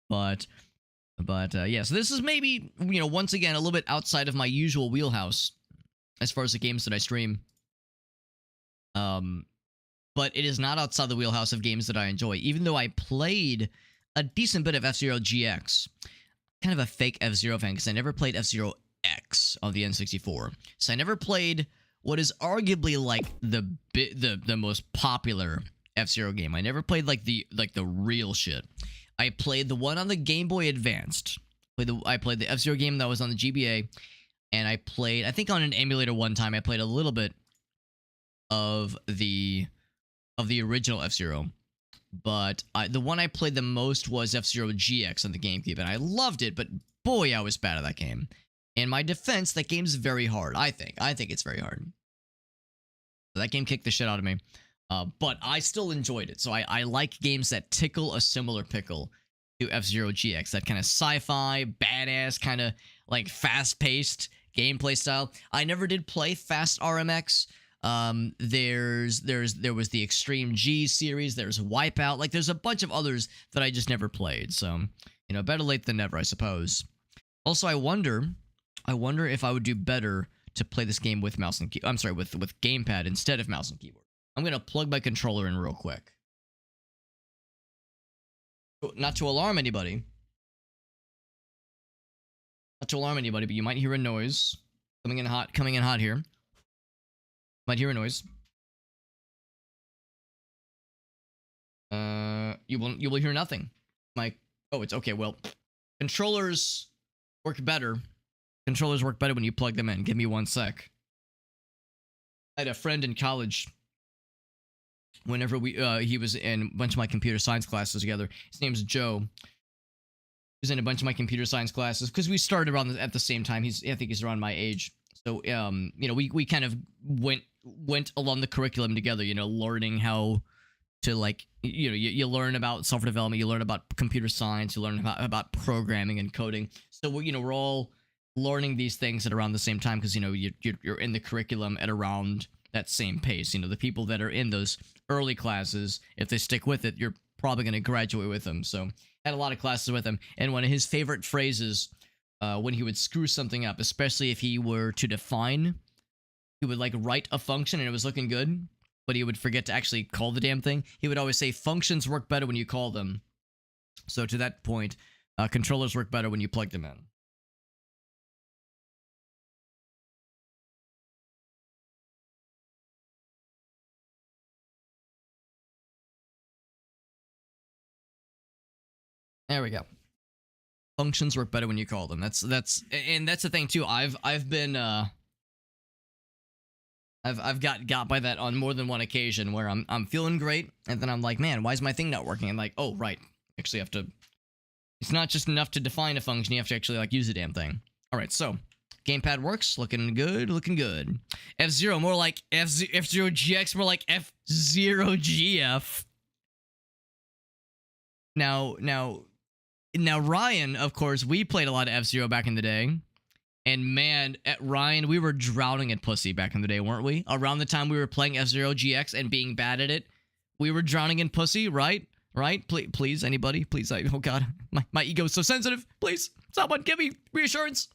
But yeah, so this is maybe, once again, a little bit outside of my usual wheelhouse as far as the games that I stream. But it is not outside the wheelhouse of games that I enjoy. Even though I played a decent bit of F-Zero GX, kind of a fake F-Zero fan because I never played F-Zero X on the N64. So I never played what is arguably like the most popular F-Zero game. I never played like the real shit. I played the one on the Game Boy Advanced. I played the F-Zero game that was on the GBA, and I played, I think on an emulator one time, I played a little bit of the original F-Zero. But the one I played the most was F-Zero GX on the GameCube, and I loved it, but boy, I was bad at that game. In my defense, that game's very hard, I think. I think it's very hard. That game kicked the shit out of me. But I still enjoyed it, so I like games that tickle a similar pickle to F-Zero GX. That kind of sci-fi, badass, kind of like fast-paced gameplay style. I never did play Fast RMX. There was the Extreme G series, there's Wipeout, like there's a bunch of others that I just never played, so, better late than never, I suppose. Also, I wonder if I would do better to play this game with mouse and I'm sorry, with gamepad instead of mouse and keyboard. I'm gonna plug my controller in real quick. Not to alarm anybody. Not to alarm anybody, but you might hear a noise. Coming in hot here. Might hear a noise. You will hear nothing. Oh, it's okay. Well, controllers work better. Controllers work better when you plug them in. Give me 1 sec. I had a friend in college. Whenever he was in a bunch of my computer science classes together. His name's Joe. He was in a bunch of my computer science classes because we started around at the same time. I think he's around my age. So we kind of went along the curriculum together, learning how to, like, you learn about software development, you learn about computer science, you learn about programming and coding. So we're all learning these things at around the same time because you're in the curriculum at around that same pace. The people that are in those early classes, if they stick with it, you're probably going to graduate with them. So I had a lot of classes with him, and one of his favorite phrases when he would screw something up, especially if he were to define, he would like write a function and it was looking good, but he would forget to actually call the damn thing. He would always say functions work better when you call them. So to that point, controllers work better when you plug them in. There we go. Functions work better when you call them. That's the thing too. I've been I've got by that on more than one occasion where I'm feeling great and then I'm like, man, why is my thing not working? I'm like, oh right, actually have to. It's not just enough to define a function. You have to actually like use the damn thing. All right, so gamepad works, looking good, looking good. F-Zero more like F-Zero GX, more like F-Zero GF. Now, Ryan, of course, we played a lot of F-Zero back in the day. And man, at Ryan, we were drowning in pussy back in the day, weren't we? Around the time we were playing F-Zero GX and being bad at it, we were drowning in pussy, right? Right? Please, anybody? Please, oh god, my ego is so sensitive. Please, someone give me reassurance.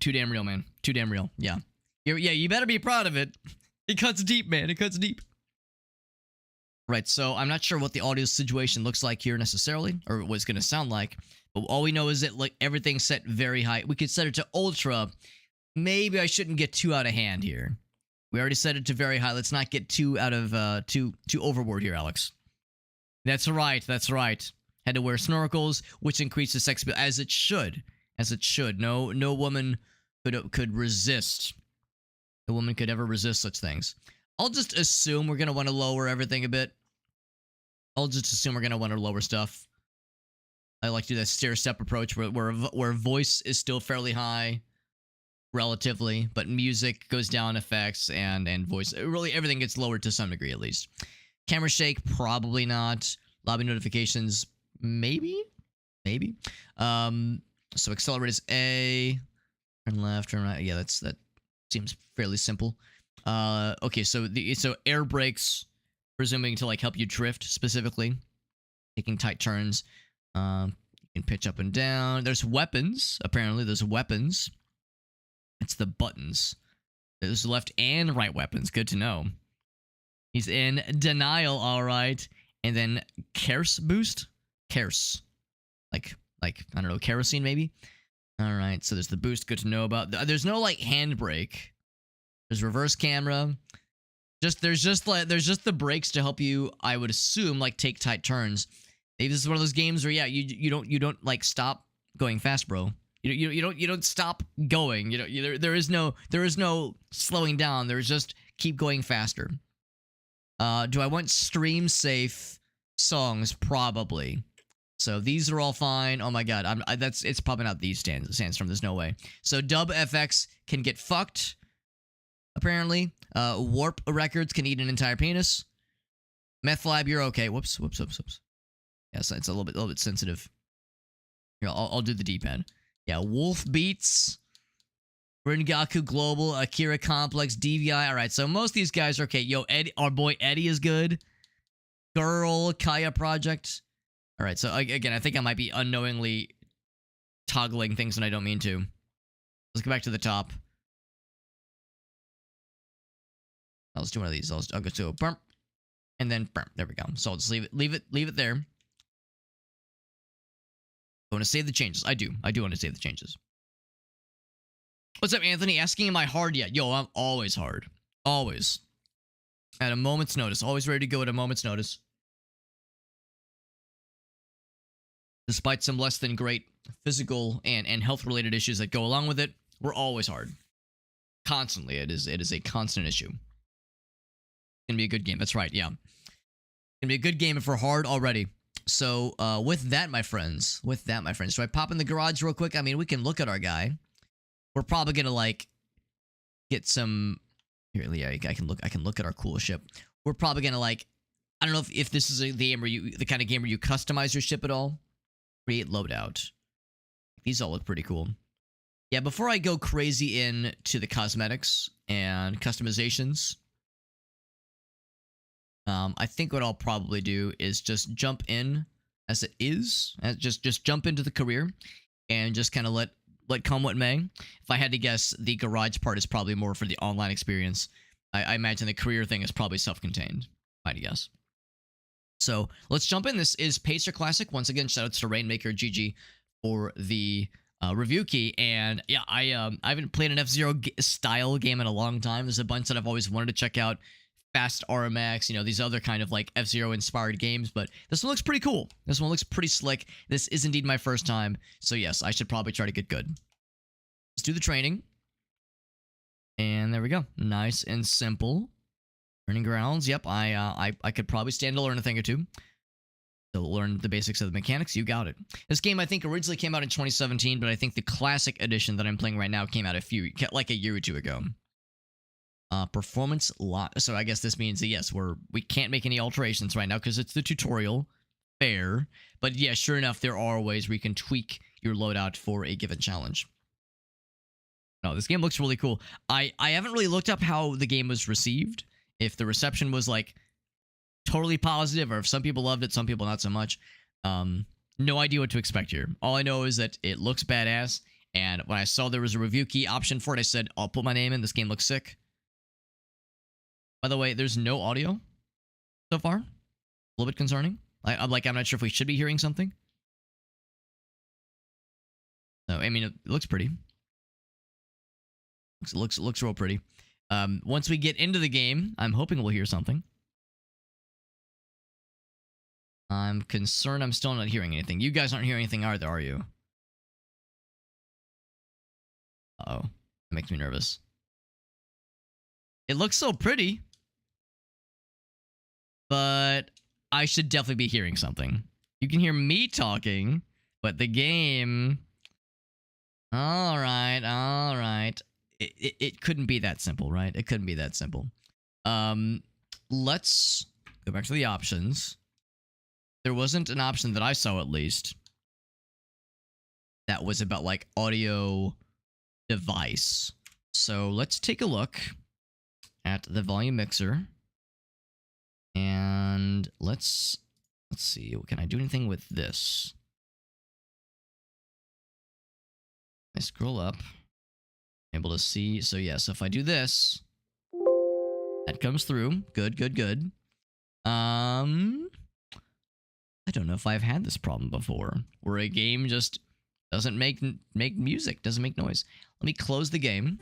Too damn real, man. Too damn real. Yeah. You better be proud of it. It cuts deep, man. It cuts deep. Right, so I'm not sure what the audio situation looks like here necessarily, or what it's going to sound like, but all we know is that like everything's set very high. We could set it to ultra. Maybe I shouldn't get too out of hand here. We already set it to very high. Let's not get too out of too overboard here, Alex. That's right. That's right. Had to wear snorkels, which increases sex appeal, as it should. As it should. No woman could resist. No woman could ever resist such things. I'll just assume we're going to want to lower everything a bit. I'll just assume we're going to want to lower stuff. I like to do that stair-step approach where voice is still fairly high, relatively, but music goes down, effects, and voice. Really, everything gets lowered to some degree, at least. Camera shake, probably not. Lobby notifications, maybe? Maybe. So accelerate is A. Turn left, turn right. Yeah, that seems fairly simple. Okay, so air brakes presuming to like help you drift specifically. Taking tight turns. You can pitch up and down. There's weapons. Apparently, there's weapons. It's the buttons. There's left and right weapons. Good to know. He's in denial, all right. And then Kerse boost? Kerse. Like, I don't know, kerosene maybe? All right, so there's the boost. Good to know about. There's no, like, handbrake. There's reverse camera. There's just the brakes to help you, I would assume, like, take tight turns. Maybe this is one of those games where, yeah, you don't like stop going fast, bro. You don't stop going. There is no slowing down. There's just keep going faster. Do I want stream safe songs? Probably. So these are all fine. Oh my god, it's probably not these Sandstorm. There's no way. So Dub FX can get fucked. Apparently, Warp Records can eat an entire penis. Meth Lab, you're okay. Whoops. Yes, it's a little bit sensitive. Here, I'll do the D-pad. Yeah, Wolf Beats, Rengaku Global, Akira Complex, DVI. All right, so most of these guys are okay. Yo, Eddie, our boy Eddie is good. Girl, Kaya Project. All right, so again, I think I might be unknowingly toggling things when I don't mean to. Let's go back to the top. Let's do one of these. I'll go to a bump, and then bump. There we go. So I'll just leave it there. I want to save the changes. I do want to save the changes. What's up, Anthony? Asking, am I hard yet? Yo, I'm always hard. Always. At a moment's notice. Always ready to go at a moment's notice. Despite some less than great physical and health-related issues that go along with it, we're always hard. Constantly. It is a constant issue. It's gonna be a good game. That's right, yeah. It's gonna be a good game if we're hard already. So, with that, my friends, do I pop in the garage real quick? I mean, we can look at our guy. We're probably gonna, like, get some... Here, yeah, I can look at our cool ship. We're probably gonna, like... I don't know if this is the game where the kind of game where you customize your ship at all. Create loadout. These all look pretty cool. Yeah, before I go crazy into the cosmetics and customizations... I think what I'll probably do is just jump in as it is, just jump into the career, and just kind of let come what may. If I had to guess, the garage part is probably more for the online experience. I imagine the career thing is probably self-contained. If I had to guess. So let's jump in. This is Pacer Classic. Once again, shoutouts to Rainmaker GG for the review key. And yeah, I haven't played an F-Zero style game in a long time. There's a bunch that I've always wanted to check out. Fast RMX, these other kind of like F-Zero inspired games, but this one looks pretty cool. This one looks pretty slick. This is indeed my first time, so yes, I should probably try to get good. Let's do the training. And there we go. Nice and simple. Learning grounds. Yep, I could probably stand to learn a thing or two. To learn the basics of the mechanics. You got it. This game, I think, originally came out in 2017, but I think the classic edition that I'm playing right now came out like a year or two ago. Performance lot. So I guess this means that yes, we can't make any alterations right now because it's the tutorial. Fair. But yeah, sure enough, there are ways where you can tweak your loadout for a given challenge. No, this game looks really cool. I haven't really looked up how the game was received. If the reception was like totally positive, or if some people loved it, some people not so much. No idea what to expect here. All I know is that it looks badass. And when I saw there was a review key option for it, I said, I'll put my name in. This game looks sick. By the way, there's no audio so far. A little bit concerning. I'm not sure if we should be hearing something. No, I mean, it looks pretty. Looks real pretty. Once we get into the game, I'm hoping we'll hear something. I'm concerned I'm still not hearing anything. You guys aren't hearing anything either, are you? Uh-oh. That makes me nervous. It looks so pretty. But I should definitely be hearing something. You can hear me talking, but the game... Alright. It couldn't be that simple, right? It couldn't be that simple. Let's go back to the options. There wasn't an option that I saw, at least, that was about, like, audio device. So let's take a look at the volume mixer. And let's see. Can I do anything with this? I scroll up. I'm able to see. So yeah, so if I do this, that comes through. Good, good, good. I don't know if I've had this problem before, where a game just doesn't make music, doesn't make noise. Let me close the game.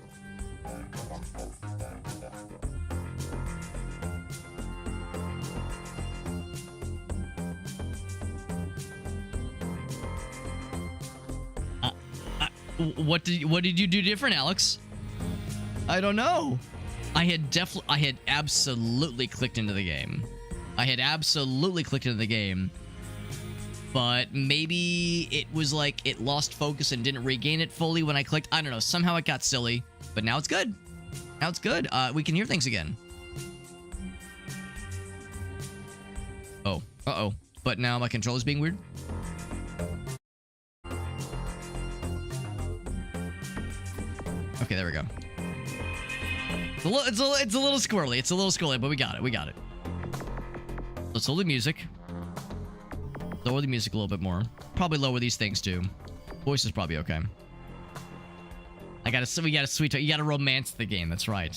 What did you do different, Alex? I don't know. I had absolutely clicked into the game. But maybe it was like it lost focus and didn't regain it fully when I clicked. I don't know. Somehow it got silly. But now it's good. Now it's good. We can hear things again. Oh. Uh-oh. But now my controller's being weird. Okay, there we go. It's a little squirrely. It's a little squirrely, but we got it. We got it. Let's lower the music. Lower the music a little bit more. Probably lower these things too. Voice is probably okay. We gotta sweet talk. You gotta romance the game. That's right.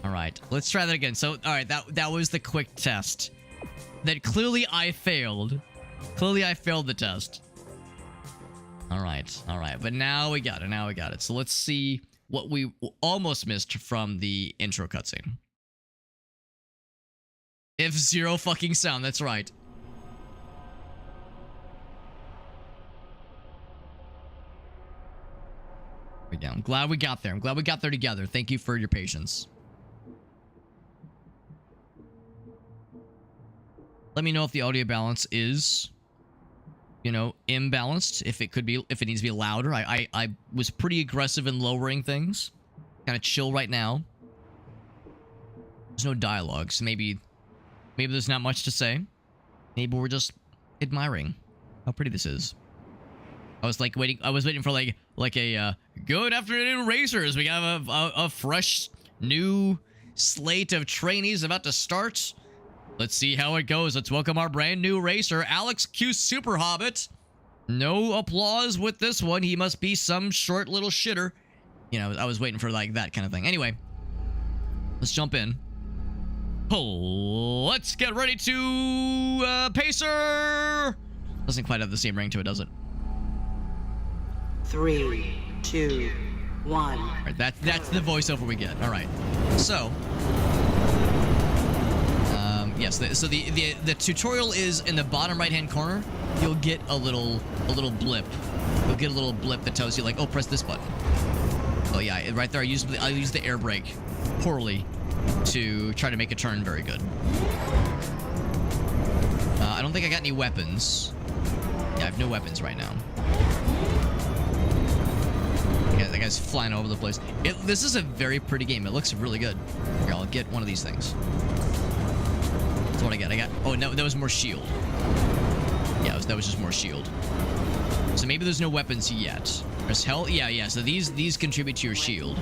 All right, let's try that again. So, all right, that was the quick test. That clearly I failed. Clearly I failed the test. All right, but now we got it. So let's see what we almost missed from the intro cutscene. F-Zero fucking sound. That's right. Yeah, I'm glad we got there. I'm glad we got there together. Thank you for your patience. Let me know if the audio balance is, you know, imbalanced. If it needs to be louder. I was pretty aggressive in lowering things. Kind of chill right now. There's no dialogue, so maybe there's not much to say. Maybe we're just admiring how pretty this is. I was waiting for like a good afternoon, racers. We have a fresh new slate of trainees about to start. Let's see how it goes. Let's welcome our brand new racer, Alex Q Super Hobbit. No applause with this one. He must be some short little shitter. You know, I was waiting for like that kind of thing. Anyway, let's jump in. Oh, let's get ready to Pacer. Doesn't quite have the same ring to it, does it? 3, 2, 1. All right, that's the voiceover we get. All right. So, yes. So the tutorial is in the bottom right-hand corner. You'll get a little blip. You'll get a little blip that tells you like, oh, press this button. Oh yeah, right there. I used the air brake poorly to try to make a turn very good. I don't think I got any weapons. Yeah, I have no weapons right now. Yeah, that guy's flying all over the place. This is a very pretty game. It looks really good. Here, I'll get one of these things. That's what I got. Oh, no, that was more shield. Yeah, that was just more shield. So maybe there's no weapons yet. There's health. Yeah. So these contribute to your shield.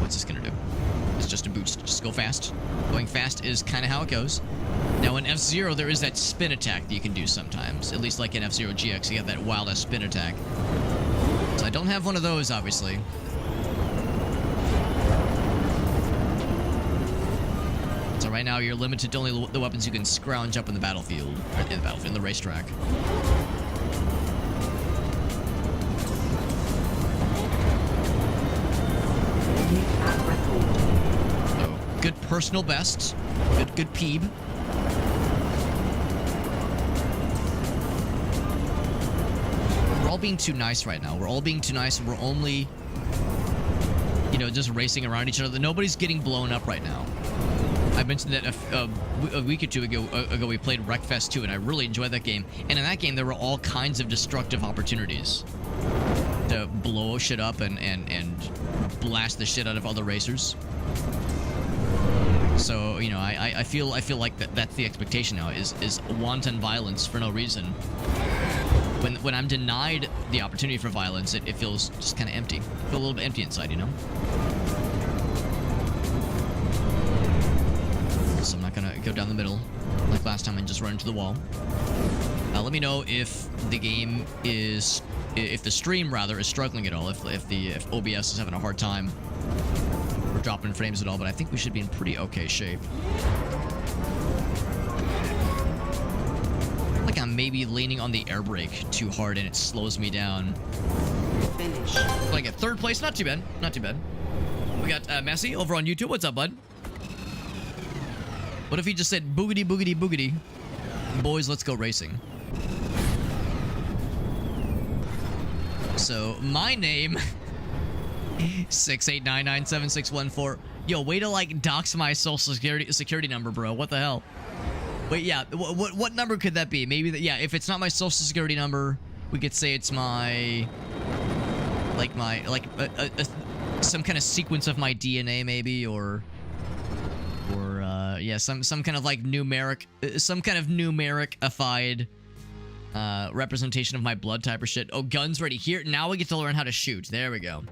What's this gonna do? It's just a boost. Just go fast. Going fast is kind of how it goes. Now in F-Zero, there is that spin attack that you can do sometimes. At least like in F-Zero GX, you have that wild-ass spin attack. So I don't have one of those, obviously. So right now, you're limited to only the weapons you can scrounge up in the battlefield. Or in the racetrack. So, good personal best. Good peeb. We're all being too nice right now. We're all being too nice, and we're only, you know, just racing around each other. Nobody's getting blown up right now. I mentioned that a week or two ago we played Wreckfest 2, and I really enjoyed that game. And in that game, there were all kinds of destructive opportunities to blow shit up and blast the shit out of other racers. So, you know, I feel like that's the expectation now is wanton violence for no reason. When I'm denied the opportunity for violence, it feels just kind of empty. I feel a little bit empty inside, you know? go down the middle like last time and just run into the wall. Let me know if the game is, if the stream rather is struggling at all, if OBS is having a hard time or dropping frames at all. But I think we should be in pretty okay shape. Like I'm maybe leaning on the air brake too hard and it slows me down. Finish. Like at third place, not too bad, not too bad. We got Messi over on YouTube. What's up, bud? What if he just said boogity boogity boogity? Boys, let's go racing. So my name 689976114. Yo, way to like dox my social security number, bro. What the hell? Wait, yeah. What number could that be? Maybe that. Yeah, if it's not my social security number, we could say it's my some kind of sequence of my DNA, maybe, or yeah, some kind of like numeric-ified representation of my blood type or shit. Oh, guns ready here. Now we get to learn how to shoot. There we go.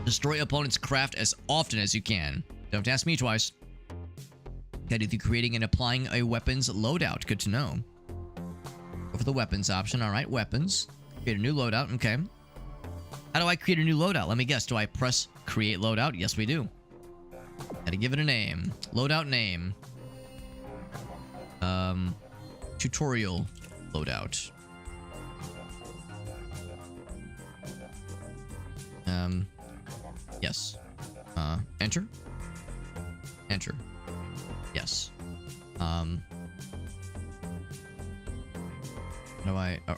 Destroy opponent's craft as often as you can. Don't ask me twice. Got either creating and applying a weapons loadout. Good to know. Go for the weapons option. All right, weapons. Create a new loadout. Okay. How do I create a new loadout? Let me guess. Do I press create loadout? Yes, we do. Gotta give it a name. Loadout name. Tutorial loadout. Yes. Enter. Enter. Yes. How do I... oh.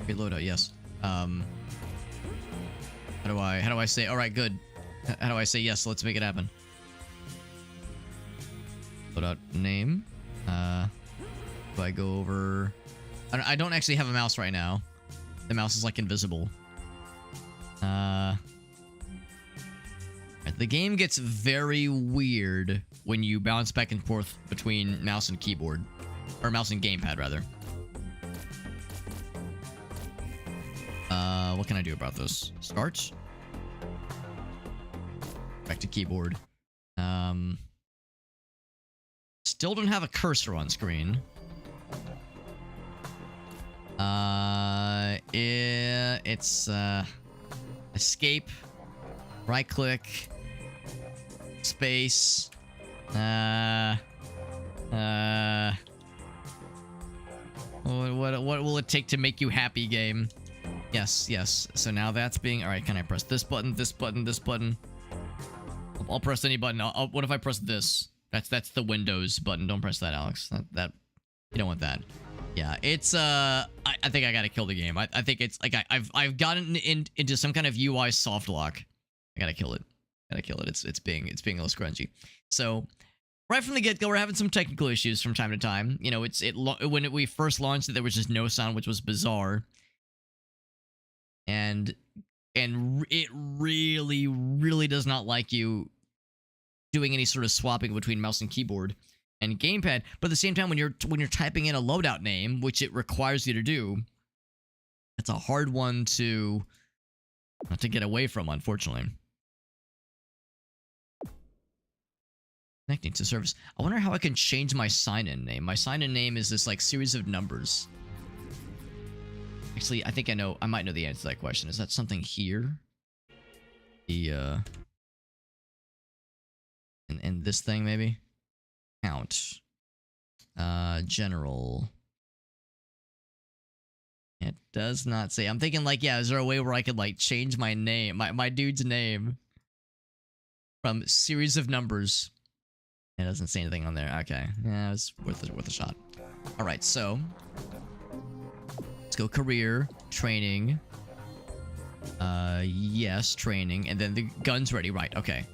Create loadout, yes. How do I say... Alright, good. How do I say yes? Let's make it happen. Loadout name. Do I go over... I don't actually have a mouse right now. The mouse is like invisible. The game gets very weird when you bounce back and forth between mouse and keyboard. Or mouse and gamepad, rather. What can I do about this? Start. Back to keyboard. Still don't have a cursor on screen. It's escape, right click, space, what will it take to make you happy, game? Yes, yes. So now that's being... Alright, can I press this button, this button, this button? I'll press any button. What if I press this? That's the Windows button. Don't press that, Alex. That you don't want that. Yeah, it's I think I gotta kill the game. I think it's like I've gotten into some kind of UI soft lock. I gotta kill it. It's being a little scrunchy. So right from the get-go, we're having some technical issues from time to time. You know, when we first launched it, there was just no sound, which was bizarre. And it really does not like you doing any sort of swapping between mouse and keyboard and gamepad. But at the same time, when you're typing in a loadout name, which it requires you to do, it's a hard one to get away from, unfortunately. Connecting to service. I wonder how I can change my sign-in name. My sign-in name is this like series of numbers. Actually, I think I might know the answer to that question. Is that something here? The in this thing maybe? Count. General. It does not say. I'm thinking like, yeah, is there a way where I could like change my name, my dude's name from series of numbers? It doesn't say anything on there. Okay. Yeah, it's worth a shot. All right, so let's go career, training. Yes, training, and then the gun's ready. Right. Okay.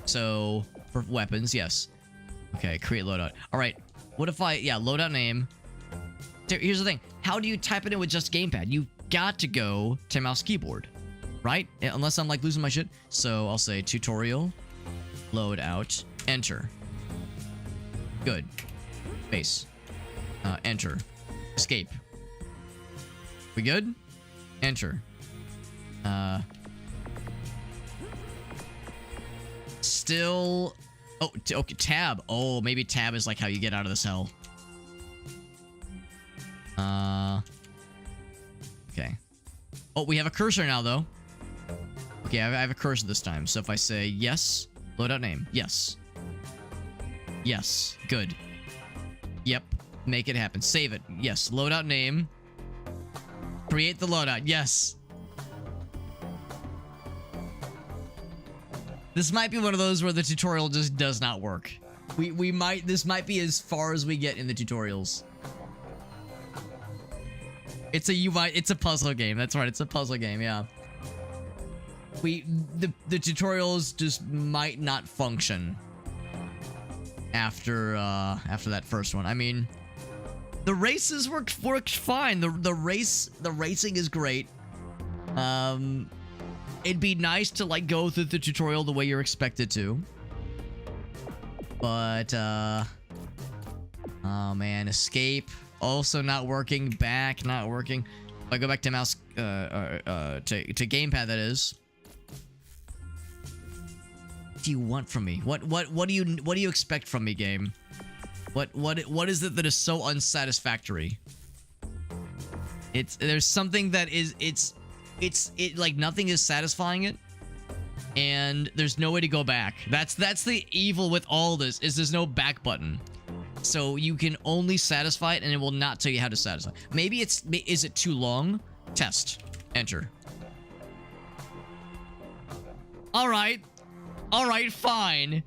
So for weapons, yes. Okay, create loadout. All right. What if loadout name. Here's the thing. How do you type it in with just gamepad? You got to go to mouse keyboard, right? Unless I'm like losing my shit. So I'll say tutorial, loadout, enter. Good. Base. Enter. Escape. We good? Enter. Still... Oh, okay, tab. Oh, maybe tab is like how you get out of this hell. Okay. Oh, we have a cursor now, though. Okay, I have a cursor this time. So if I say yes, loadout name. Yes. Yes. Good. Yep. Make it happen. Save it. Yes. Loadout name. Create the loadout. Yes. This might be one of those where the tutorial just does not work. This might be as far as we get in the tutorials. It's a puzzle game. That's right. It's a puzzle game. Yeah. The tutorials just might not function after that first one. I mean, the races worked fine. The racing is great. It'd be nice to like go through the tutorial the way you're expected to. But oh man, escape also not working, back not working. If I go back to mouse to gamepad, that is. What do you want from me? What do you expect from me, game? What is it that is so unsatisfactory? There's something that is it like nothing is satisfying it, and there's no way to go back. That's the evil with all this, is there's no back button. So you can only satisfy it, and it will not tell you how to satisfy. Maybe is it too long? Test. Enter. All right, fine.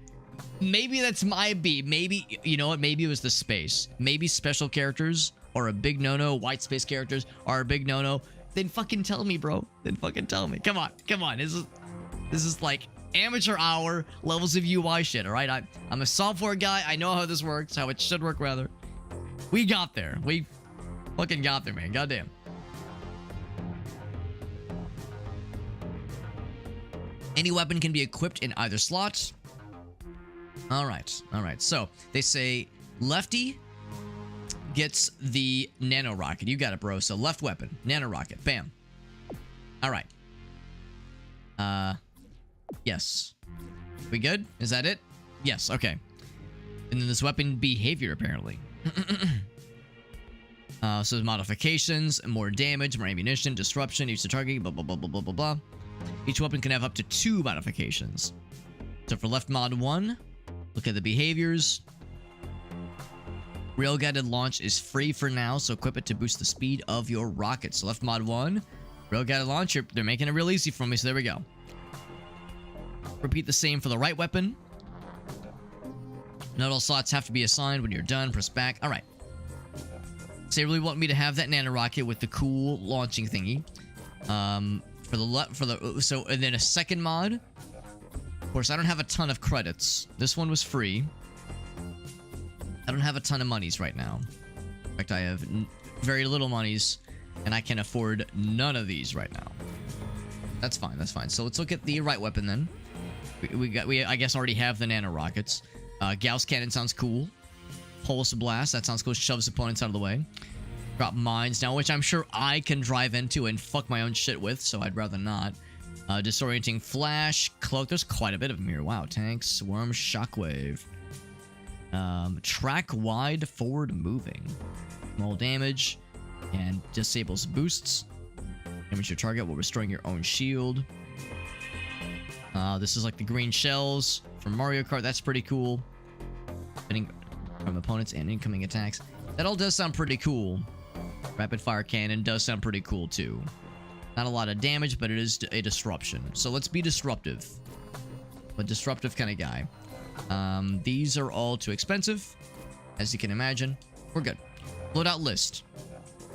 Maybe that's my beat. Maybe, you know what? Maybe it was the space. Maybe special characters are a big no-no. White space characters are a big no-no. Then fucking tell me, bro. Then fucking tell me. Come on. This is like amateur hour levels of UI shit, all right? I'm a software guy. I know how this works, how it should work, rather. We got there. We fucking got there, man. Goddamn. Any weapon can be equipped in either slot. All right. So they say lefty gets the nano rocket. You got it, bro. So left weapon, nano rocket. Bam. All right. Yes. We good? Is that it? Yes. Okay. And then this weapon behavior, apparently. So modifications, more damage, more ammunition, disruption, use the target, blah, blah, blah, blah, blah, blah, blah. Each weapon can have up to 2 modifications. So for left mod 1, look at the behaviors. Rail-guided launch is free for now, so equip it to boost the speed of your rocket. So left mod 1, rail-guided launch, they're making it real easy for me, so there we go. Repeat the same for the right weapon. Not all slots have to be assigned. When you're done, press back. All right. So they really want me to have that nano rocket with the cool launching thingy. So and then a second mod. Of course, I don't have a ton of credits. This one was free. I don't have a ton of monies right now. In fact, I have very little monies, and I can afford none of these right now. That's fine. That's fine. So let's look at the right weapon then. We I guess already have the nano rockets. Gauss cannon sounds cool. Pulse blast, that sounds cool. Shoves opponents out of the way. Drop mines now, which I'm sure I can drive into and fuck my own shit with, so I'd rather not. Disorienting flash, cloak. There's quite a bit of them here. Wow, tanks, swarm, shockwave. Track wide, forward moving. Small damage and disables boosts. Damage your target while restoring your own shield. This is like the green shells from Mario Kart. That's pretty cool. Hitting from opponents and incoming attacks. That all does sound pretty cool. Rapid fire cannon does sound pretty cool too. Not a lot of damage, but it is a disruption. So let's be disruptive. A disruptive kind of guy. These are all too expensive, as you can imagine. We're good. Loadout list.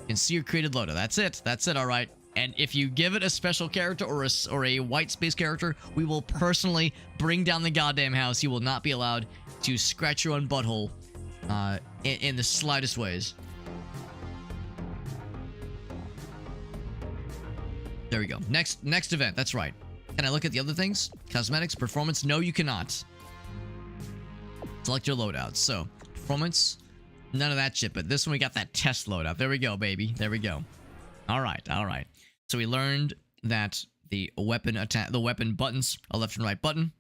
You can see your created loadout. That's it. That's it. All right. And if you give it a special character or a white space character, we will personally bring down the goddamn house. You will not be allowed to scratch your own butthole in the slightest ways. There we go. Next event. That's right. Can I look at the other things? Cosmetics, performance. No, you cannot. Select your loadouts. So, performance, none of that shit. But this one, we got that test loadout. There we go, baby. There we go. All right. So we learned that the weapon buttons, a left and right button.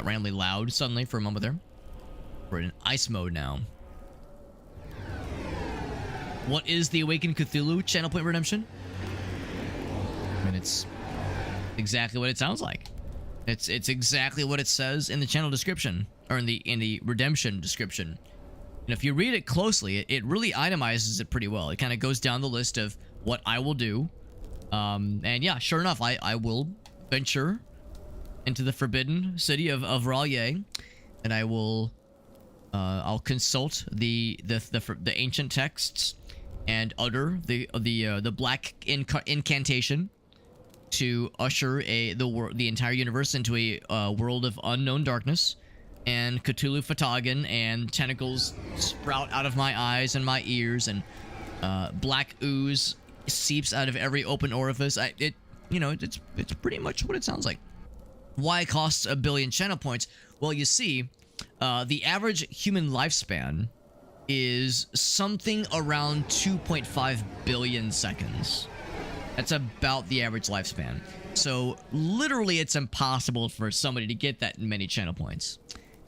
randomly loud suddenly for a moment there. We're in ice mode now. What is the Awakened Cthulhu Channel Point Redemption? I mean, it's exactly what it sounds like. It's exactly what it says in the channel description, or in the redemption description. And if you read it closely, it really itemizes it pretty well. It kind of goes down the list of what I will do. And yeah, sure enough, I will venture into the forbidden city of R'lyeh, and I will I'll consult the ancient texts and utter the black incantation to usher the entire universe into a world of unknown darkness, and Cthulhu Fhtagn and tentacles sprout out of my eyes and my ears, and black ooze seeps out of every open orifice. It's pretty much what it sounds like. Why it costs 1 billion channel points? Well, you see, the average human lifespan is something around 2.5 billion seconds. That's about the average lifespan. So literally it's impossible for somebody to get that many channel points.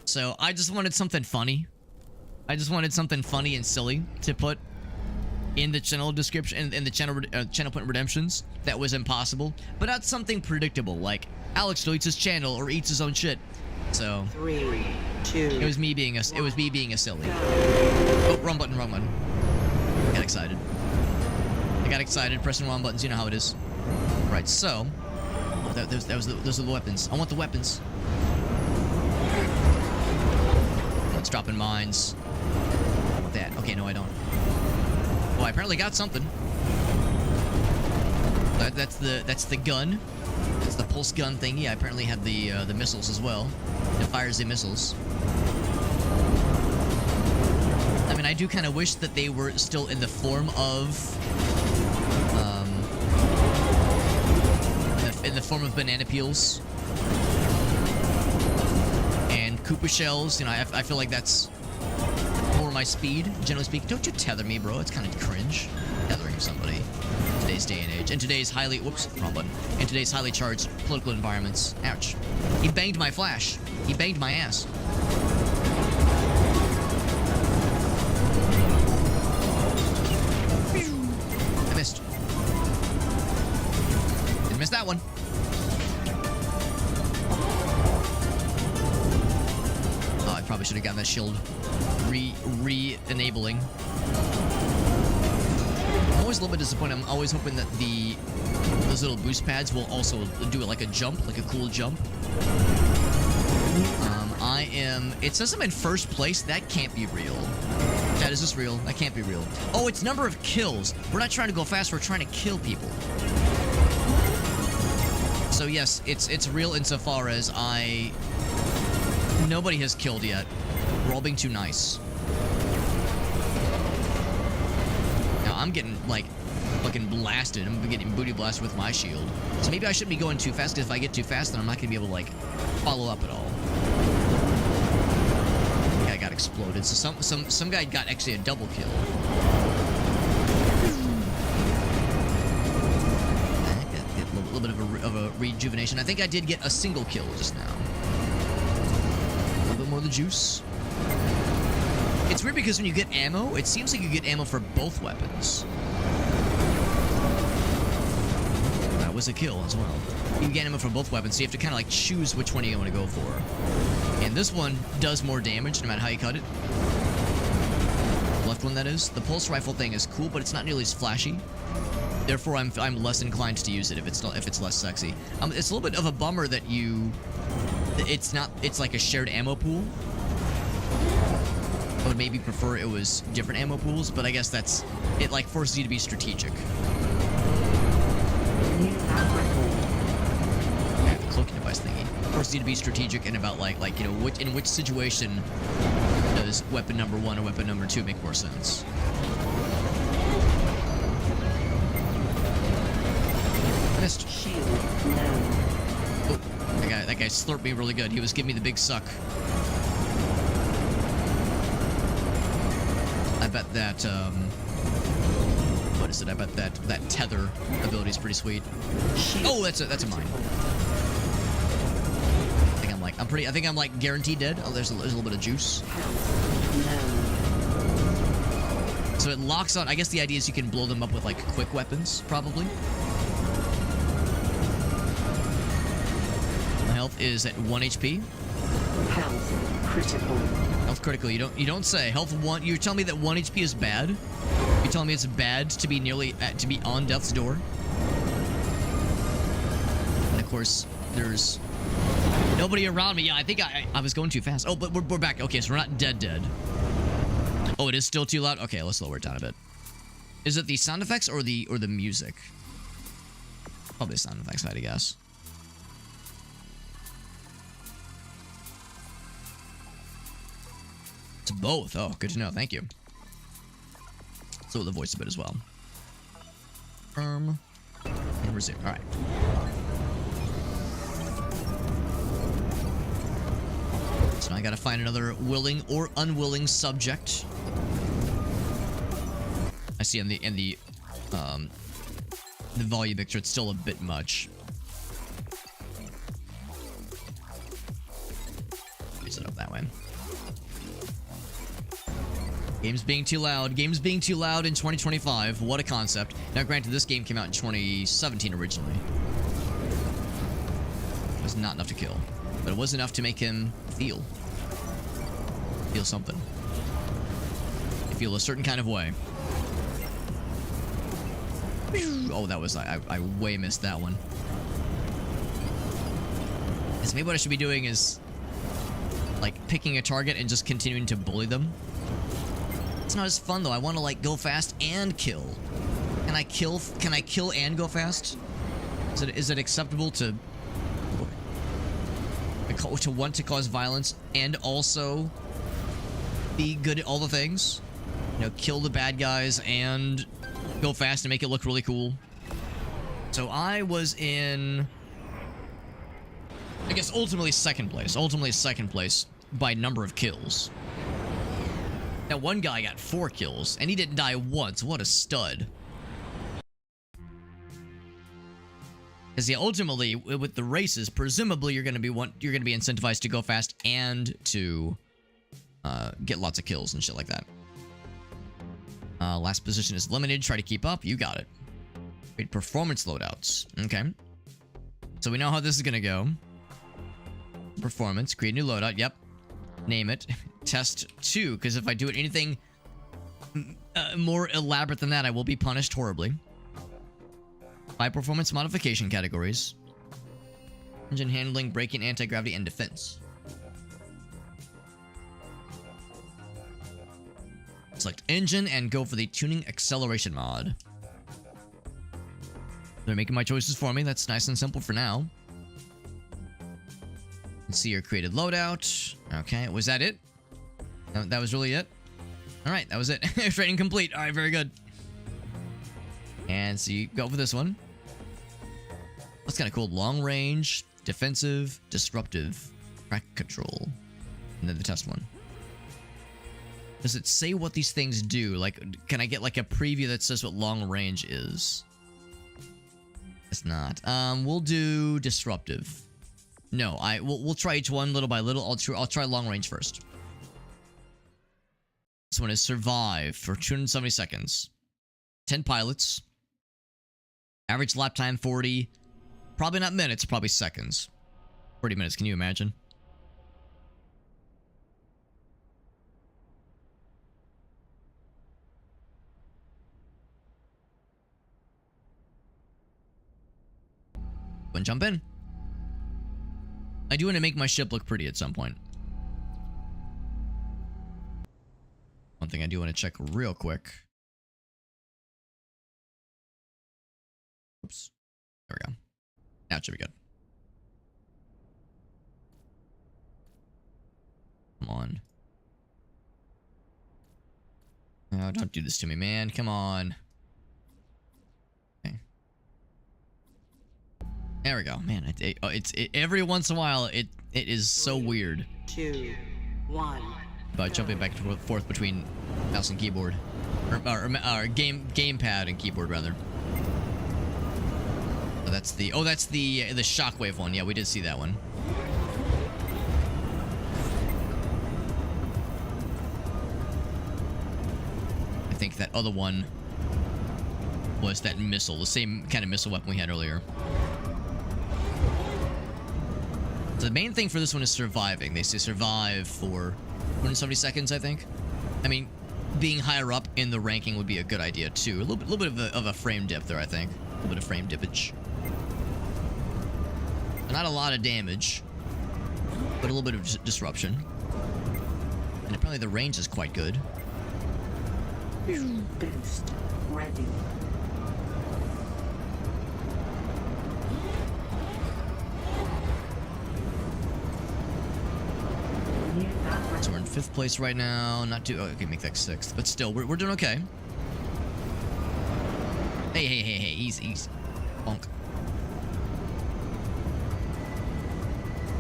So I just wanted something funny. I just wanted something funny and silly to put in the channel description, in the channel point redemptions. That was impossible, but not something predictable like Alex deletes his channel or eats his own shit. So 3, 2. it was me being a silly. Oh, wrong button. I got excited pressing wrong buttons. You know how it is. Right. So those are the weapons. I want the weapons. Let's drop in mines. I want that. Okay, no, I don't. Well, I apparently got something. That's the gun. That's the pulse gun thingy. I apparently have the missiles as well. It fires the missiles. I mean, I do kind of wish that they were still in the form of in the form of banana peels and Koopa shells. You know, I feel like that's more my speed, generally speaking. Don't you tether me, bro. It's kind of cringe tethering somebody in today's day and age. In today's highly wrong button. In today's highly charged political environments. Ouch. He banged my flash. He banged my ass. I missed. Didn't miss that one. Oh, I probably should have gotten that shield re-enabling. I'm always a little bit disappointed. I'm always hoping that those little boost pads will also do it like a jump, like a cool jump. It says I'm in first place. That can't be real. Chat, is this real? That can't be real. Oh, it's number of kills. We're not trying to go fast. We're trying to kill people. So yes, it's real insofar as nobody has killed yet. We're all being too nice. Now I'm getting like fucking blasted. I'm getting booty blasted with my shield. So maybe I shouldn't be going too fast, because if I get too fast, then I'm not gonna be able to like follow up at all. Guy got exploded. So some guy got actually a double kill. A little bit of a rejuvenation. I think I did get a single kill just now. A little bit more of the juice. It's weird because when you get ammo, it seems like you get ammo for both weapons. That was a kill as well. You get ammo for both weapons, so you have to kind of like choose which one you want to go for. And this one does more damage no matter how you cut it. The left one, that is. The pulse rifle thing is cool, but it's not nearly as flashy. Therefore, I'm less inclined to use it if it's less sexy. It's a little bit of a bummer that it's like a shared ammo pool. I would maybe prefer it was different ammo pools, but I guess it like forces you to be strategic. Yeah, the cloaking device thingy forces you to be strategic and about like you know in which situation does weapon number 1 or weapon number 2 make more sense. I missed. Oh, that guy slurped me really good. He was giving me the big suck. I bet that, what is it? I bet that tether ability is pretty sweet. Oh, that's a mine. I think I'm like I think I'm like guaranteed dead. Oh, there's a little bit of juice. So it locks on. I guess the idea is you can blow them up with like quick weapons, probably. My health is at 1 HP. Health critical. Health critical. You don't say. Health 1. You're telling me that 1 HP is bad? You're telling me it's bad to be to be on death's door? And of course, there's nobody around me. Yeah, I think I was going too fast. Oh, but we're back. Okay, so we're not dead. Oh, it is still too loud? Okay, let's lower it down a bit. Is it the sound effects or the music? Probably the sound effects, I'd guess. It's both. Oh, good to know. Thank you. So the voice a bit as well. And resume. All right. So now I gotta find another willing or unwilling subject. I see in the volume picture it's still a bit much. Raise it up that way. Games being too loud. Games being too loud in 2025. What a concept. Now, granted, this game came out in 2017 originally. It was not enough to kill. But it was enough to make him feel something. Feel a certain kind of way. Oh, that was... I way missed that one. So maybe what I should be doing is... like, picking a target and just continuing to bully them. It's not as fun though. I want to like go fast and kill. Can I kill and go fast? Is it acceptable to want to cause violence and also be good at all the things? You know, kill the bad guys and go fast and make it look really cool. So I was in, I guess, ultimately second place. Ultimately second place by number of kills. Now, one guy got 4 kills, and he didn't die once. What a stud. Because yeah, ultimately, with the races, presumably you're gonna be incentivized to go fast and to get lots of kills and shit like that. Last position is limited. Try to keep up. You got it. Great performance loadouts. Okay. So we know how this is gonna go. Performance. Create a new loadout. Yep. Name it. Test 2, because if I do it anything more elaborate than that, I will be punished horribly. 5 performance modification categories. Engine handling, braking, anti-gravity, and defense. Select engine and go for the tuning acceleration mod. They're making my choices for me. That's nice and simple for now. Let's see your created loadout. Okay, was that it? That was really it? Alright, that was it. Training complete. Alright, very good. And so you go for this one. That's kind of cool. Long range, defensive, disruptive, track control. And then the test one. Does it say what these things do? Like, can I get like a preview that says what long range is? It's not. We'll do disruptive. No, we'll try each one little by little. I'll try long range first. This one is survive for 270 seconds. 10 pilots. Average lap time 40. Probably not minutes, probably seconds. 40 minutes, can you imagine? Go and jump in. I do want to make my ship look pretty at some point. One thing I do want to check real quick. Oops. There we go. Now it should be good. Come on. Oh, don't do this to me, man. Come on. Okay. There we go. Man, every once in a while, it is so weird. 2, 1. About jumping back and forth between mouse and keyboard. Or gamepad and keyboard, rather. Oh, that's the shockwave one. Yeah, we did see that one. that other one was that missile, the same kind of missile weapon we had earlier. So the main thing for this one is surviving. They say survive for 170 seconds, I think. I mean, being higher up in the ranking would be a good idea too. A little bit of a frame dip there, I think. A little bit of frame dippage. Not a lot of damage, but a little bit of disruption. And apparently the range is quite good. Boost ready. So we're in 5th place right now. Not too... Oh, okay, make that 6th. But still, we're doing okay. Hey, easy. Bonk.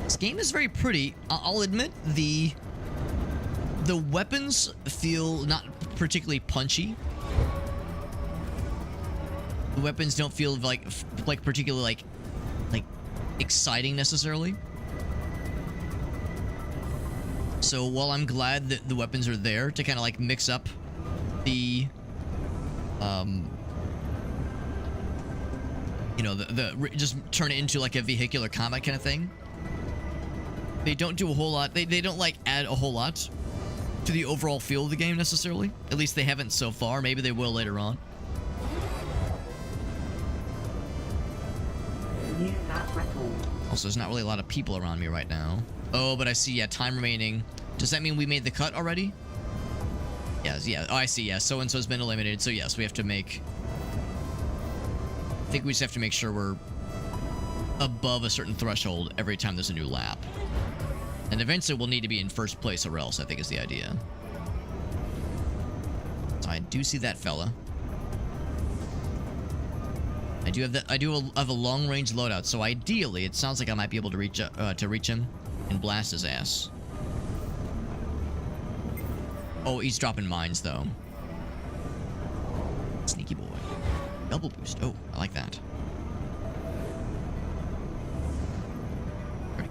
This game is very pretty. I'll admit, the weapons feel not particularly punchy. The weapons don't feel like particularly like exciting necessarily. So while I'm glad that the weapons are there to kind of like mix up the you know, just turn it into like a vehicular combat kind of thing. They don't do a whole lot. They don't like add a whole lot to the overall feel of the game necessarily. At least they haven't so far. Maybe they will later on. Also, there's not really a lot of people around me right now. Oh, but I see, yeah, time remaining. Does that mean we made the cut already? Yes, yeah. Oh, I see, yeah. So-and-so's been eliminated. So, yes, we have to make... I think we just have to make sure we're above a certain threshold every time there's a new lap. And eventually we'll need to be in 1st place or else, I think is the idea. So I do see that fella. I do have a long-range loadout, so ideally it sounds like I might be able to reach him and blast his ass. Oh, he's dropping mines though. Sneaky boy. Double boost. Oh, I like that. Try to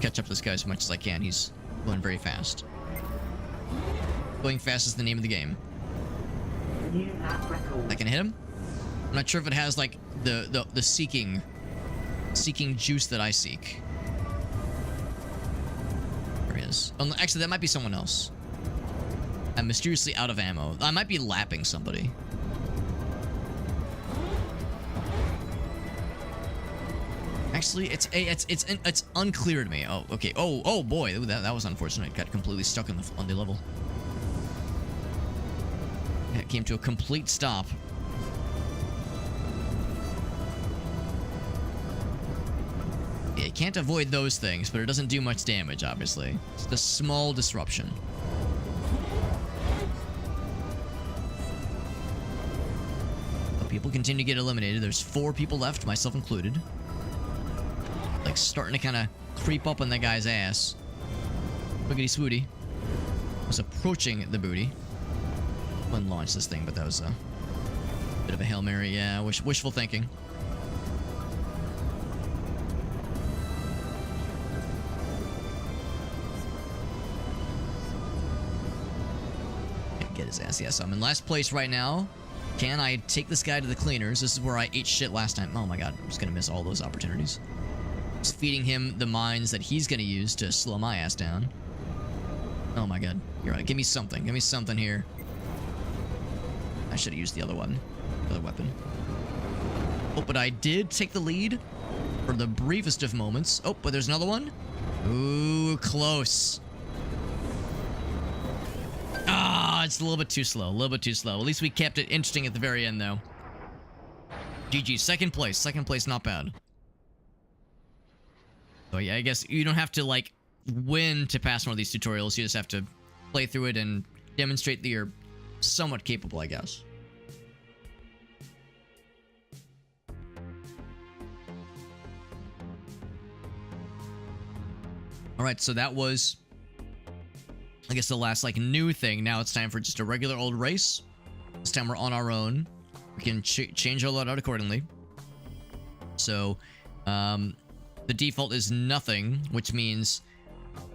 catch up this guy as much as I can. He's going very fast. Going fast is the name of the game. I can hit him. I'm not sure if it has like the seeking juice that I seek. There he is. Oh, actually, that might be someone else. I'm mysteriously out of ammo. I might be lapping somebody. Actually, it's unclear to me. Oh, okay. Oh boy, that was unfortunate. Got completely stuck on the level. It came to a complete stop. Yeah, you can't avoid those things, but it doesn't do much damage, obviously. It's a small disruption. But people continue to get eliminated. There's 4 people left, myself included. Like, starting to kind of creep up on that guy's ass. Boogity swooty. Was approaching the booty. Couldn't launch this thing, but that was a bit of a Hail Mary. Yeah, wishful thinking. Get his ass. Yes, I'm in last place right now. Can I take this guy to the cleaners? This is where I ate shit last time. Oh my god, I'm just gonna miss all those opportunities. Just feeding him the mines that he's gonna use to slow my ass down. Oh my god. You're right. Give me something. Give me something here. I should have used the other one. The other weapon. Oh, but I did take the lead for the briefest of moments. Oh, but there's another one. Ooh, close. Ah, it's a little bit too slow. A little bit too slow. At least we kept it interesting at the very end, though. GG. Second place. Second place, not bad. So yeah, I guess you don't have to, like, win to pass one of these tutorials. You just have to play through it and demonstrate that you're somewhat capable, I guess. Alright, so that was, I guess, the last, like, new thing. Now it's time for just a regular old race. This time we're on our own. We can change our loadout accordingly. So, the default is nothing, which means...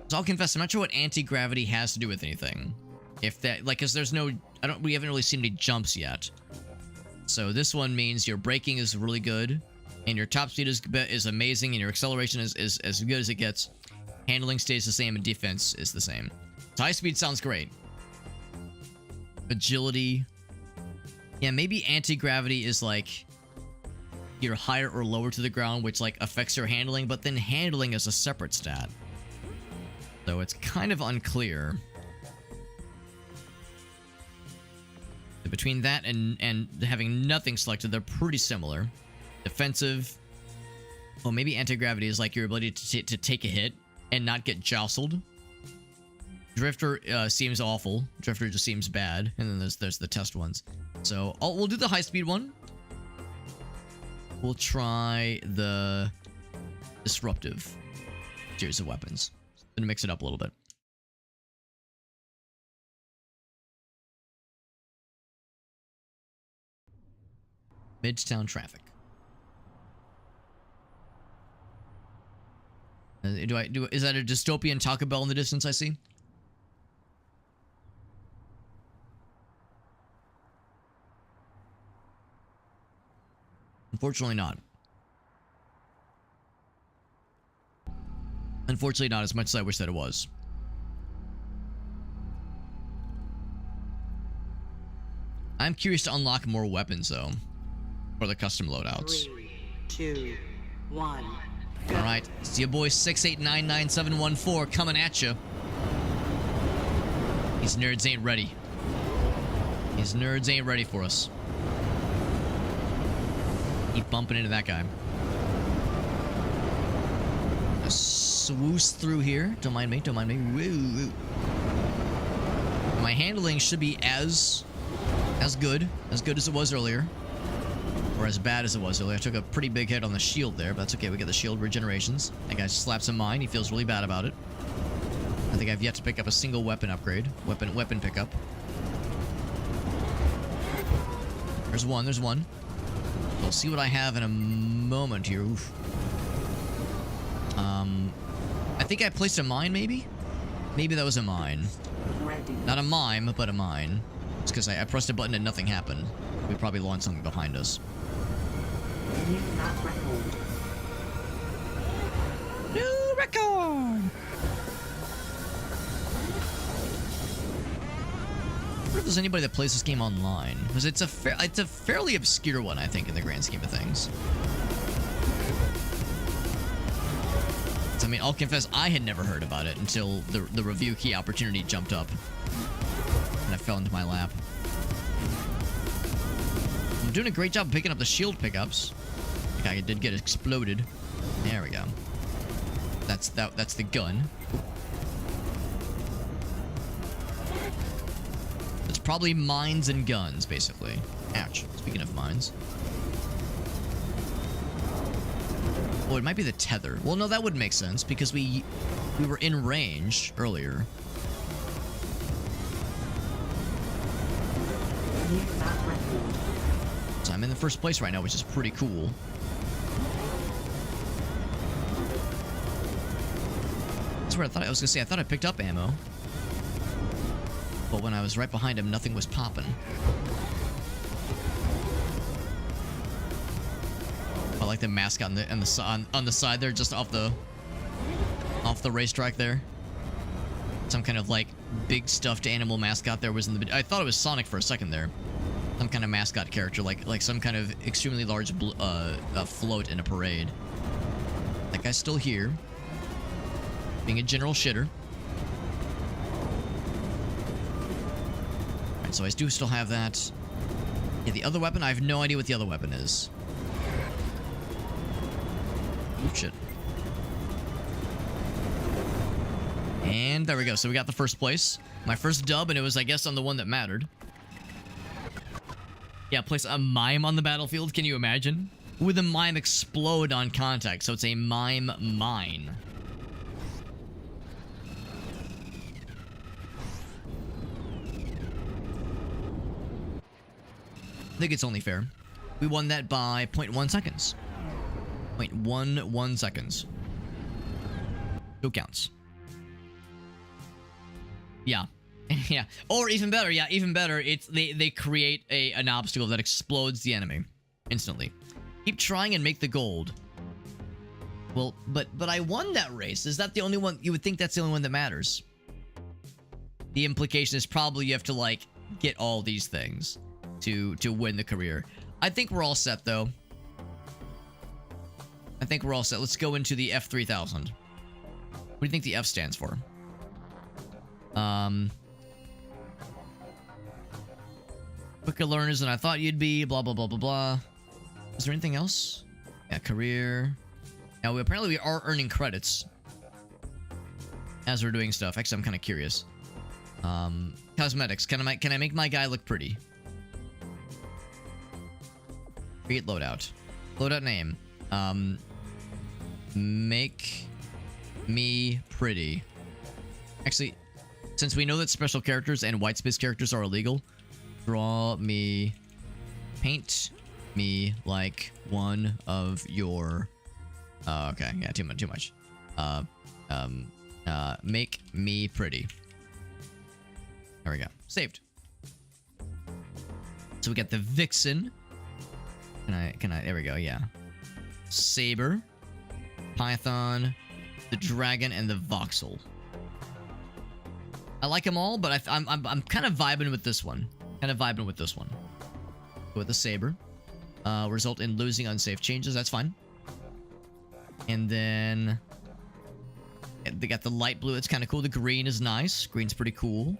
So I'll confess, I'm not sure what anti-gravity has to do with anything. If that, like, because there's no we haven't really seen any jumps yet. So this one means your braking is really good, and your top speed is amazing, and your acceleration is as good as it gets. Handling stays the same, and defense is the same. So high speed sounds great. Agility. Yeah, maybe anti-gravity is like you're higher or lower to the ground, which like affects your handling, but then handling is a separate stat. So it's kind of unclear. Between that and having nothing selected, they're pretty similar. Defensive. Oh, maybe anti-gravity is like your ability to take a hit and not get jostled. Drifter seems awful. Drifter just seems bad. And then there's the test ones. So we'll do the high speed one. We'll try the disruptive series of weapons. Gonna mix it up a little bit. Midtown traffic. Is that a dystopian Taco Bell in the distance I see? Unfortunately not. Unfortunately not as much as I wish that it was. I'm curious to unlock more weapons though. For the custom loadouts. 3, 2, 1. Alright, it's your boy 6899714 coming at you. These nerds ain't ready. These nerds ain't ready for us. Keep bumping into that guy. Swoosh through here. Don't mind me, don't mind me. Woo, woo. My handling should be as good as it was earlier. Or as bad as it was earlier. I took a pretty big hit on the shield there, but that's okay. We get the shield regenerations. That guy slaps a mine. He feels really bad about it. I think I've yet to pick up a single weapon upgrade. Weapon pickup. There's one. There's one. We'll see what I have in a moment here. Oof. I think I placed a mine, maybe? Maybe that was a mine. Ready. Not a mime, but a mine. It's because I pressed a button and nothing happened. We probably launched something behind us. New map record. New record! I wonder if there's anybody that plays this game online. Because it's a fairly obscure one, I think, in the grand scheme of things. So, I mean, I'll confess, I had never heard about it until the review key opportunity jumped up. And it fell into my lap. I'm doing a great job of picking up the shield pickups. I think I did get exploded. There we go. That's the gun. It's probably mines and guns, basically. Ouch. Speaking of mines. Oh, it might be the tether. Well, no, that would make sense because we were in range earlier. New map record. So I'm in the first place right now, which is pretty cool. That's where I was gonna say, I thought I picked up ammo. But when I was right behind him, nothing was popping. I like the mascot on the side there, just off the racetrack there. Some kind of like big stuffed animal mascot there was in the. I thought it was Sonic for a second there. Some kind of mascot character, like some kind of extremely large float in a parade. That guy's still here, being a general shitter. Alright, so I do still have that. Yeah, the other weapon, I have no idea what the other weapon is. Oh, shit. And there we go. So we got the first place. My first dub, and it was, I guess, on the one that mattered. Yeah, place a mime on the battlefield. Can you imagine? Would the mime explode on contact? So it's a mime mine. I think it's only fair. We won that by 0.1 seconds. 0.11 seconds. Still counts. Yeah. Yeah, or even better, yeah, even better. It's they create an obstacle that explodes the enemy instantly. Keep trying and make the gold. Well, but I won that race. Is that the only one? You would think that's the only one that matters. The implication is probably you have to like get all these things to win the career. I think we're all set though. I think we're all set. Let's go into the F3000. What do you think the F stands for? Quicker learners than I thought you'd be. Blah blah blah blah blah. Is there anything else? Yeah, career. Now apparently we are earning credits as we're doing stuff. Actually, I'm kind of curious. Cosmetics. Can I make my guy look pretty? Create loadout. Loadout name. Make me pretty. Actually, since we know that special characters and white space characters are illegal, paint me like one of your. Okay, yeah, too much. Make me pretty. There we go. Saved. So we got the Vixen. Can I? There we go. Yeah. Saber, Python, the Dragon, and the Voxel. I like them all, but I'm kind of vibing with this one. Go with the Saber. Result in losing unsafe changes. That's fine. And then they got the light blue. It's kind of cool. The green is nice. Green's pretty cool.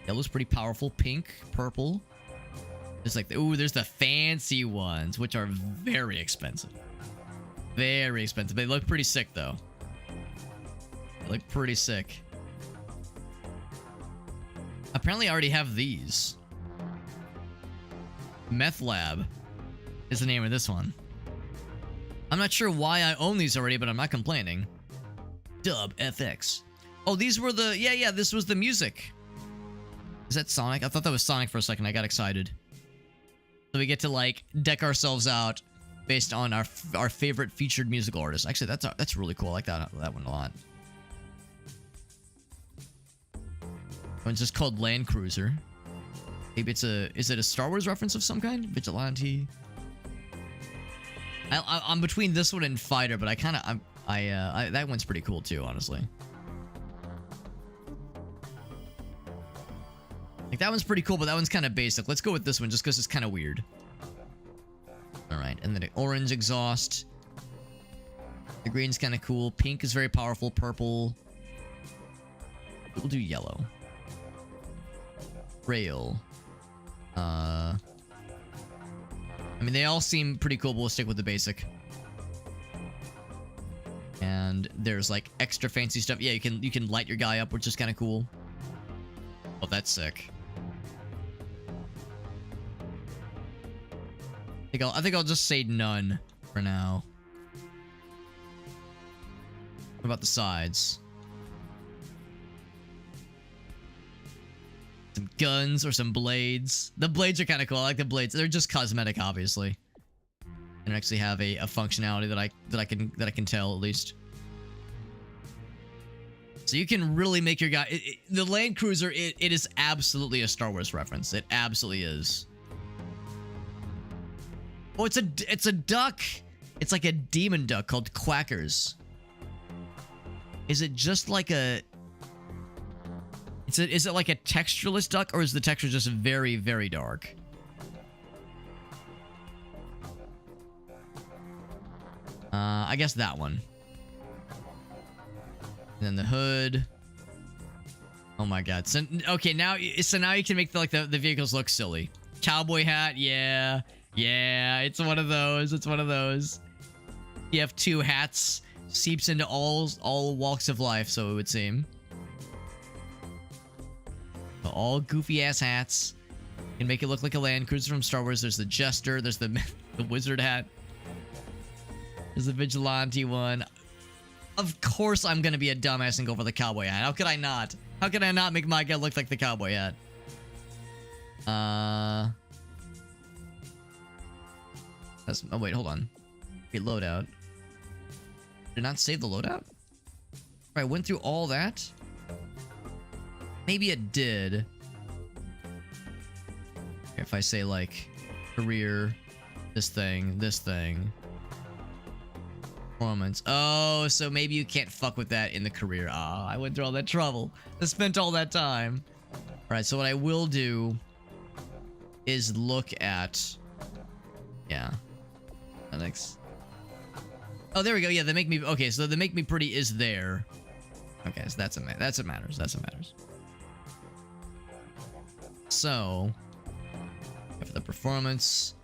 Yellow's pretty powerful. Pink, purple. There's like there's the fancy ones, which are very expensive. Very expensive. They look pretty sick though. They look pretty sick. Apparently I already have these. Meth Lab is the name of this one. I'm not sure why I own these already, but I'm not complaining. Dub FX. Oh, these were the... Yeah, this was the music. Is that Sonic? I thought that was Sonic for a second. I got excited. So we get to, like, deck ourselves out based on our favorite featured musical artist. Actually, that's really cool. I like that one a lot. One's just called Land Cruiser. Maybe it's is it a Star Wars reference of some kind? Vigilante. I'm between this one and Fighter, but that one's pretty cool too, honestly. Like that one's pretty cool, but that one's kind of basic. Let's go with this one just because it's kind of weird. All right, and then the orange exhaust. The green's kind of cool. Pink is very powerful. Purple. We'll do yellow. Rail. I mean, they all seem pretty cool, but we'll stick with the basic. And there's like extra fancy stuff. Yeah, you can light your guy up, which is kind of cool. Oh, that's sick. I think I'll just say none for now. What about the sides? Some guns or some blades. The blades are kind of cool. I like the blades. They're just cosmetic, obviously. And actually have a functionality that I can tell at least. So you can really make your guy. The Land Cruiser. It is absolutely a Star Wars reference. It absolutely is. Oh, it's a duck. It's like a demon duck called Quackers. Is it just like a? Is it like a textureless duck, or is the texture just very, very dark? I guess that one. And then the hood. Oh my god. So okay, now you can make the vehicles look silly. Cowboy hat, yeah. Yeah, it's one of those. It's one of those. You have two hats. Seeps into all walks of life, so it would seem. All goofy ass hats. Can make it look like a Land Cruiser from Star Wars. There's the Jester. There's the wizard hat. There's the Vigilante one. Of course I'm gonna be a dumbass and go for the cowboy hat. How could I not? How could I not make my guy look like the cowboy hat? Oh wait, hold on. Wait, loadout. Did not save the loadout? I went through all that. Maybe it did. If I say like career, this thing, performance. Oh, so maybe you can't fuck with that in the career. Ah, I went through all that trouble. I spent all that time. All right, so what I will do is look at, yeah, next. Oh, there we go. Yeah, they make me. Okay, so the make me pretty is there. Okay, so that's what matters. That's what matters. So, for the performance,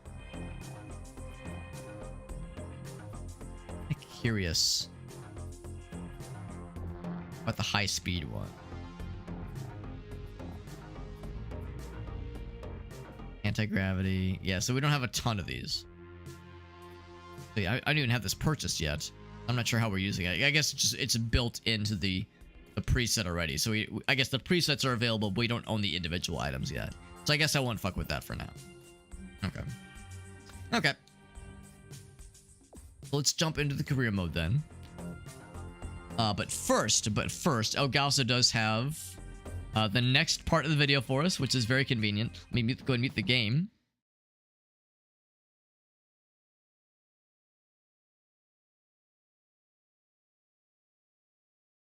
I'm curious about the high speed one. Anti-gravity. Yeah, so we don't have a ton of these. So yeah, I don't even have this purchased yet. I'm not sure how we're using it. I guess it's built into the preset already. So I guess the presets are available, but we don't own the individual items yet. So I guess I won't fuck with that for now. Okay. Okay. So let's jump into the career mode then. But first, Elgato also does have the next part of the video for us, which is very convenient. Let me go and mute the game.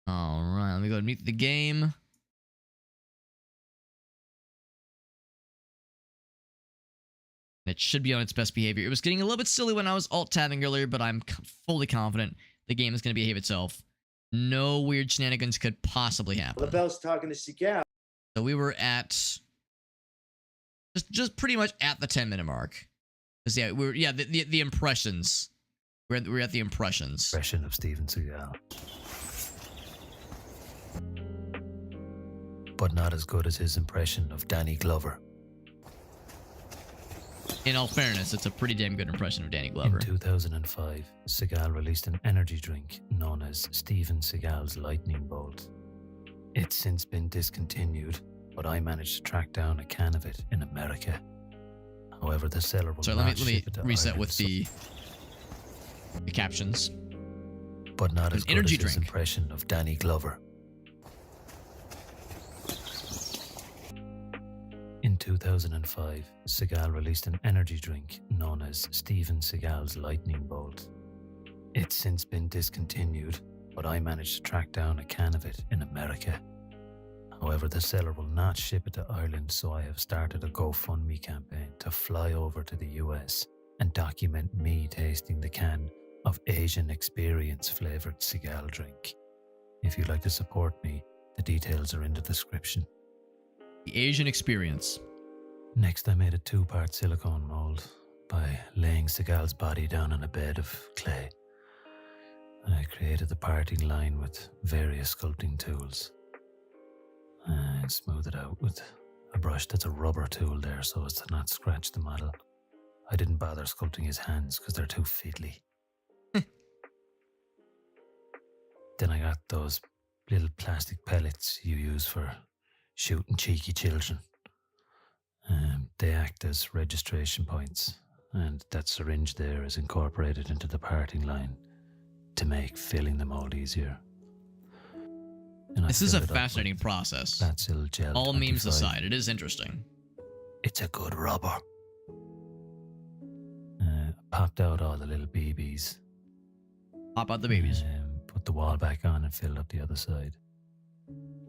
All right, let me go and mute the game. It should be on its best behavior. It was getting a little bit silly when I was alt-tabbing earlier, but I'm fully confident the game is going to behave itself. No weird shenanigans could possibly happen. LaBelle's talking to Seagal. So we were at just pretty much at the 10-minute mark. Yeah, the impressions. We're at the impressions. Impression of Steven Seagal. But not as good as his impression of Danny Glover. In all fairness, it's a pretty damn good impression of Danny Glover. In 2005, Seagal released an energy drink known as Steven Seagal's Lightning Bolt. It's since been discontinued, but I managed to track down a can of it in America. However, the seller will Sorry, not let me ship it to reset Ireland, with the captions. but not as good energy as his drink. impression of Danny Glover. In 2005, Seagal released an energy drink known as Steven Seagal's Lightning Bolt. It's since been discontinued, but I managed to track down a can of it in America. However, the seller will not ship it to Ireland, so I have started a GoFundMe campaign to fly over to the US and document me tasting the can of Asian Experience flavoured Seagal drink. If you'd like to support me, the details are in the description. The Asian Experience. Next, I made a 2-part silicone mold by laying Seagal's body down on a bed of clay. I created the parting line with various sculpting tools. I smoothed it out with a brush that's a rubber tool there so as to not scratch the model. I didn't bother sculpting his hands because they're too fiddly. Then I got those little plastic pellets you use for shooting cheeky children. They act as registration points, and that syringe there is incorporated into the parting line to make filling the mold easier. And I This is a filled it up fascinating with process. Bacil Gel All memes 25. aside, it is interesting. It's a good rubber. Popped out all the little BBs. Pop out the babies. Put the wall back on and filled up the other side.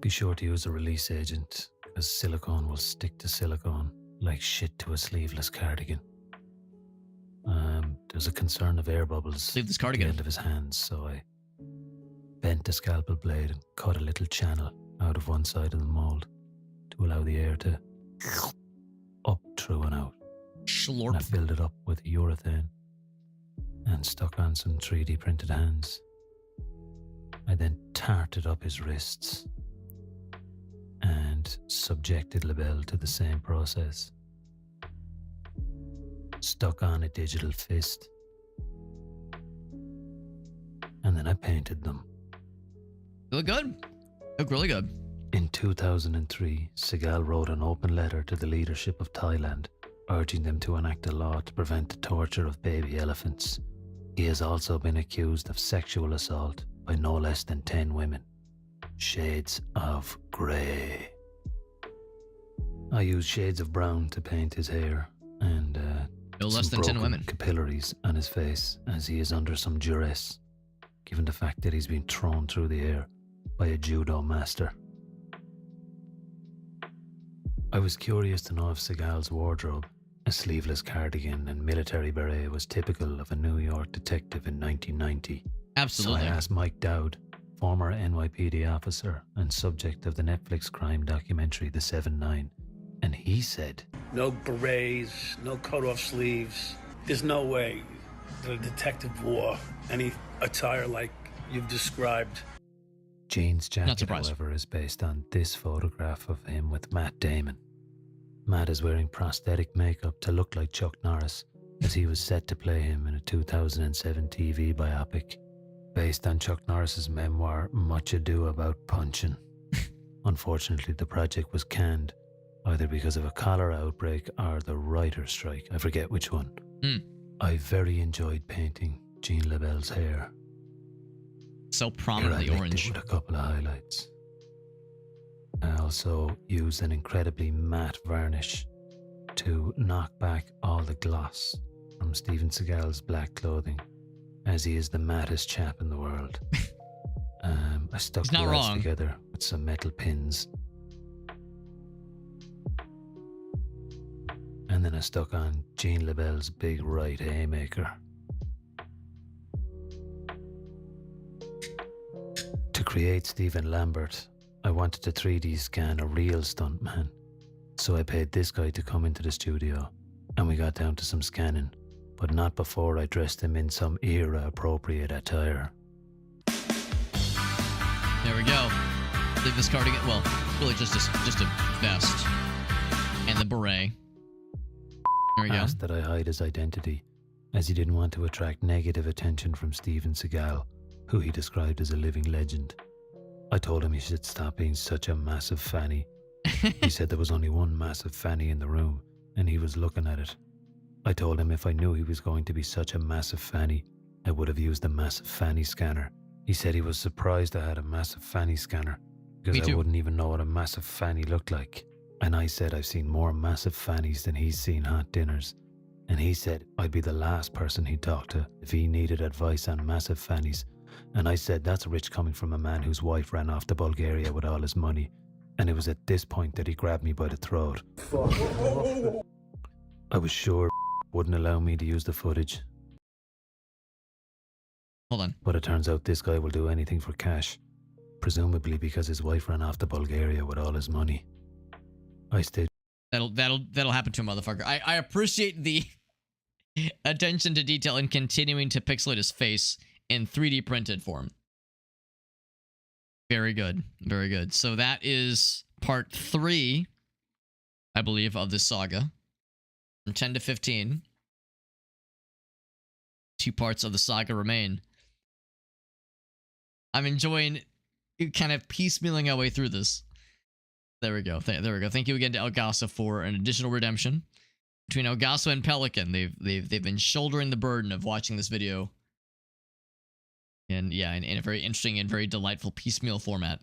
Be sure to use a release agent, because silicone will stick to silicone like shit to a sleeveless cardigan. There's a concern of air bubbles Sleeveless at cardigan. the end of his hands, so I bent the scalpel blade and cut a little channel out of one side of the mold to allow the air to up through and out. And I Schlorp. filled it up with urethane and stuck on some 3D printed hands. I then tarted up his wrists and subjected LaBelle to the same process. Stuck on a digital fist. And then I painted them. They look good. Look really good. In 2003, Seagal wrote an open letter to the leadership of Thailand, urging them to enact a law to prevent the torture of baby elephants. He has also been accused of sexual assault by no less than 10 women. Shades of grey. I used shades of brown to paint his hair and No less some than 10 broken women. capillaries on his face as he is under some duress, given the fact that he's been thrown through the air by a judo master. I was curious to know if Seagal's wardrobe, a sleeveless cardigan and military beret, was typical of a New York detective in 1990. Absolutely. So I asked Mike Dowd, former NYPD officer and subject of the Netflix crime documentary The 7-9, and he said, No berets, no cut-off sleeves. There's no way the detective wore any attire like you've described. Jane's Not jacket, surprised. however, is based on this photograph of him with Matt Damon. Matt is wearing prosthetic makeup to look like Chuck Norris, as he was set to play him in a 2007 TV biopic based on Chuck Norris's memoir Much Ado About Punching. Unfortunately, the project was canned, either because of a cholera outbreak or the writer's strike. I forget which one. I very enjoyed painting Jean LaBelle's hair. So Here I prominently licked orange. it with a couple of highlights. I also used an incredibly matte varnish to knock back all the gloss from Steven Seagal's black clothing, as he is the maddest chap in the world. I stuck He's not the lights wrong. together with some metal pins. And then I stuck on Jean LaBelle's big right haymaker. To create Stephen Lambert, I wanted to 3D scan a real stuntman. So I paid this guy to come into the studio, and we got down to some scanning, but not before I dressed him in some era-appropriate attire. There we go. Leave this cardigan. Well, really just a vest and the beret. There we go. Asked that I hide his identity, as he didn't want to attract negative attention from Steven Seagal, who he described as a living legend. I told him he should stop being such a massive fanny. He said there was only one massive fanny in the room, and he was looking at it. I told him if I knew he was going to be such a massive fanny, I would have used the massive fanny scanner. He said he was surprised I had a massive fanny scanner, because Me I too. wouldn't even know what a massive fanny looked like. And I said I've seen more massive fannies than he's seen hot dinners. And he said I'd be the last person he'd talk to if he needed advice on massive fannies. And I said that's rich coming from a man whose wife ran off to Bulgaria with all his money. And it was at this point that he grabbed me by the throat. I was sure wouldn't allow me to use the footage, Hold on. but it turns out this guy will do anything for cash, presumably because his wife ran off to Bulgaria with all his money. I stayed That'll happen to a motherfucker. I appreciate the attention to detail and continuing to pixelate his face in 3D printed form. Very good. Very good. So that is part 3, I believe, of this saga. From 10 to 15. 2 parts of the saga remain. I'm enjoying kind of piecemealing our way through this. There we go. There we go. Thank you again to Elgaso for an additional redemption. Between Elgaso and Pelican, they've been shouldering the burden of watching this video. And yeah, in a very interesting and very delightful piecemeal format.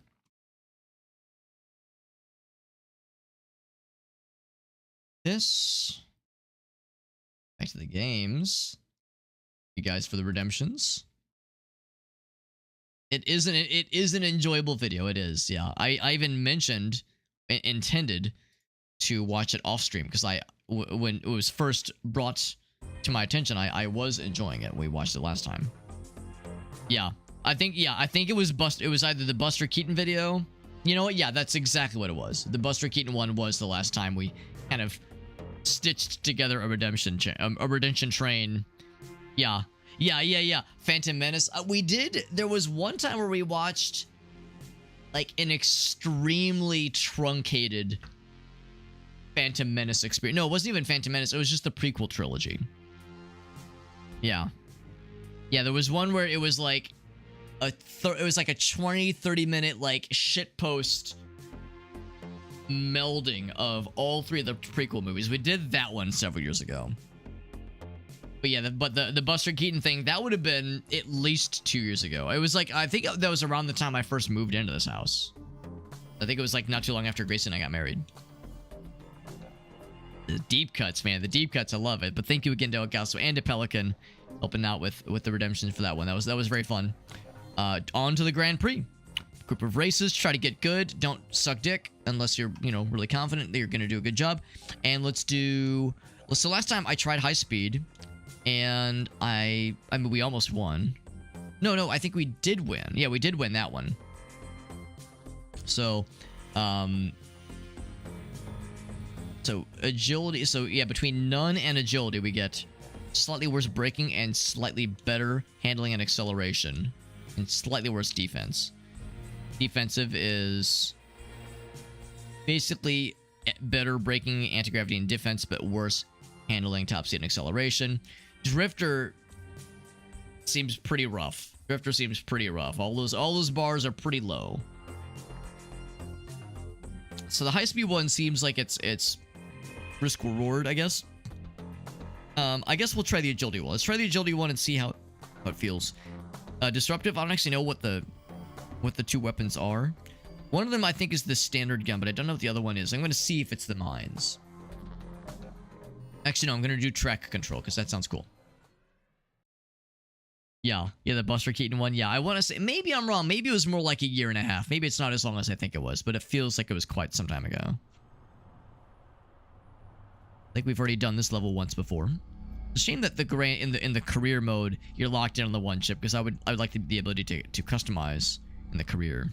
This. Back to the games. You guys for the redemptions. It is an enjoyable video. It is, yeah. I even intended to watch it off stream because when it was first brought to my attention, I was enjoying it. We watched it last time. Yeah, I think it was It was either the Buster Keaton video. You know what? Yeah, that's exactly what it was. The Buster Keaton one was the last time we kind of stitched together a redemption train. Yeah. Phantom Menace. We did. There was one time where we watched like an extremely truncated Phantom Menace experience. No, it wasn't even Phantom Menace. It was just the prequel trilogy. Yeah. Yeah, there was one where it was like it was like a 20-30 minute like shitpost melding of all 3 of the prequel movies. We did that one several years ago. But yeah, the Buster Keaton thing, that would have been at least 2 years ago. It was like, I think that was around the time I first moved into this house. I think it was like not too long after Grace and I got married. The deep cuts, man. The deep cuts, I love it. But thank you again to El Gaso and to Pelican helping out with the redemption for that one. That was very fun. On to the Grand Prix. Group of races. Try to get good. Don't suck dick unless you're, really confident that you're going to do a good job. And let's do... So last time I tried high speed, and I mean, we almost won. No, I think we did win. Yeah, we did win that one. So, so agility. So yeah, between none and agility, we get slightly worse braking and slightly better handling and acceleration, and slightly worse defense. Defensive is basically better braking, anti-gravity, and defense, but worse handling, top speed, and acceleration. Drifter seems pretty rough. All those bars are pretty low. So the high speed one seems like it's risk reward, I guess. I guess we'll try the agility one. Let's try the agility one and see how it feels. Disruptive. I don't actually know what the two weapons are. One of them I think is the standard gun, but I don't know what the other one is. I'm going to see if it's the mines. Actually, no, I'm going to do track control because that sounds cool. Yeah, the Buster Keaton one. Yeah, I want to say, maybe I'm wrong. Maybe it was more like a year and a half. Maybe it's not as long as I think it was, but it feels like it was quite some time ago. I think we've already done this level once before. It's a shame that in the career mode, you're locked in on the one chip, because I would like the ability to customize in the career.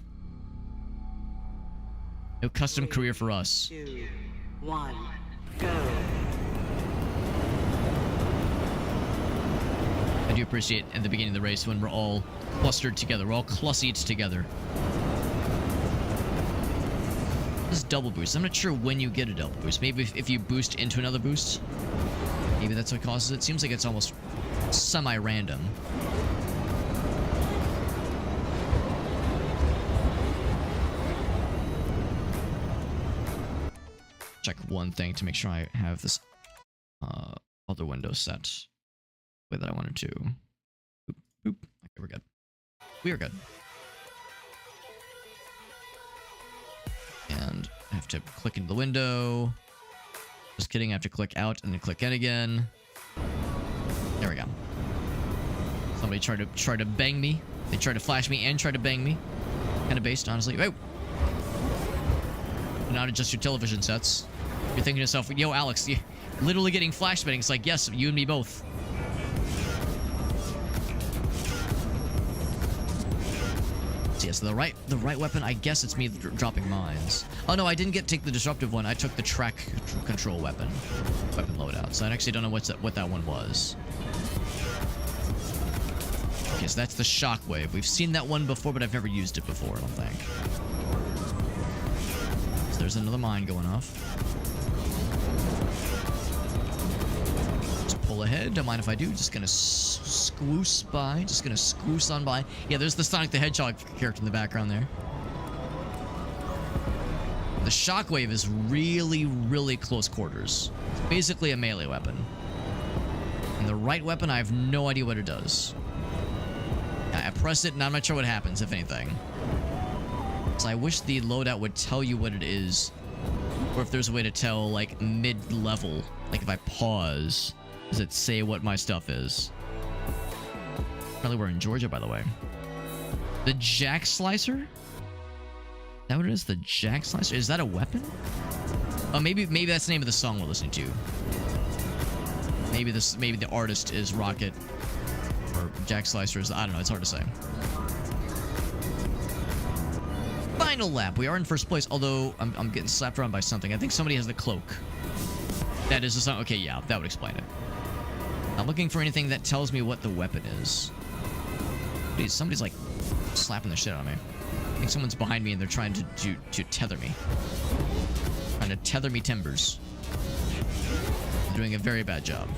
No custom career for us. 2, 1, go. I do appreciate at the beginning of the race when we're all clustered together. We're all clussied together. This is double boost. I'm not sure when you get a double boost. Maybe if you boost into another boost. Maybe that's what causes it. Seems like it's almost semi-random. Check one thing to make sure I have this other window set the way that I wanted to. Boop, boop. Okay, we're good. We are good. And I have to click into the window. Just kidding, I have to click out and then click in again. There we go. Somebody tried to bang me. They tried to flash me and tried to bang me. Kind of based, honestly. Oh! Not adjust your television sets. You're thinking to yourself, yo, Alex, you're literally getting flash banging. It's like, yes, you and me both. So yes, the right weapon, I guess it's me dropping mines. Oh no, I didn't take the disruptive one. I took the track control weapon loadout. So I actually don't know what that one was. Okay, so that's the shockwave. We've seen that one before, but I've never used it before, I don't think. So there's another mine going off. Just pull ahead. Don't mind if I do. Just gonna squoose by. Just gonna squoose on by. Yeah, there's the Sonic the Hedgehog character in the background there. The shockwave is really, really close quarters. It's basically a melee weapon. And the right weapon, I have no idea what it does. I press it and I'm not sure what happens, if anything. So I wish the loadout would tell you what it is. Or if there's a way to tell, like, mid-level. Like, if I pause, does it say what my stuff is? Probably we're in Georgia, by the way. The Jack Slicer? Is that what it is? The Jack Slicer? Is that a weapon? Oh, maybe that's the name of the song we're listening to. Maybe the artist is Rocket. Or Jack Slicer is... I don't know. It's hard to say. Final lap. We are in first place, although I'm getting slapped around by something. I think somebody has the cloak. That is the song. Okay, yeah. That would explain it. I'm looking for anything that tells me what the weapon is. Please, somebody's like slapping the shit out of me. I think someone's behind me and they're trying to tether me. Trying to tether me timbers. They're doing a very bad job.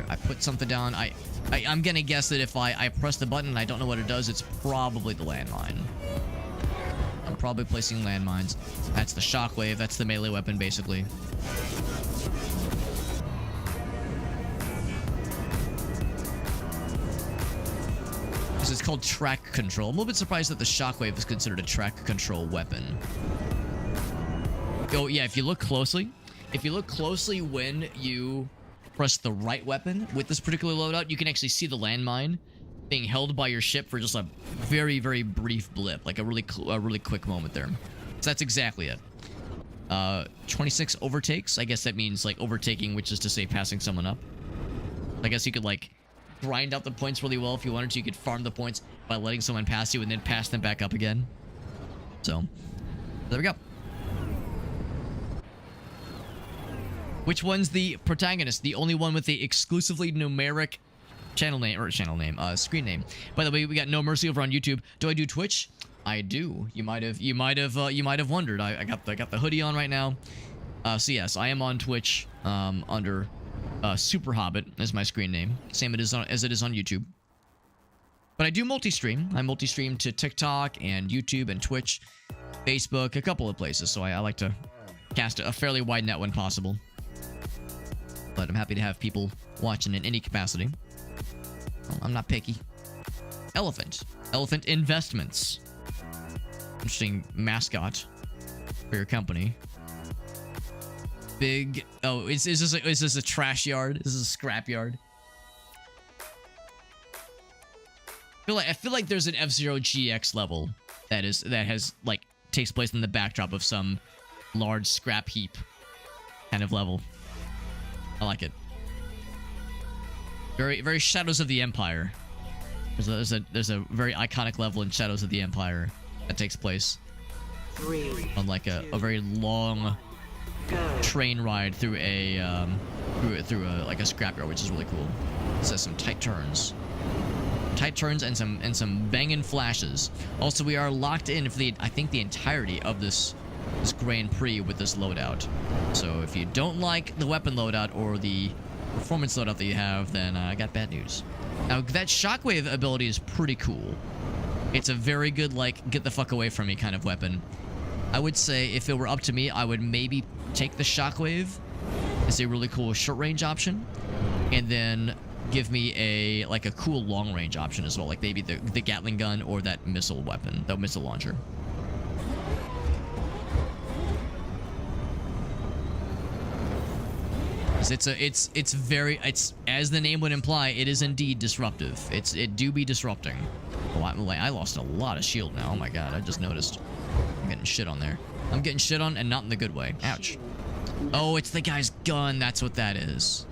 I put something down. I'm gonna guess that if I press the button and I don't know what it does, it's probably the landmine. I'm probably placing landmines. That's the shockwave. That's the melee weapon, basically. because it's called track control. I'm a little bit surprised that the Shockwave is considered a track control weapon. Oh, yeah, if you look closely when you press the right weapon with this particular loadout, you can actually see the landmine being held by your ship for just a very, very brief blip, like a really quick moment there. So that's exactly it. 26 overtakes. I guess that means like overtaking, which is to say passing someone up. I guess you could like grind out the points really well if you wanted to. You could farm the points by letting someone pass you and then pass them back up again. So there we go. Which one's the protagonist? The only one with the exclusively numeric screen name. By the way, we got No Mercy over on YouTube. Do I do Twitch? I do. You might have wondered. I got the hoodie on right now. So yes, I am on Twitch under Super Hobbit as my screen name, same as it is on YouTube. But I do multi-stream. I multi-stream to TikTok and YouTube and Twitch, Facebook, a couple of places. So I like to cast a fairly wide net when possible. But I'm happy to have people watching in any capacity. I'm not picky. Elephant Investments. Interesting mascot for your company. Big. Oh, is this a trash yard? Is this a scrap yard? I feel like there's an F-Zero GX level that takes place in the backdrop of some large scrap heap kind of level. I like it. Very, very Shadows of the Empire. There's a very iconic level in Shadows of the Empire that takes place on like a very long train ride through a like a scrapyard, which is really cool. It says some tight turns and some banging flashes. Also, we are locked in for I think the entirety of this Grand Prix with this loadout. So if you don't like the weapon loadout or the performance loadout that you have, then I got bad news. Now, that Shockwave ability is pretty cool. It's a very good, like, get the fuck away from me kind of weapon. I would say if it were up to me, I would maybe take the Shockwave as a really cool short-range option, and then give me a cool long-range option as well, like maybe the Gatling gun or that missile weapon, the missile launcher. It's very, as the name would imply, it is indeed disruptive. It do be disrupting. Oh, I lost a lot of shield now. Oh my god, I just noticed. I'm getting shit on there. I'm getting shit on, and not in the good way. Ouch. Oh, it's the guy's gun. That's what that is.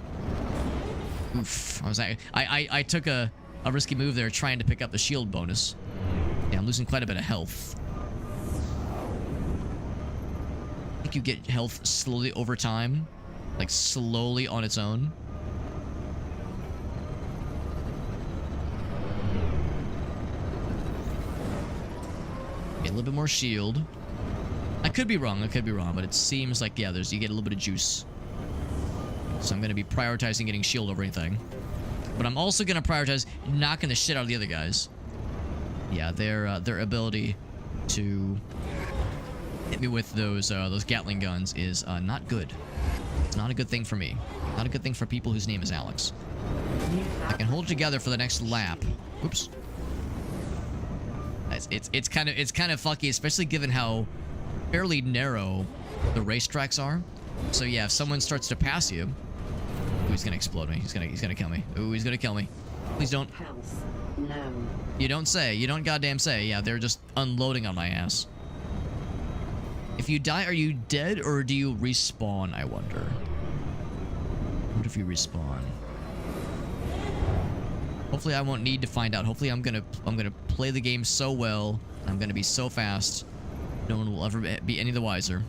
Oof. I took a risky move there trying to pick up the shield bonus. Yeah, I'm losing quite a bit of health. I think you get health slowly over time. Like, slowly on its own. Get a little bit more shield. I could be wrong, but it seems like, yeah, you get a little bit of juice. So I'm going to be prioritizing getting shield over anything. But I'm also going to prioritize knocking the shit out of the other guys. Yeah, their ability to hit me with those Gatling guns is not good. It's not a good thing for me. Not a good thing for people whose name is Alex. I can hold it together for the next lap. Oops. It's kind of fucky, especially given how fairly narrow the racetracks are. So yeah, if someone starts to pass you, ooh, he's gonna explode me. He's gonna kill me. Ooh, he's gonna kill me. Please don't. You don't say. You don't goddamn say. Yeah, they're just unloading on my ass. If you die, are you dead or do you respawn, I wonder? What if you respawn? Hopefully I won't need to find out. Hopefully I'm gonna play the game so well, I'm gonna be so fast, no one will ever be any the wiser.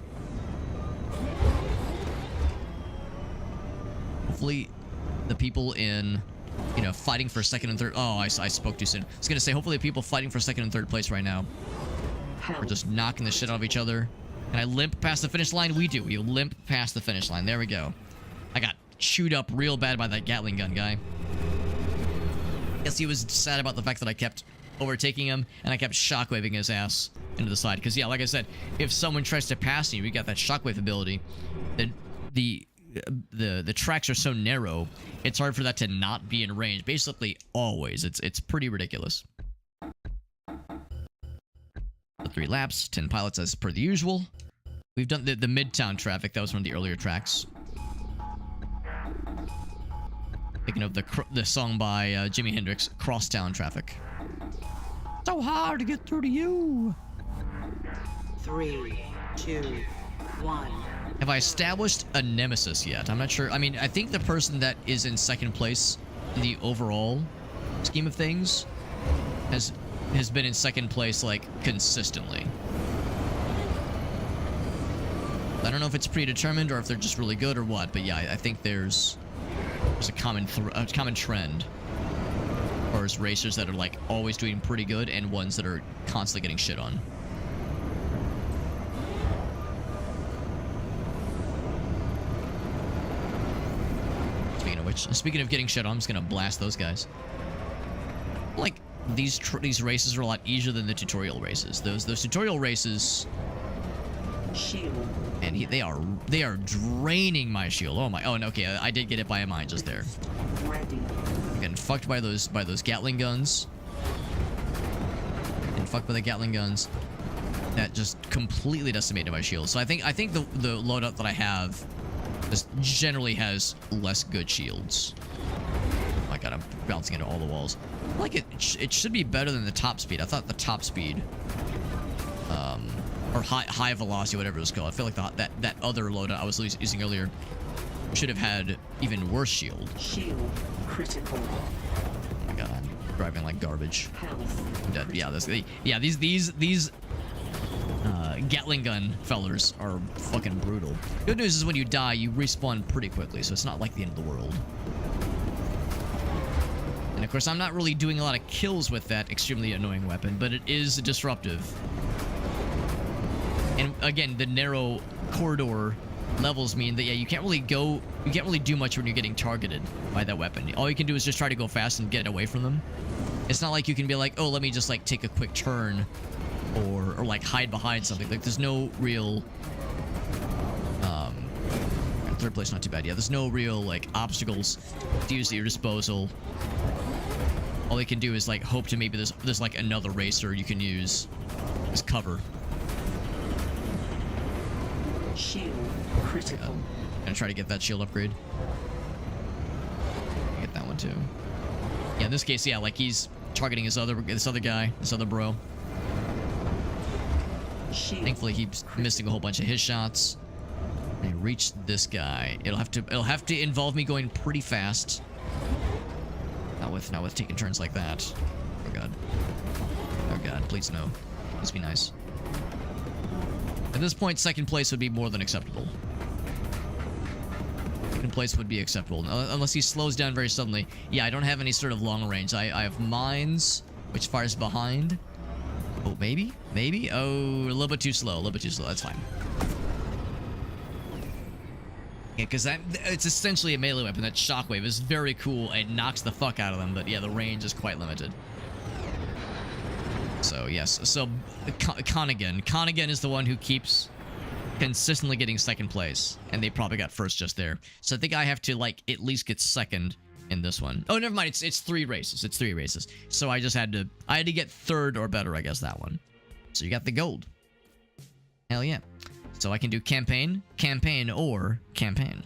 Hopefully the people in, fighting for second and third... Oh, I spoke too soon. I was gonna say, hopefully the people fighting for second and third place right now are just knocking the shit out of each other. And I limp past the finish line? We do. We limp past the finish line. There we go. I got chewed up real bad by that Gatling gun guy. Guess he was sad about the fact that I kept overtaking him, and I kept shockwaving his ass into the side. Because, yeah, like I said, if someone tries to pass me, we got that shockwave ability, then the tracks are so narrow, it's hard for that to not be in range. Basically, always. It's pretty ridiculous. The 3 laps, 10 pilots as per the usual. We've done the Midtown traffic. That was one of the earlier tracks. Thinking of the song by Jimi Hendrix, Crosstown Traffic. So hard to get through to you. 3, 2, 1. Have I established a nemesis yet? I'm not sure. I mean, I think the person that is in second place in the overall scheme of things has been in second place, like, consistently. I don't know if it's predetermined or if they're just really good or what, but yeah, I think there's a common trend. Or as racers that are, like, always doing pretty good and ones that are constantly getting shit on. Speaking of getting shit on, I'm just gonna blast those guys. Like, these races are a lot easier than the tutorial races. Those tutorial races, Shield. and they are draining my shield. Oh my! Oh, and okay, I did get hit by a mine just there. Ready. I'm getting fucked by those Gatling guns. And fucked by the Gatling guns. That just completely decimated my shield. So I think the loadout that I have just generally has less good shields. Oh my god, I'm bouncing into all the walls. Like it should be better than the top speed. I thought the top speed, or high velocity, whatever it's called. I feel like that other loadout I was using earlier should have had even worse shield. Shield critical. Oh my god, I'm driving like garbage. Health. I'm dead. Yeah, these Gatling gun fellers are fucking brutal. Good news is when you die, you respawn pretty quickly, so it's not like the end of the world. And of course, I'm not really doing a lot of kills with that extremely annoying weapon, but it is disruptive. And again, the narrow corridor levels mean that, yeah, you can't really do much when you're getting targeted by that weapon. All you can do is just try to go fast and get away from them. It's not like you can be like, oh, let me just like take a quick turn or like hide behind something. Like there's no real third place, not too bad. Yeah, there's no real like obstacles to use at your disposal. All they can do is like hope to maybe there's like another racer you can use as cover. Shield critical. Gonna try to get that shield upgrade. Get that one too. Yeah, in this case, yeah, like he's targeting this other guy, this other bro. Shield. Thankfully, he's missing a whole bunch of his shots. I reach this guy. It'll have to involve me going pretty fast. Not with taking turns like that. Oh god. Oh god, please no. Please be nice. At this point, second place would be more than acceptable. Second place would be acceptable. Unless he slows down very suddenly. Yeah, I don't have any sort of long range. I have mines, which fires behind. Oh, maybe? Maybe? Oh, a little bit too slow. A little bit too slow. That's fine. Yeah, because it's essentially a melee weapon. That shockwave is very cool. It knocks the fuck out of them, but yeah, the range is quite limited. So, yes. So, Connigan is the one who keeps consistently getting second place. And they probably got first just there. So, I think I have to, like, at least get second in this one. Oh, never mind. It's 3 races. It's 3 races. So, I had to get third or better, I guess, that one. So, you got the gold. Hell yeah. So, I can do campaign, or campaign.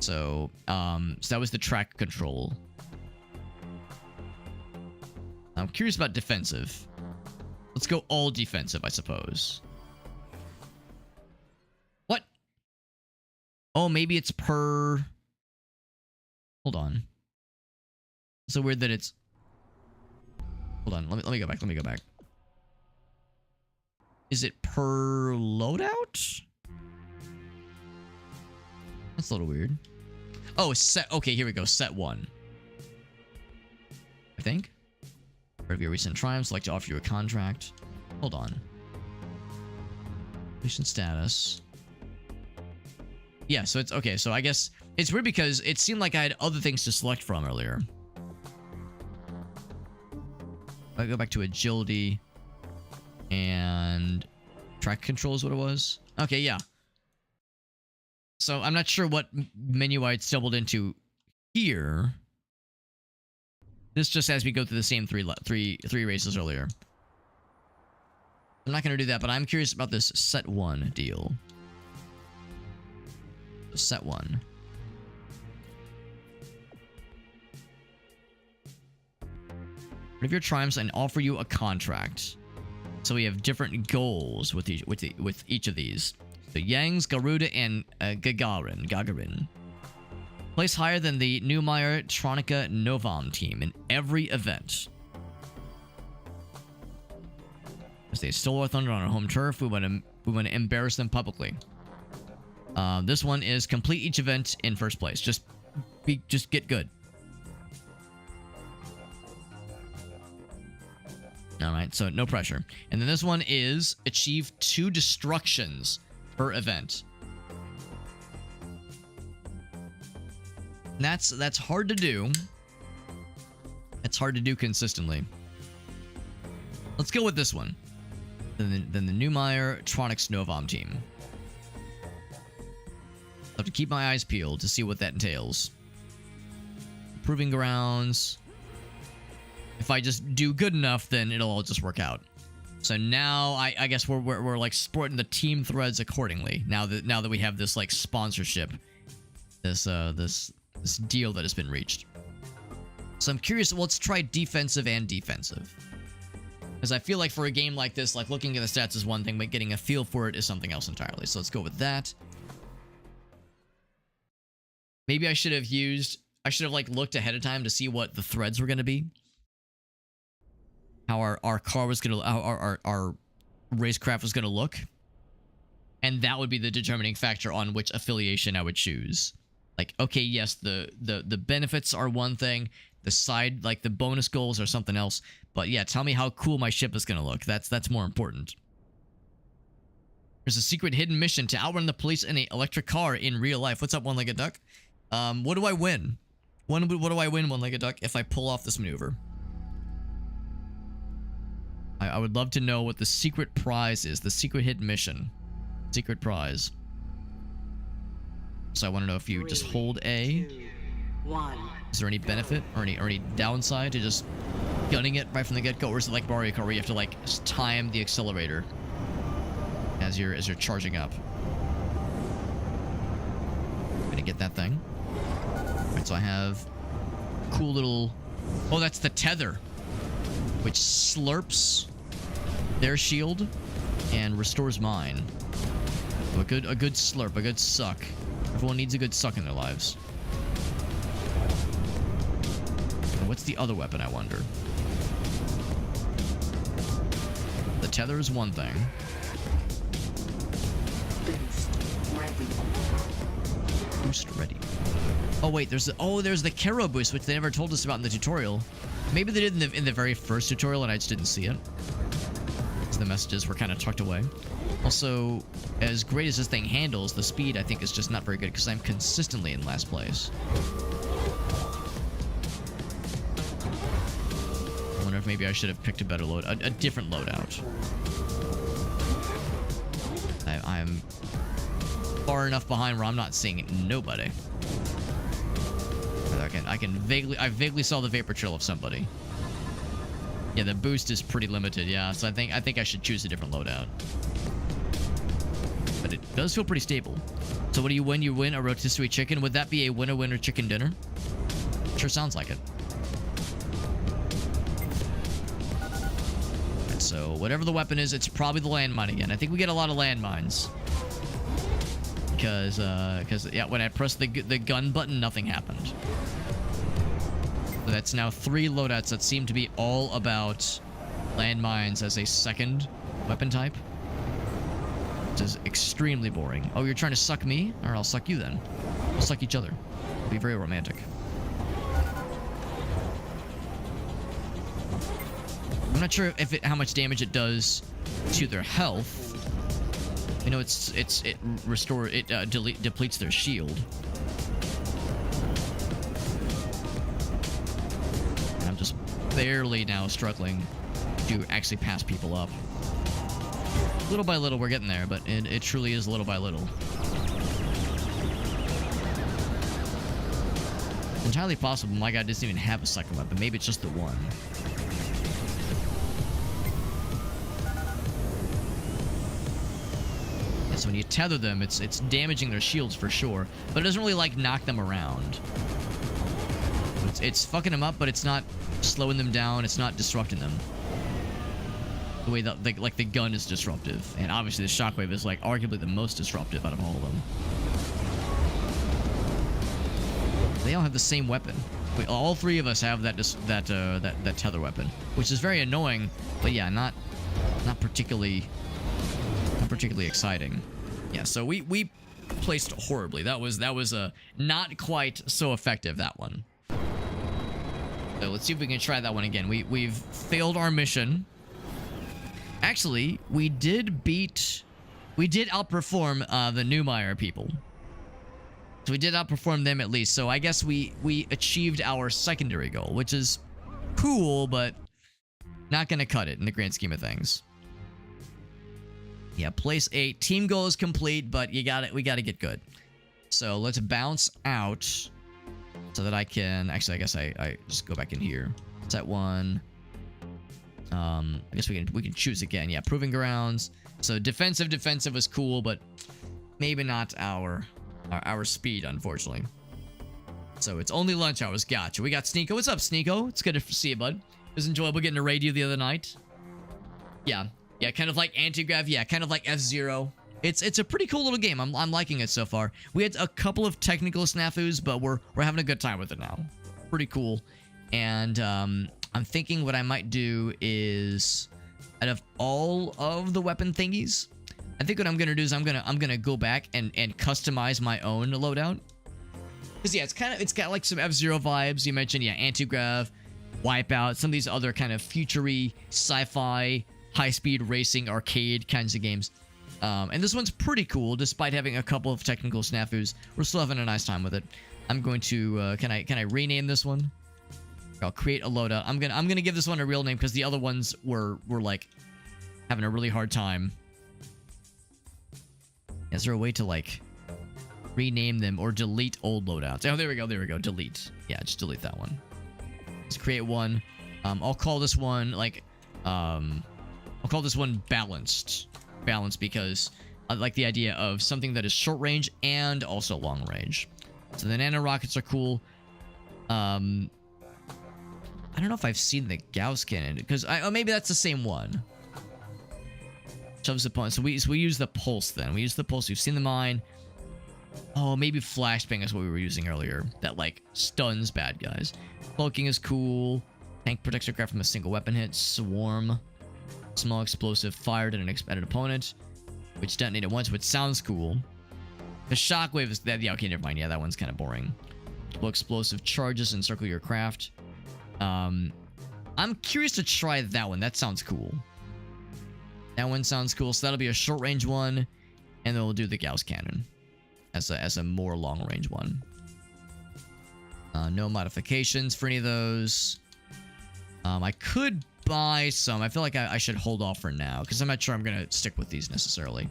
So that was the track control. I'm curious about defensive. Let's go all defensive, I suppose. What? Oh, maybe it's per... Hold on. It's so weird that it's... Hold on, let me go back. Is it per loadout? That's a little weird. Oh, set... Okay, here we go. Set 1. I think. Part of your recent triumphs, like to offer you a contract. Hold on. Recent status. Yeah, so it's... Okay, so I guess... It's weird because it seemed like I had other things to select from earlier. I go back to agility. And... track control is what it was? Okay, yeah. So I'm not sure what menu I stumbled into here. This just as we go through the same three races earlier. I'm not going to do that, but I'm curious about this set 1 deal. Set 1. One of your triumphs and offer you a contract. So we have different goals with each of these. So Yangs, Garuda, and Gagarin. Place higher than the Neumeier Tronica Novam team in every event. As they stole our thunder on our home turf, we want to embarrass them publicly. This one is complete each event in first place. Just get good. Alright, so no pressure. And then this one is achieve 2 destructions per event. That's hard to do. It's hard to do consistently. Let's go with this one. Then the Neumeier Tronics Novam team. I'll have to keep my eyes peeled to see what that entails. Proving grounds. If I just do good enough, then it'll all just work out. So now I guess we're like sporting the team threads accordingly. Now that we have this like sponsorship, this deal that has been reached. So I'm curious. Well, let's try defensive and defensive, because I feel like for a game like this, like looking at the stats is one thing, but getting a feel for it is something else entirely. So let's go with that. Maybe I should have like looked ahead of time to see what the threads were going to be. How our car was gonna, our racecraft was gonna look, and that would be the determining factor on which affiliation I would choose. Like, okay, yes, the benefits are one thing, the side, like the bonus goals are something else, but yeah, tell me how cool my ship is gonna look. That's more important. There's a secret hidden mission to outrun the police in an electric car in real life. What's up, One-Legged Duck? What do I win? What do I win, One-Legged Duck, if I pull off this maneuver? I would love to know what the secret prize is. The secret hidden mission. Secret prize. So I want to know if you just hold A. 2, 1. Is there any benefit or any downside to just gunning it right from the get-go? Or is it like Mario Kart where you have to like time the accelerator as you're charging up? I'm gonna get that thing. Alright, so I have cool little... Oh, that's the tether, which slurps their shield and restores mine. So a good slurp, a good suck. Everyone needs a good suck in their lives. And what's the other weapon, I wonder? The tether is one thing. Boost ready. Boost ready. Oh wait, there's the Kero boost, which they never told us about in the tutorial. Maybe they did in the very first tutorial and I just didn't see it. So the messages were kind of tucked away. Also, as great as this thing handles, the speed I think is just not very good because I'm consistently in last place. I wonder if maybe I should have picked a better load, a different loadout. I'm far enough behind where I'm not seeing nobody. I vaguely saw the vapor trail of somebody. Yeah, the boost is pretty limited. Yeah, so I think I should choose a different loadout. But it does feel pretty stable. So what do you win? You win a rotisserie chicken. Would that be a winner-winner chicken dinner? Sure sounds like it. And so whatever the weapon is, it's probably the landmine again. I think we get a lot of landmines. Because yeah, when I pressed the gun button, nothing happened. So that's now 3 loadouts that seem to be all about landmines as a second weapon type. Which is extremely boring. Oh, you're trying to suck me? Or I'll suck you then. We'll suck each other. It'll be very romantic. I'm not sure if how much damage it does to their health. You know, it depletes their shield. And I'm just barely now struggling to actually pass people up. Little by little, we're getting there, but it truly is little by little. entirely possible my guy doesn't even have a second weapon. Maybe it's just the one. And so when you tether them, it's damaging their shields for sure, but it doesn't really like knock them around. It's fucking them up, but it's not slowing them down. It's not disrupting them. The way that like the gun is disruptive, and obviously the shockwave is like arguably the most disruptive out of all of them. They all have the same weapon. All three of us have that tether weapon, which is very annoying. But yeah, not particularly exciting. Yeah, so we placed horribly. That was not quite so effective, that one. So let's see if we can try that one again. We've failed our mission. Actually, we did outperform the Neumeier people. So we did outperform them at least. So I guess we achieved our secondary goal, which is cool, but not gonna cut it in the grand scheme of things. Yeah, place 8. Team goal is complete, but we gotta get good. So let's bounce out so that I can actually, I guess I just go back in here. Set 1. I guess we can choose again. Yeah, proving grounds. So defensive was cool, but maybe not our speed, unfortunately. So it's only lunch hours. Gotcha. We got Sneeko. What's up, Sneeko? It's good to see you, bud. It was enjoyable getting to raid you the other night. Yeah, kind of like Antigrav. Yeah, kind of like F-Zero. It's a pretty cool little game. I'm liking it so far. We had a couple of technical snafus, but we're having a good time with it now. Pretty cool. And I'm thinking what I might do is, out of all of the weapon thingies, I think what I'm gonna do is I'm gonna go back and customize my own loadout. Cause yeah, it's got like some F-Zero vibes. You mentioned, yeah, Antigrav, Wipeout, some of these other kind of future-y, sci-fi, high-speed racing arcade kinds of games. And this one's pretty cool, despite having a couple of technical snafus. We're still having a nice time with it. I'm going to can I rename this one? I'll create a loadout. I'm gonna give this one a real name because the other ones were like having a really hard time. Is there a way to like rename them or delete old loadouts? Oh, there we go. Delete. Yeah, just delete that one. Let's create one. I'll call this one like I'll call this one balanced. Balanced because I like the idea of something that is short range and also long range. So the nano rockets are cool. I don't know if I've seen the Gauss cannon because maybe that's the same one. Shoves opponent. So we use the pulse then. We use the pulse. We've seen the mine. Oh, maybe flashbang is what we were using earlier. That like stuns bad guys. Cloaking is cool. Tank protects aircraft from a single weapon hit. Swarm. Small explosive fired at an expanded opponent, which detonated once, which sounds cool. The shockwave is that. Yeah, okay, never mind. Yeah, that one's kind of boring. Well, explosive charges encircle your craft. I'm curious to try that one. That sounds cool. That one sounds cool. So that'll be a short range one, and then we'll do the Gauss cannon as a more long range one. No modifications for any of those. I could buy some. I feel like I should hold off for now because I'm not sure I'm gonna stick with these necessarily.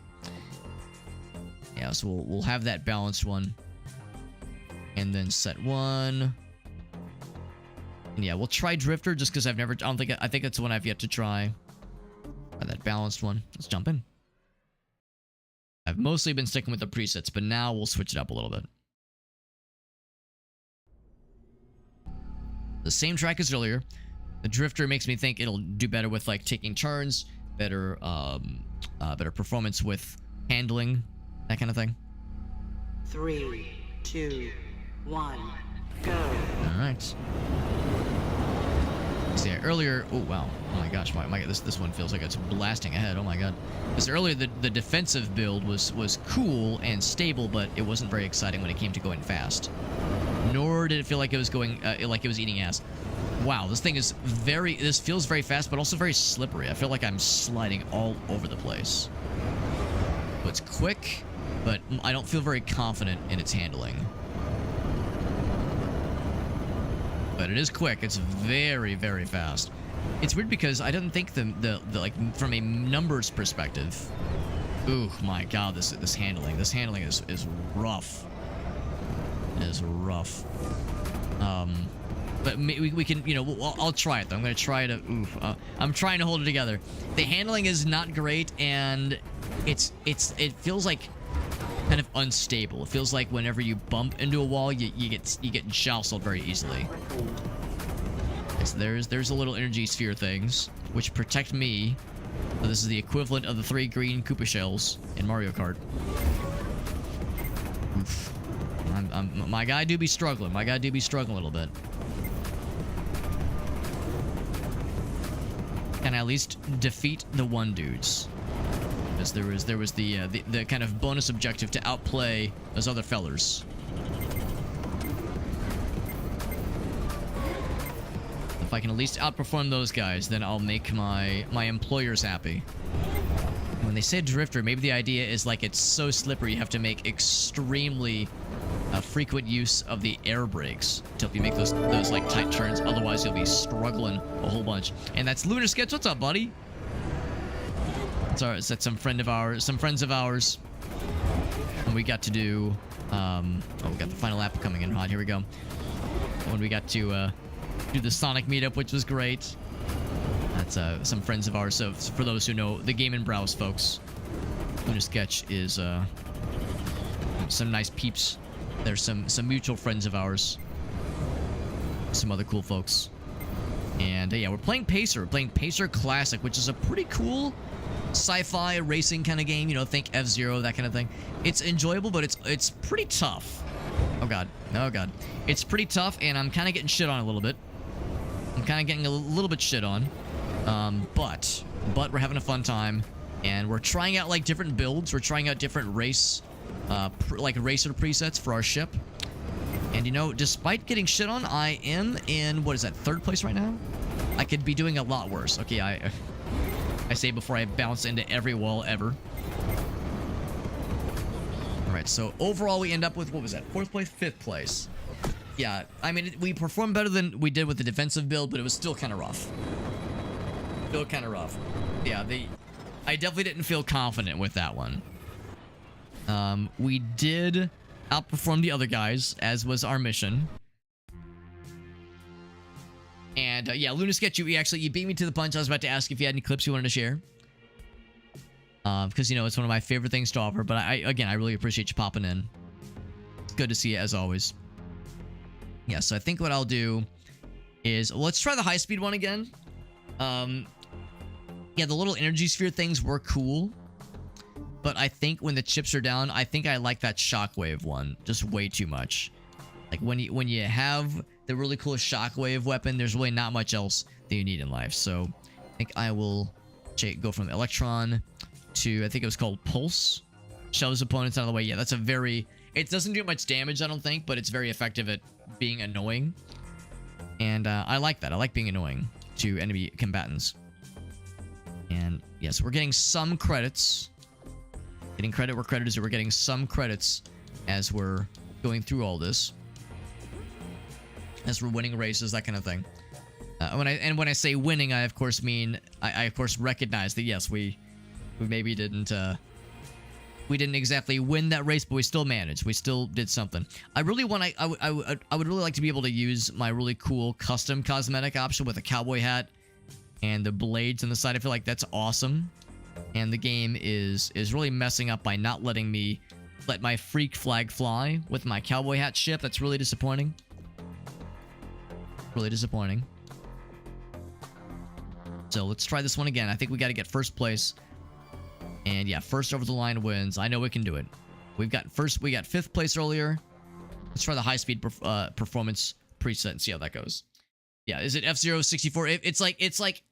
Yeah, so we'll have that balanced one, and then set 1. And yeah, we'll try Drifter just because I think that's one I've yet to try. That balanced one. Let's jump in. I've mostly been sticking with the presets, but now we'll switch it up a little bit. The same track as earlier. The Drifter makes me think it'll do better with like taking turns, better performance with handling, that kind of thing. 3, 2, 1, go. All right. So yeah, earlier. Oh wow! Oh my gosh! This one feels like it's blasting ahead. Oh my god! Because earlier the defensive build was cool and stable, but it wasn't very exciting when it came to going fast. Nor did it feel like it was going like it was eating ass. Wow, this thing is this feels very fast, but also very slippery. I feel like I'm sliding all over the place. So it's quick, but I don't feel very confident in its handling. But it is quick. It's very, very fast. It's weird because I didn't think the like from a numbers perspective. Ooh, my god, this handling is rough. It is rough. But we can, you know, I'll try it though. I'm gonna try to. I'm trying to hold it together. The handling is not great, and it feels like kind of unstable. It feels like whenever you bump into a wall, you get jostled very easily. So there's a little energy sphere things which protect me. So this is the equivalent of the 3 green Koopa shells in Mario Kart. Oof. My guy do be struggling. My guy do be struggling a little bit. Can I at least defeat the one dudes? Because there was the kind of bonus objective to outplay those other fellers. If I can at least outperform those guys, then I'll make my employers happy. When they say drifter, maybe the idea is like it's so slippery you have to make extremely frequent use of the air brakes to help you make those like tight turns. Otherwise, you'll be struggling a whole bunch. And that's Lunar Sketch. What's up, buddy? Sorry, that's some friends of ours. And we got to do. We got the final lap coming in hot. Here we go. When we got to do the Sonic meetup, which was great. That's some friends of ours. So for those who know the Game and Browse folks, Lunar Sketch is some nice peeps. There's some mutual friends of ours. Some other cool folks. And yeah, we're playing Pacer. We're playing Pacer Classic, which is a pretty cool sci-fi racing kind of game. You know, think F-Zero, that kind of thing. It's enjoyable, but it's pretty tough. Oh god. Oh god. It's pretty tough, and I'm kind of getting shit on a little bit. I'm kind of getting a little bit shit on. But we're having a fun time, and we're trying out like different builds. We're trying out different race, like racer presets for our ship. And you know, despite getting shit on, I am in, what is that, 3rd place right now? I could be doing a lot worse. Okay, I say before I bounce into every wall ever. Alright, so overall we end up with, what was that, 4th place, 5th place. Yeah, I mean, we performed better than we did with the defensive build, but it was still kind of rough. Still kind of rough. Yeah, I definitely didn't feel confident with that one. We did outperform the other guys, as was our mission. And yeah, Lunar Sketch, you beat me to the punch. I was about to ask if you had any clips you wanted to share. Because, you know, it's one of my favorite things to offer. But I really appreciate you popping in. It's good to see you, as always. Yeah, so I think what I'll do is, let's try the high-speed one again. Yeah, the little energy sphere things were cool. But I think when the chips are down, I think I like that shockwave one just way too much. Like when you have the really cool shockwave weapon, there's really not much else that you need in life. So I think I will go from Electron to, I think it was called Pulse. Shoves opponents out of the way. Yeah, that's a very... It doesn't do much damage, I don't think, but it's very effective at being annoying. And I like that. I like being annoying to enemy combatants. And yes, we're getting some credits. Getting credit where credit is. We're getting some credits as we're going through all this. As we're winning races, that kind of thing. When I say winning, I of course mean I of course recognize that yes, we maybe didn't exactly win that race, but we still managed. We still did something. I really want I would really like to be able to use my really cool custom cosmetic option with a cowboy hat and the blades on the side. I feel like that's awesome. And the game is really messing up by not letting me let my freak flag fly with my cowboy hat ship. That's really disappointing. Really disappointing. So let's try this one again. I think we got to get 1st place. And yeah, first over the line wins. I know we can do it. We got 5th place earlier. Let's try the high-speed performance preset and see how that goes. Yeah, is it F-Zero 64? It's like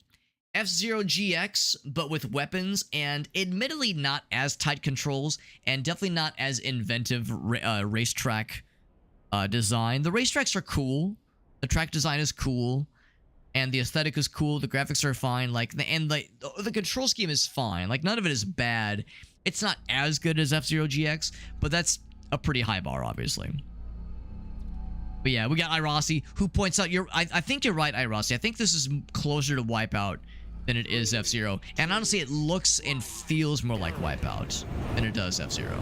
F-Zero GX, but with weapons, and admittedly not as tight controls, and definitely not as inventive racetrack design. The racetracks are cool. The track design is cool. And the aesthetic is cool. The graphics are fine. The control scheme is fine. Like, none of it is bad. It's not as good as F-Zero GX, but that's a pretty high bar, obviously. But yeah, we got Irasi, who points out, I think you're right, Irasi. I think this is closer to Wipeout than it is F-Zero. And honestly, it looks and feels more like Wipeout than it does F-Zero.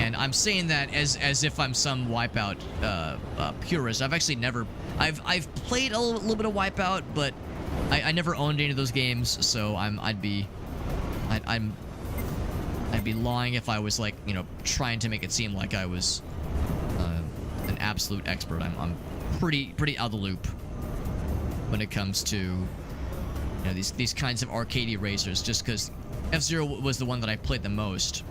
And I'm saying that as if I'm some Wipeout purist. I've actually never... I've played a little bit of Wipeout, but I never owned any of those games, so I'd be lying if I was like, you know, trying to make it seem like I was an absolute expert. I'm pretty out of the loop when it comes to, you know, these kinds of arcadey racers, just because F-Zero was the one that I played the most.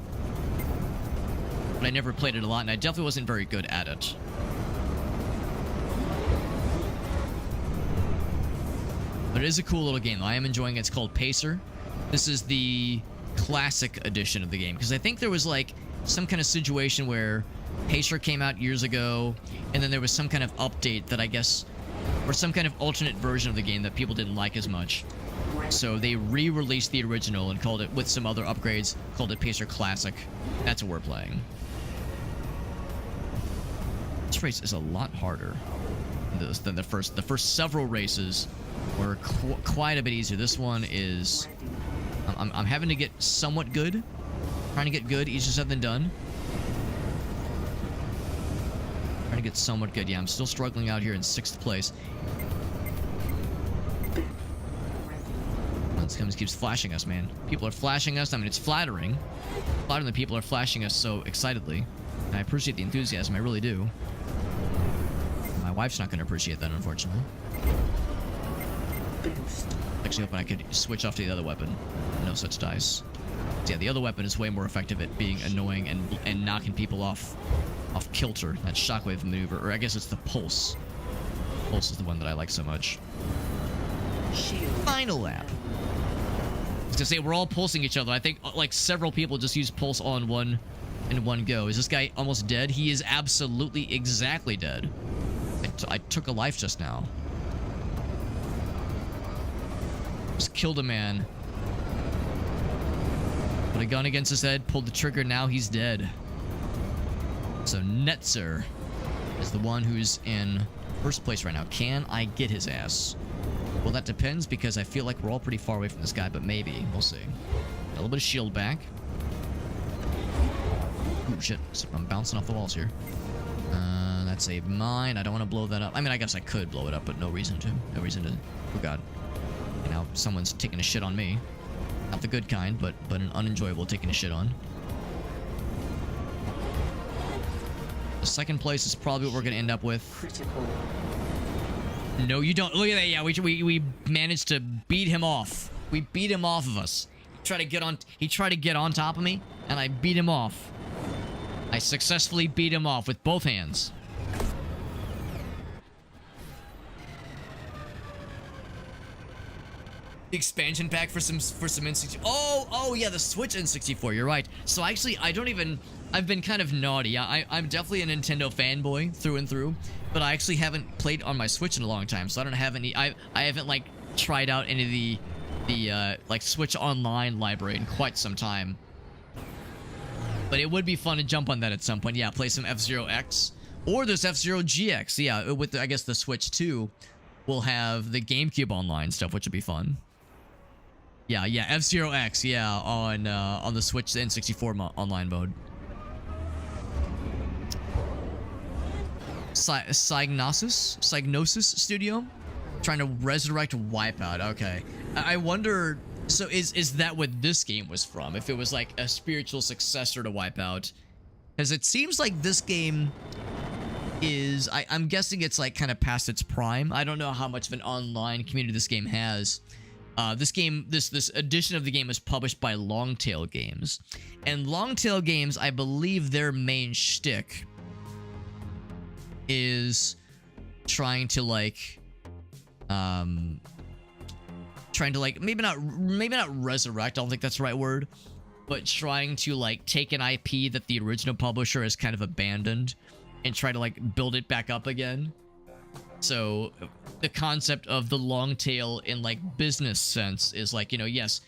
But I never played it a lot, and I definitely wasn't very good at it. But it is a cool little game. I am enjoying it. It's called Pacer. This is the classic edition of the game, because I think there was like some kind of situation where Pacer came out years ago, and then there was some kind of update that I guess, or some kind of alternate version of the game that people didn't like as much. So they re-released the original and called it, with some other upgrades, called it Pacer Classic. That's what we're playing. This race is a lot harder than the first several races were quite a bit easier. This one is... I'm having to get somewhat good. Trying to get good, easier said than done. Trying to get somewhat good. Yeah, I'm still struggling out here in 6th place. This keeps flashing us, man. People are flashing us. I mean, it's flattering. Flattering that people are flashing us so excitedly. And I appreciate the enthusiasm, I really do. My wife's not going to appreciate that, unfortunately. Actually hoping I could switch off to the other weapon. No such dice. So yeah, the other weapon is way more effective at being annoying and knocking people off kilter. That shockwave maneuver, or I guess it's the pulse. Pulse is the one that I like so much. Final lap. To say we're all pulsing each other. I think like several people just use pulse all in one go. Is this guy almost dead? He is absolutely exactly dead. I took a life just now. Just killed a man. Put a gun against his head, pulled the trigger, now he's dead. So Netzer is the one who's in first place right now. Can I get his ass? Well, that depends, because I feel like we're all pretty far away from this guy, but maybe. We'll see. A little bit of shield back. Ooh, shit. I'm bouncing off the walls here. That's a mine. I don't want to blow that up. I mean, I guess I could blow it up, but no reason to. No reason to. Oh, God. And now someone's taking a shit on me. Not the good kind, but an unenjoyable taking a shit on. The second place is probably what we're going to end up with. Critical. No, you don't. Look at that. Yeah, we managed to beat him off. We beat him off of us. He tried to get on top of me, and I beat him off. I successfully beat him off with both hands. The expansion pack for some N64. Oh yeah, the Switch N64. You're right. So actually, I've been kind of naughty. I'm definitely a Nintendo fanboy through and through, but I actually haven't played on my Switch in a long time, so I don't have any. I haven't like tried out any of the like Switch Online library in quite some time. But it would be fun to jump on that at some point. Yeah, play some F-Zero X or this F-Zero GX. Yeah, with I guess the Switch 2 will have the GameCube Online stuff, which would be fun. Yeah, F-Zero X, yeah, on the Switch N64 online mode. Psygnosis Studio? Trying to resurrect Wipeout, okay. I wonder, so is that what this game was from? If it was like a spiritual successor to Wipeout? Because it seems like this game is, I'm guessing it's like kind of past its prime. I don't know how much of an online community this game has. This edition of the game is published by Longtail Games. And Longtail Games, I believe their main shtick is trying to maybe not resurrect, I don't think that's the right word, but trying to like take an IP that the original publisher has kind of abandoned and try to like build it back up again. So the concept of the long tail in like business sense is like, you know, yes,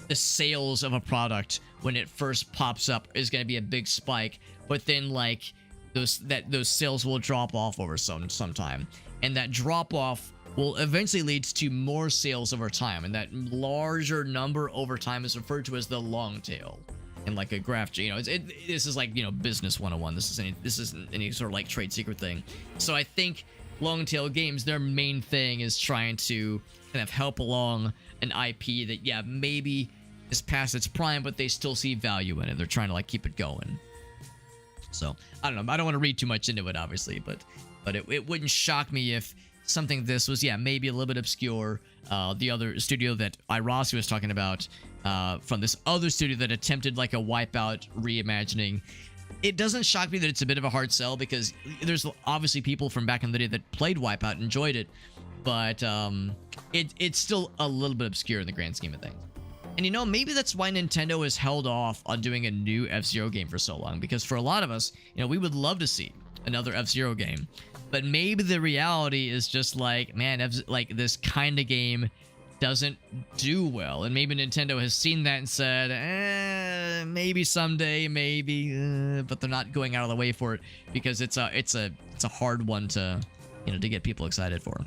the sales of a product when it first pops up is going to be a big spike, but then like those sales will drop off over some time, and that drop off will eventually lead to more sales over time, and that larger number over time is referred to as the long tail. and like a graph, this is like, business 101. This isn't any sort of like trade secret thing. So I think Longtail Games, their main thing is trying to kind of help along an IP that, yeah, maybe is past its prime, but they still see value in it. They're trying to like keep it going. So I don't know. I don't want to read too much into it, obviously, but it wouldn't shock me if something this was, yeah, maybe a little bit obscure. The other studio that Irasi was talking about, from this other studio that attempted like a Wipeout reimagining. It doesn't shock me that it's a bit of a hard sell, because there's obviously people from back in the day that played Wipeout and enjoyed it, but it's still a little bit obscure in the grand scheme of things. And maybe that's why Nintendo has held off on doing a new F-Zero game for so long, because for a lot of us, we would love to see another F-Zero game. But maybe the reality is just like, man, like this kind of game doesn't do well. And maybe Nintendo has seen that and said, maybe someday, maybe, but they're not going out of the way for it, because it's a hard one to, to get people excited for.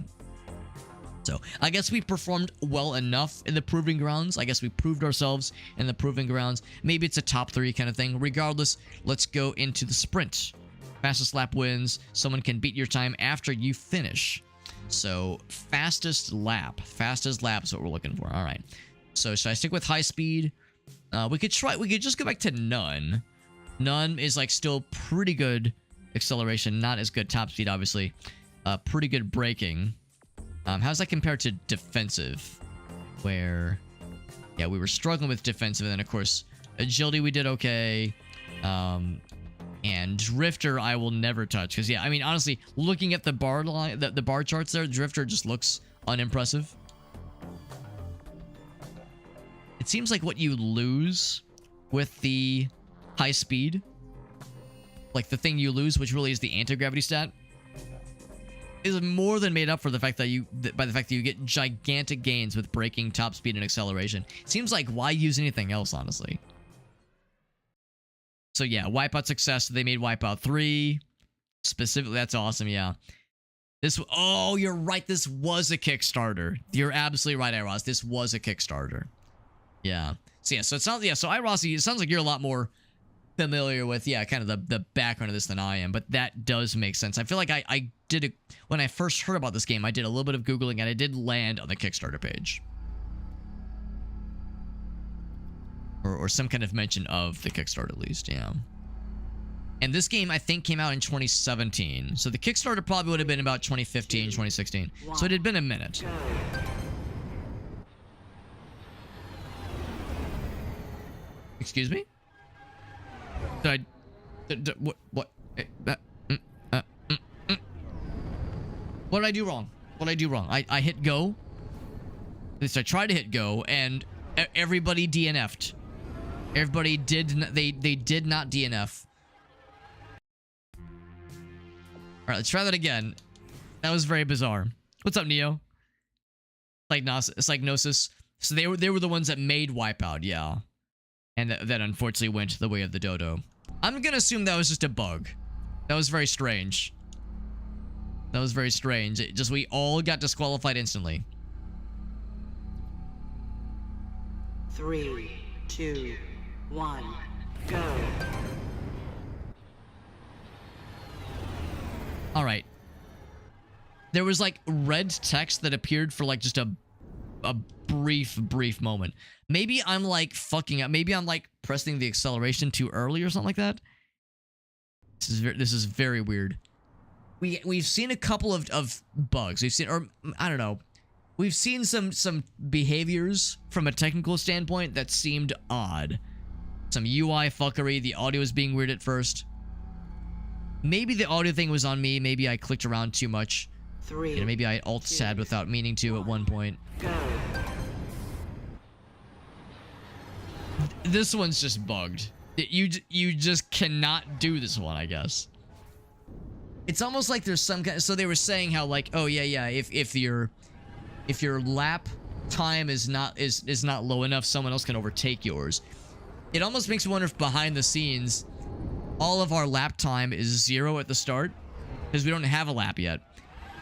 So I guess we performed well enough in the Proving Grounds. I guess we proved ourselves in the Proving Grounds. Maybe it's a top 3 kind of thing. Regardless, let's go into the sprint. Fastest lap wins. Someone can beat your time after you finish. So fastest lap is what we're looking for. All right. So should I stick with high speed? We could just go back to none. None is like still pretty good acceleration. Not as good top speed, obviously. Pretty good braking. How's that compared to defensive? Where, yeah, we were struggling with defensive, and then of course agility we did okay. And Drifter I will never touch, because yeah, I mean honestly, looking at the bar line, the bar charts there, Drifter just looks unimpressive. It seems like what you lose with the high speed, like the thing you lose, which really is the anti-gravity stat, is more than made up for the fact that by the fact that you get gigantic gains with braking, top speed, and acceleration. Seems like why use anything else, honestly? So yeah, Wipeout success. They made Wipeout 3 specifically. That's awesome. Yeah. Oh, you're right. This was a Kickstarter. You're absolutely right, Iros. This was a Kickstarter. Yeah. So yeah. So it sounds, yeah. So Irasi, it sounds like you're a lot more familiar with, yeah, kind of the background of this than I am, but that does make sense. I feel like I did when I first heard about this game, I did a little bit of Googling, and I did land on the Kickstarter page. Or some kind of mention of the Kickstarter, at least, yeah. And this game, I think, came out in 2017. So the Kickstarter probably would have been about 2015, 2016. So it had been a minute. Excuse me? Did I... What? What did I do wrong? What did I do wrong? I hit go. At least I tried to hit go, and everybody DNF'd. Everybody they did not DNF. Alright, let's try that again. That was very bizarre. What's up, Neo? Psygnosis. So they were the ones that made Wipeout, yeah. And that unfortunately went the way of the dodo. I'm gonna assume that was just a bug. That was very strange. That was very strange. We all got disqualified instantly. 3, 2, 1, go. All right. There was like red text that appeared for like just a brief moment. Maybe I'm like fucking up. Maybe I'm like pressing the acceleration too early or something like that. This is very weird. We've seen a couple of bugs. We've seen, or I don't know. We've seen some behaviors from a technical standpoint that seemed odd. Some UI fuckery. The audio was being weird at first. Maybe the audio thing was on me. Maybe I clicked around too much. 3, maybe I alt-tab without meaning to at one point. Go. This one's just bugged. You just cannot do this one, I guess. It's almost like there's some kind. So they were saying how like, oh yeah, if your lap time is not low enough, someone else can overtake yours. It almost makes me wonder if behind the scenes, all of our lap time is 0 at the start, because we don't have a lap yet.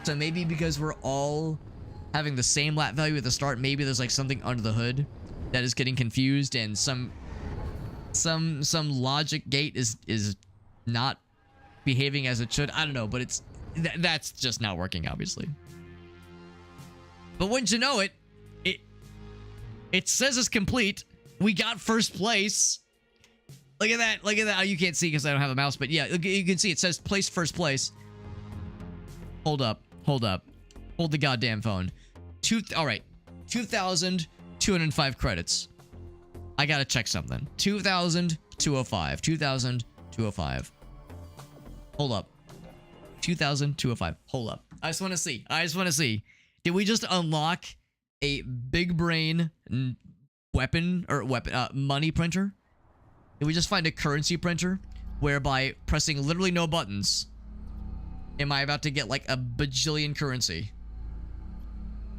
So maybe because we're all having the same lap value at the start, maybe there's like something under the hood that is getting confused, and some some logic gate is not behaving as it should. I don't know, but it's that's just not working, obviously. But wouldn't you know it, it says it's complete. We got first place. Look at that. Look at that. Oh, you can't see because I don't have a mouse, but yeah, you can see it says place first place. Hold up. Hold up. Hold the goddamn phone. All right. 2,205 credits. I gotta check something. 2,205. 2,205. Hold up. 2,205. Hold up. I just want to see. I just want to see. Did we just unlock a big brain money printer? Did we just find a currency printer whereby pressing literally no buttons, am I about to get like a bajillion currency?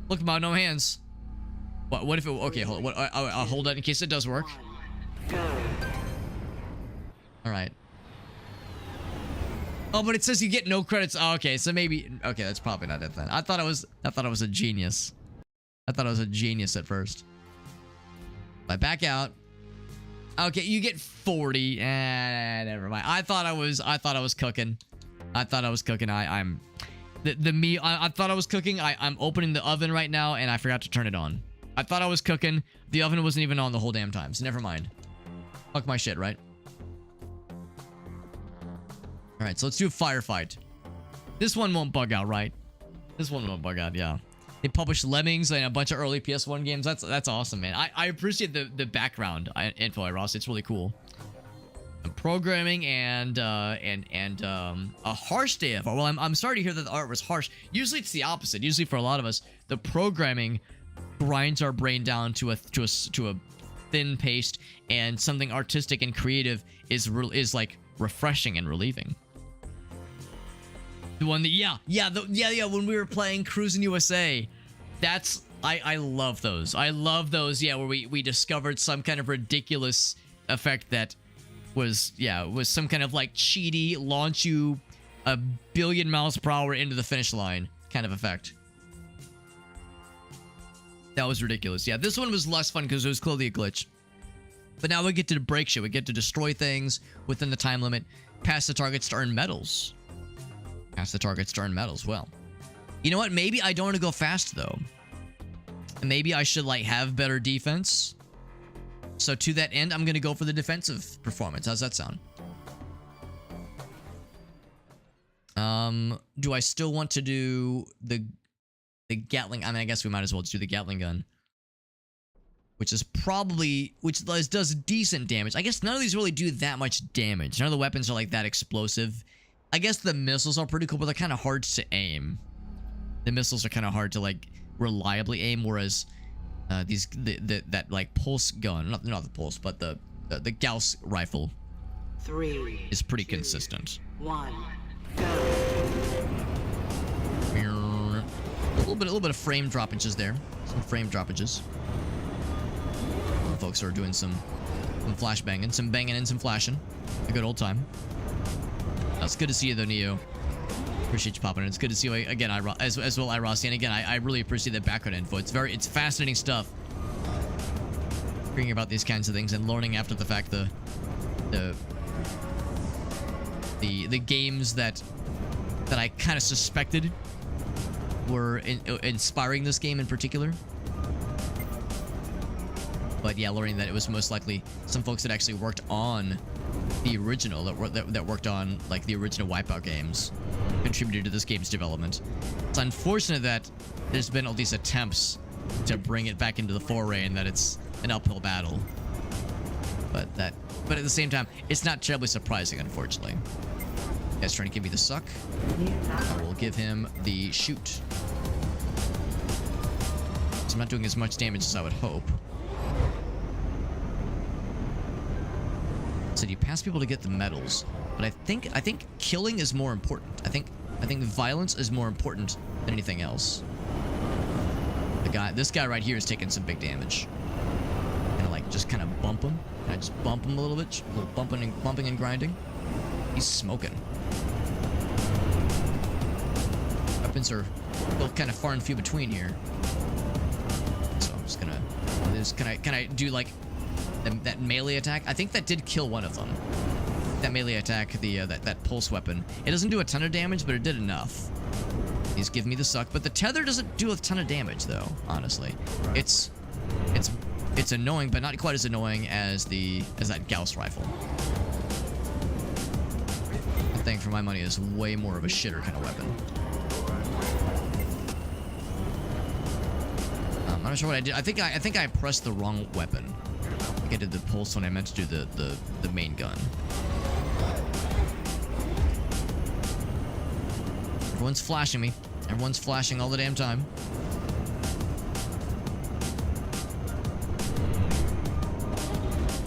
Look, about no hands. What if it? Okay, hold. I'll hold that in case it does work. All right. Oh, but it says you get no credits. Oh, okay, so maybe. Okay, that's probably not it then. I thought I was a genius. I thought I was a genius at first. If I back out. Okay, you get 40. Never mind. I thought I was cooking. I thought I was cooking. I thought I was cooking. I'm opening the oven right now and I forgot to turn it on. I thought I was cooking. The oven wasn't even on the whole damn time, so never mind. Fuck my shit, right? Alright, so let's do a firefight. This one won't bug out, right? This one won't bug out, yeah. They published Lemmings and a bunch of early PS1 games. That's awesome, man. I appreciate the background info, Ross. It's really cool. Programming and a harsh day of art. Well, I'm sorry to hear that the art was harsh. Usually it's the opposite. Usually for a lot of us, the programming grinds our brain down to a thin paste, and something artistic and creative is like refreshing and relieving. The one that when we were playing Cruis'n USA, that's I love those. I love those. Yeah, where we discovered some kind of ridiculous effect that was some kind of like cheaty, launch you a billion miles per hour into the finish line kind of effect. That was ridiculous. Yeah, this one was less fun because it was clearly a glitch. But now we get to break shit. We get to destroy things within the time limit, pass the targets to earn medals. Pass the targets to earn medals. Well, you know what? Maybe I don't want to go fast though. Maybe I should like have better defense. So to that end, I'm going to go for the defensive performance. How's that sound? Do I still want to do the Gatling? I mean, I guess we might as well just do the Gatling gun. Which does decent damage. I guess none of these really do that much damage. None of the weapons are like that explosive. I guess the missiles are pretty cool, but they're kind of hard to aim. The missiles are kind of hard to like reliably aim, whereas that like pulse gun, not the pulse, but the Gauss rifle 3 is pretty 2, consistent. 1 go. A little bit of frame droppages there. Some frame droppages. Folks are doing some flash banging, some banging and some flashing. A good old time. It's good to see you though, Neo. Appreciate you popping in. It's good to see you again, as well, Irossi. And again, I really appreciate that background info. It's fascinating stuff. Hearing about these kinds of things and learning after the fact the games that I kind of suspected were inspiring this game in particular. But yeah, learning that it was most likely some folks that actually worked on the original, that worked on like the original Wipeout games, contributed to this game's development. It's unfortunate that there's been all these attempts to bring it back into the foray and that it's an uphill battle. But at the same time, it's not terribly surprising, unfortunately. You guys trying to give me the suck? I will give him the shoot. So I'm not doing as much damage as I would hope. So you pass people to get the medals, but I think killing is more important. I think violence is more important than anything else. This guy right here is taking some big damage. And like just kind of bump him. I just bump him a little bit, a little bumping and grinding. He's smoking. Weapons are still kind of far and few between here. So I'm just gonna, can I do like That melee attack. I think that did kill one of them. That melee attack, that pulse weapon. It doesn't do a ton of damage, but it did enough. He's giving me the suck, but the tether doesn't do a ton of damage though, honestly. It's annoying, but not quite as annoying as that Gauss rifle. That thing, for my money, is way more of a shitter kind of weapon. I'm not sure what I did. I think I pressed the wrong weapon. I think I did the pulse when I meant to do the main gun. Everyone's flashing me. Everyone's flashing all the damn time.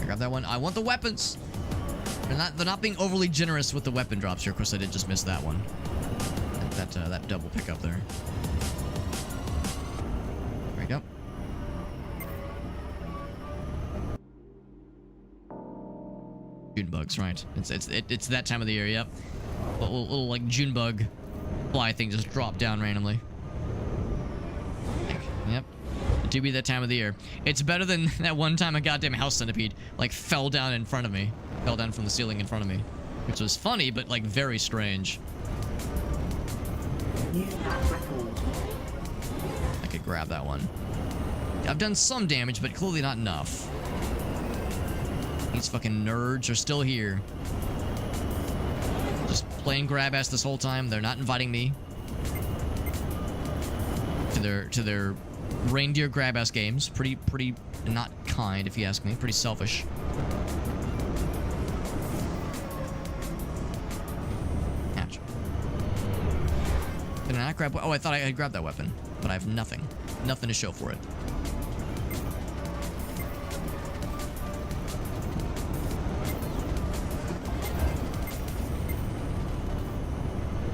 I grab that one. I want the weapons. They're not being overly generous with the weapon drops here. Of course, I did just miss that one. That double pickup there. There we go. June bugs, right? It's that time of the year. Yep. Little like June bug fly thing just dropped down randomly. Yep. It do be that time of the year. It's better than that one time a goddamn house centipede like fell down in front of me. Fell down from the ceiling in front of me. Which was funny, but like very strange. I could grab that one. I've done some damage, but clearly not enough. These fucking nerds are still here. Just playing grab ass this whole time. They're not inviting me to their reindeer grab ass games. Pretty not kind, if you ask me. Pretty selfish. Ouch. Did I not grab? Oh, I thought I had grabbed that weapon, but I have nothing. Nothing to show for it.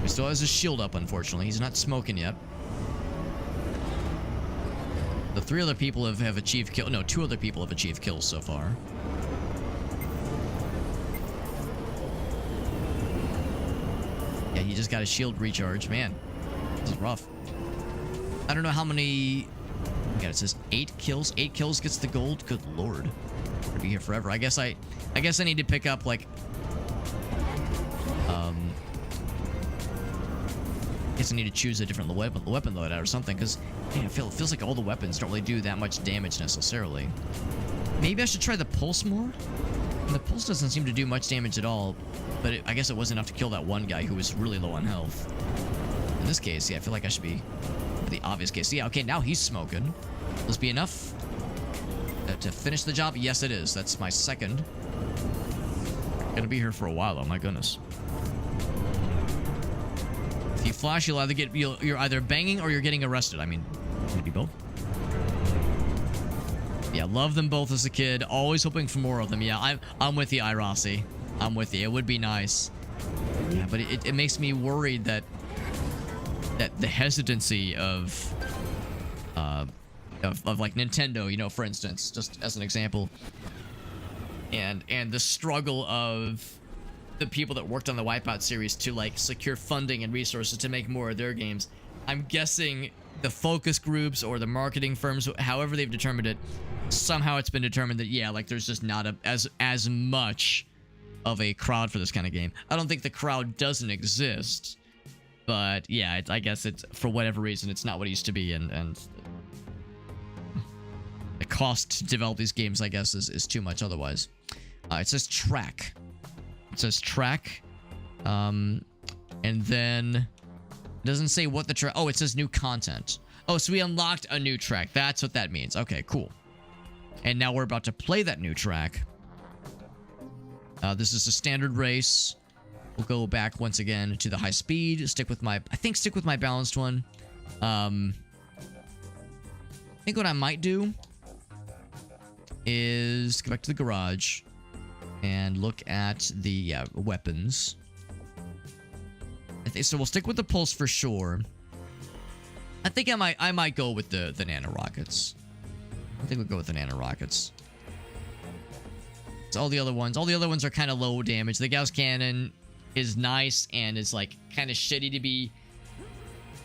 He still has his shield up, unfortunately. He's not smoking yet. The 3 other people have achieved kill. No, 2 other people have achieved kills so far. Yeah, he just got a shield recharge. Man, this is rough. I don't know how many. God, it says 8 kills. 8 kills gets the gold. Good lord, I'm gonna be here forever. I guess I need to pick up like. I guess I need to choose a different weapon loadout or something, because it feels like all the weapons don't really do that much damage necessarily. Maybe I should try the pulse more? And the pulse doesn't seem to do much damage at all, but I guess it was enough to kill that one guy who was really low on health. In this case, yeah, I feel like I should be the obvious case. Yeah, okay, now he's smoking. Will this be enough to finish the job? Yes, it is. That's my second. Gonna be here for a while, though. My goodness. If you flash, you'll either banging or you're getting arrested. I mean, maybe both. Yeah, love them both as a kid. Always hoping for more of them. Yeah, I'm with you, Irasi. I'm with you. It would be nice. Yeah, but it makes me worried that the hesitancy of like Nintendo, you know, for instance, just as an example, and the struggle of the people that worked on the Wipeout series to like secure funding and resources to make more of their games. I'm guessing the focus groups or the marketing firms, however they've determined it, somehow it's been determined that yeah, like there's just not as much of a crowd for this kind of game. I don't think the crowd doesn't exist, but yeah, I guess it's for whatever reason it's not what it used to be, and the cost to develop these games, I guess, is too much otherwise. It says track. It says track, and then it doesn't say what the track. Oh, it says new content. Oh, so we unlocked a new track. That's what that means. Okay, cool. And now we're about to play that new track. This is a standard race. We'll go back once again to the high speed. Stick with my balanced one. I think what I might do is go back to the garage and look at the weapons. I think so. We'll stick with the pulse for sure. I think I might go with the nano rockets. I think we'll go with the nano rockets. So all the other ones are kind of low damage. The Gauss cannon is nice and is like kind of shitty to be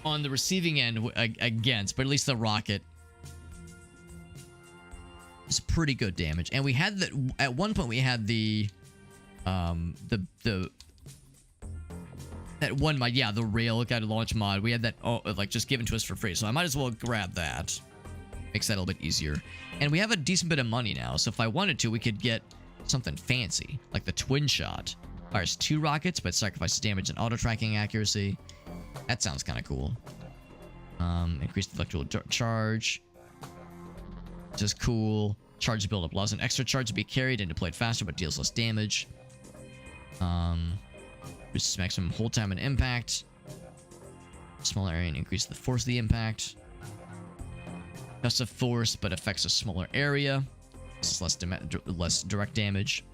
on the receiving end against, but at least the rocket It's pretty good damage. And we had that at one point. We had the that one mod, yeah, the rail guided launch mod. We had that like just given to us for free, so I might as well grab that. Makes that a little bit easier. And we have a decent bit of money now, so if I wanted to, we could get something fancy, like the twin shot. Fires 2 rockets, but sacrifices damage and auto tracking accuracy. That sounds kind of cool. Increased electrical charge. Which is cool. Charge buildup allows an extra charge to be carried and deployed faster, but deals less damage. Reduces maximum hold time and impact. Smaller area and increase the force of the impact. Just a force, but affects a smaller area. This is less direct damage.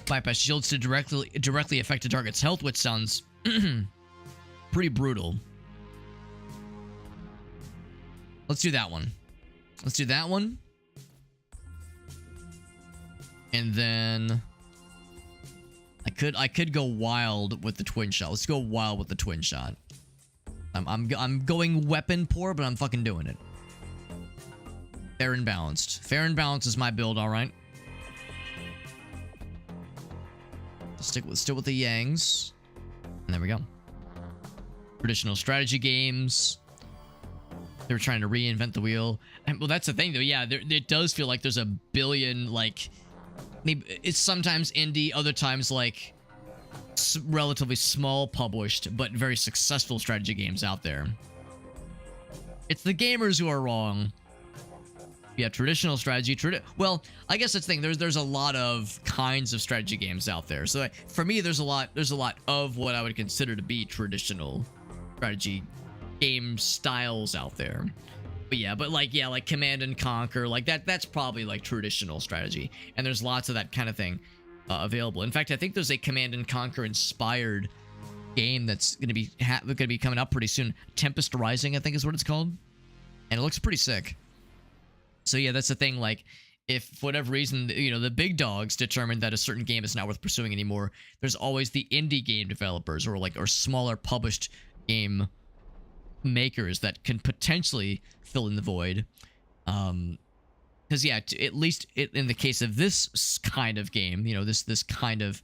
Bypass shields to directly affect a target's health, which sounds pretty brutal. Let's do that one. Let's do that one. And then I could go wild with the twin shot. Let's go wild with the twin shot. I'm going weapon poor, but I'm fucking doing it. Fair and balanced. Fair and balanced is my build, all right. Still with the Yangs. And there we go. Traditional strategy games. They were trying to reinvent the wheel. And, well, that's the thing, though. Yeah, it does feel like there's a billion, like... Maybe it's sometimes indie, other times, like, relatively small published, but very successful strategy games out there. It's the gamers who are wrong. Yeah, traditional strategy. Well, I guess that's the thing. There's a lot of kinds of strategy games out there. So for me, there's a lot of what I would consider to be traditional strategy game styles out there. But yeah, like Command and Conquer, like that's probably like traditional strategy. And there's lots of that kind of thing available. In fact, I think there's a Command and Conquer inspired game that's going to be coming up pretty soon. Tempest Rising, I think is what it's called. And it looks pretty sick. So yeah, that's the thing, like, if for whatever reason, you know, the big dogs determine that a certain game is not worth pursuing anymore, there's always the indie game developers or smaller published game makers that can potentially fill in the void. Because yeah, at least in the case of this kind of game, you know, this kind of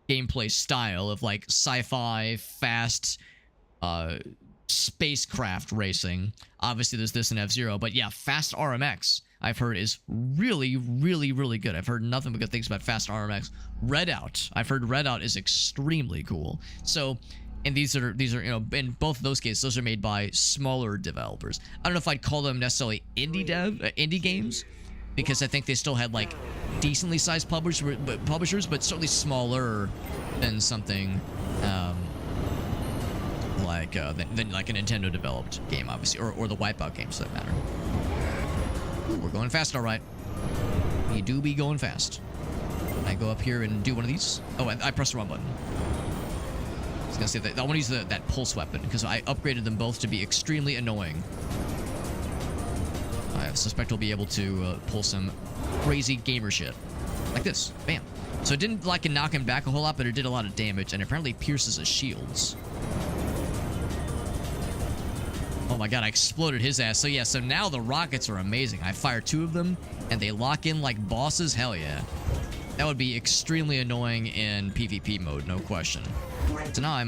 gameplay style of like sci-fi, fast, spacecraft racing. Obviously, there's this in F-Zero, but yeah, Fast RMX, I've heard is really, really, really good. I've heard nothing but good things about Fast RMX. Redout, I've heard Redout is extremely cool. So, and these are you know, in both of those cases, those are made by smaller developers. I don't know if I'd call them necessarily indie games, because I think they still had like decently sized publishers, but certainly smaller than something than like a Nintendo developed game, obviously, or the Wipeout games for that matter. Ooh, we're going fast, all right. We do be going fast. Can I go up here and do one of these? Oh, I pressed the wrong button. I was gonna say that I want to use that pulse weapon because I upgraded them both to be extremely annoying. I suspect we'll be able to pull some crazy gamer shit like this. Bam. So it didn't like knock him back a whole lot, but it did a lot of damage, and apparently pierces his shields. Oh my god, I exploded his ass. So yeah, so now the rockets are amazing. I fire 2 of them, and they lock in like bosses. Hell yeah. That would be extremely annoying in PvP mode, no question. So now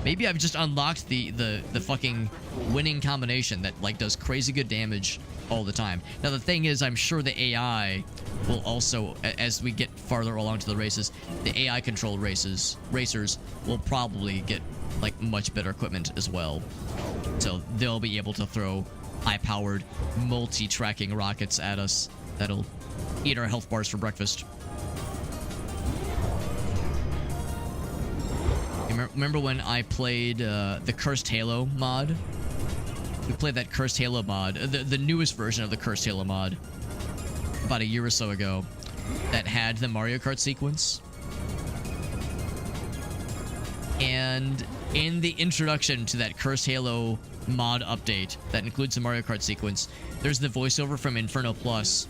maybe I've just unlocked the fucking winning combination that like does crazy good damage all the time. Now the thing is, I'm sure the AI will also, as we get farther along to the races, the AI controlled racers will probably get like much better equipment as well. So they'll be able to throw high-powered, multi-tracking rockets at us that'll eat our health bars for breakfast. Remember when I played the Cursed Halo mod? We played that Cursed Halo mod, the newest version of the Cursed Halo mod, about a year or so ago, that had the Mario Kart sequence. And in the introduction to that Cursed Halo mod update that includes the Mario Kart sequence, there's the voiceover from Inferno Plus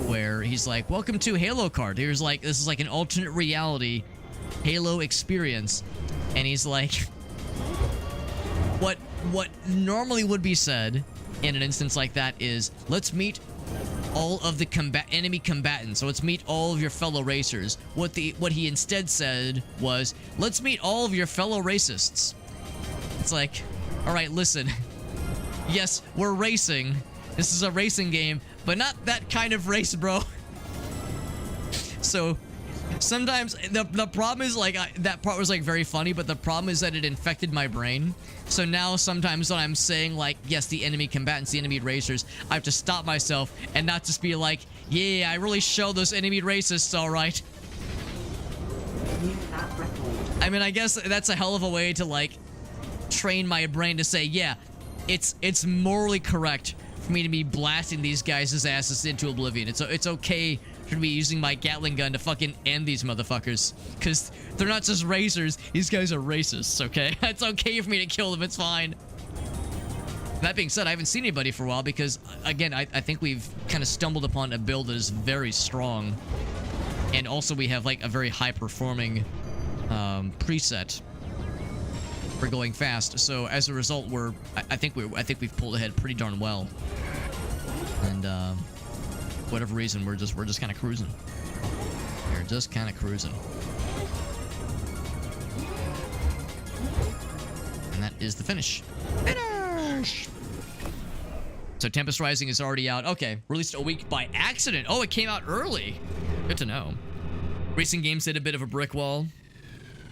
where he's like, "Welcome to Halo Kart. Here's like, this is like an alternate reality Halo experience. And he's like, what normally would be said in an instance like that is, let's meet all of the enemy combatants. So let's meet all of your fellow racers. What he instead said was, let's meet all of your fellow racists. It's like, all right, listen. Yes, we're racing. This is a racing game, but not that kind of race, bro. So sometimes the problem is like that part was like very funny, but the problem is that it infected my brain. So now sometimes when I'm saying like, yes, the enemy combatants, the enemy racers, I have to stop myself and not just be like, yeah, I really show those enemy racists, all right. I mean, I guess that's a hell of a way to like train my brain to say, yeah, it's morally correct for me to be blasting these guys' asses into oblivion. It's okay for me using my Gatling gun to fucking end these motherfuckers, because they're not just racers, these guys are racists, okay? It's okay for me to kill them, it's fine. That being said, I haven't seen anybody for a while because, again, I think we've kind of stumbled upon a build that is very strong, and also we have like a very high-performing preset for going fast. So as a result, I think we've pulled ahead pretty darn well, and whatever reason, we're just kind of cruising. We're just kind of cruising. And that is the finish. Finish! So Tempest Rising is already out. Okay, released a week by accident. Oh, it came out early. Good to know. Racing games hit a bit of a brick wall.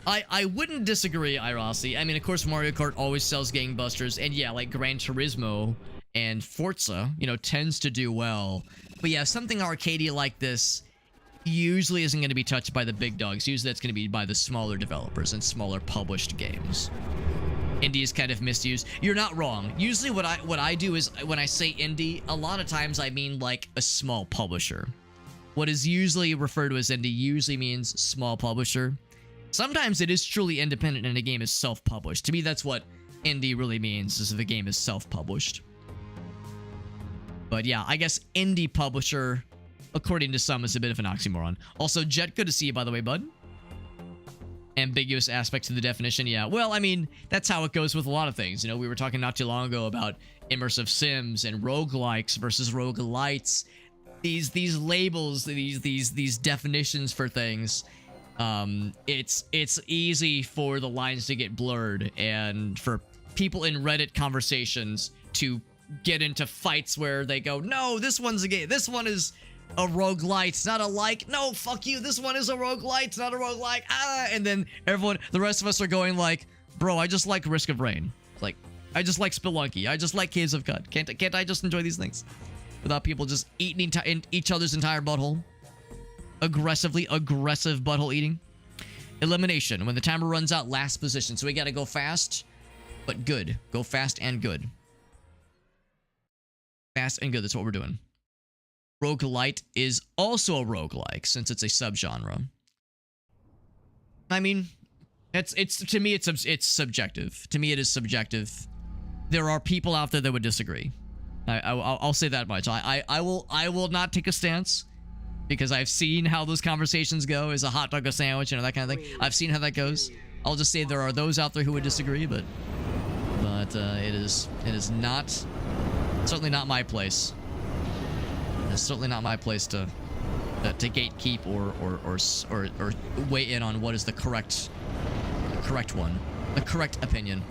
I wouldn't disagree, Irossi. I mean, of course, Mario Kart always sells gangbusters. And yeah, like Gran Turismo and Forza, you know, tends to do well. But yeah, something arcadey like this usually isn't going to be touched by the big dogs. Usually that's going to be by the smaller developers and smaller published games. Indie is kind of misused. You're not wrong. Usually what I do is when I say indie, a lot of times I mean like a small publisher. What is usually referred to as indie usually means small publisher. Sometimes it is truly independent and a game is self-published. To me, that's what indie really means, is if a game is self-published. But yeah, I guess indie publisher, according to some, is a bit of an oxymoron. Also, Jet, good to see you, by the way, bud. Ambiguous aspect to the definition, yeah. Well, I mean, that's how it goes with a lot of things. You know, we were talking not too long ago about immersive sims and roguelikes versus roguelites. These labels, these definitions for things, it's easy for the lines to get blurred and for people in Reddit conversations to get into fights where they go, no, this one's a game, this one is a roguelite, it's not a like, no, fuck you, this one is a roguelite, it's not a roguelike, and then the rest of us are going like, bro, I just like Risk of Rain, like, I just like Spelunky, I just like Caves of Cut, can't I just enjoy these things without people just eating each other's entire butthole? Aggressive butthole eating. Elimination, when the timer runs out, last position, so we gotta go fast, but good. Go fast and good. Fast and good, that's what we're doing. Roguelite is also a roguelike, since it's a subgenre. I mean, it's to me, it's subjective. To me, it is subjective. There are people out there that would disagree. I'll say that much. I will not take a stance, because I've seen how those conversations go. Is a hot dog a sandwich, you know, that kind of thing. I've seen how that goes. I'll just say there are those out there who would disagree, but it is not, certainly not my place. It's certainly not my place to gatekeep or weigh in on what is the correct one, the correct opinion.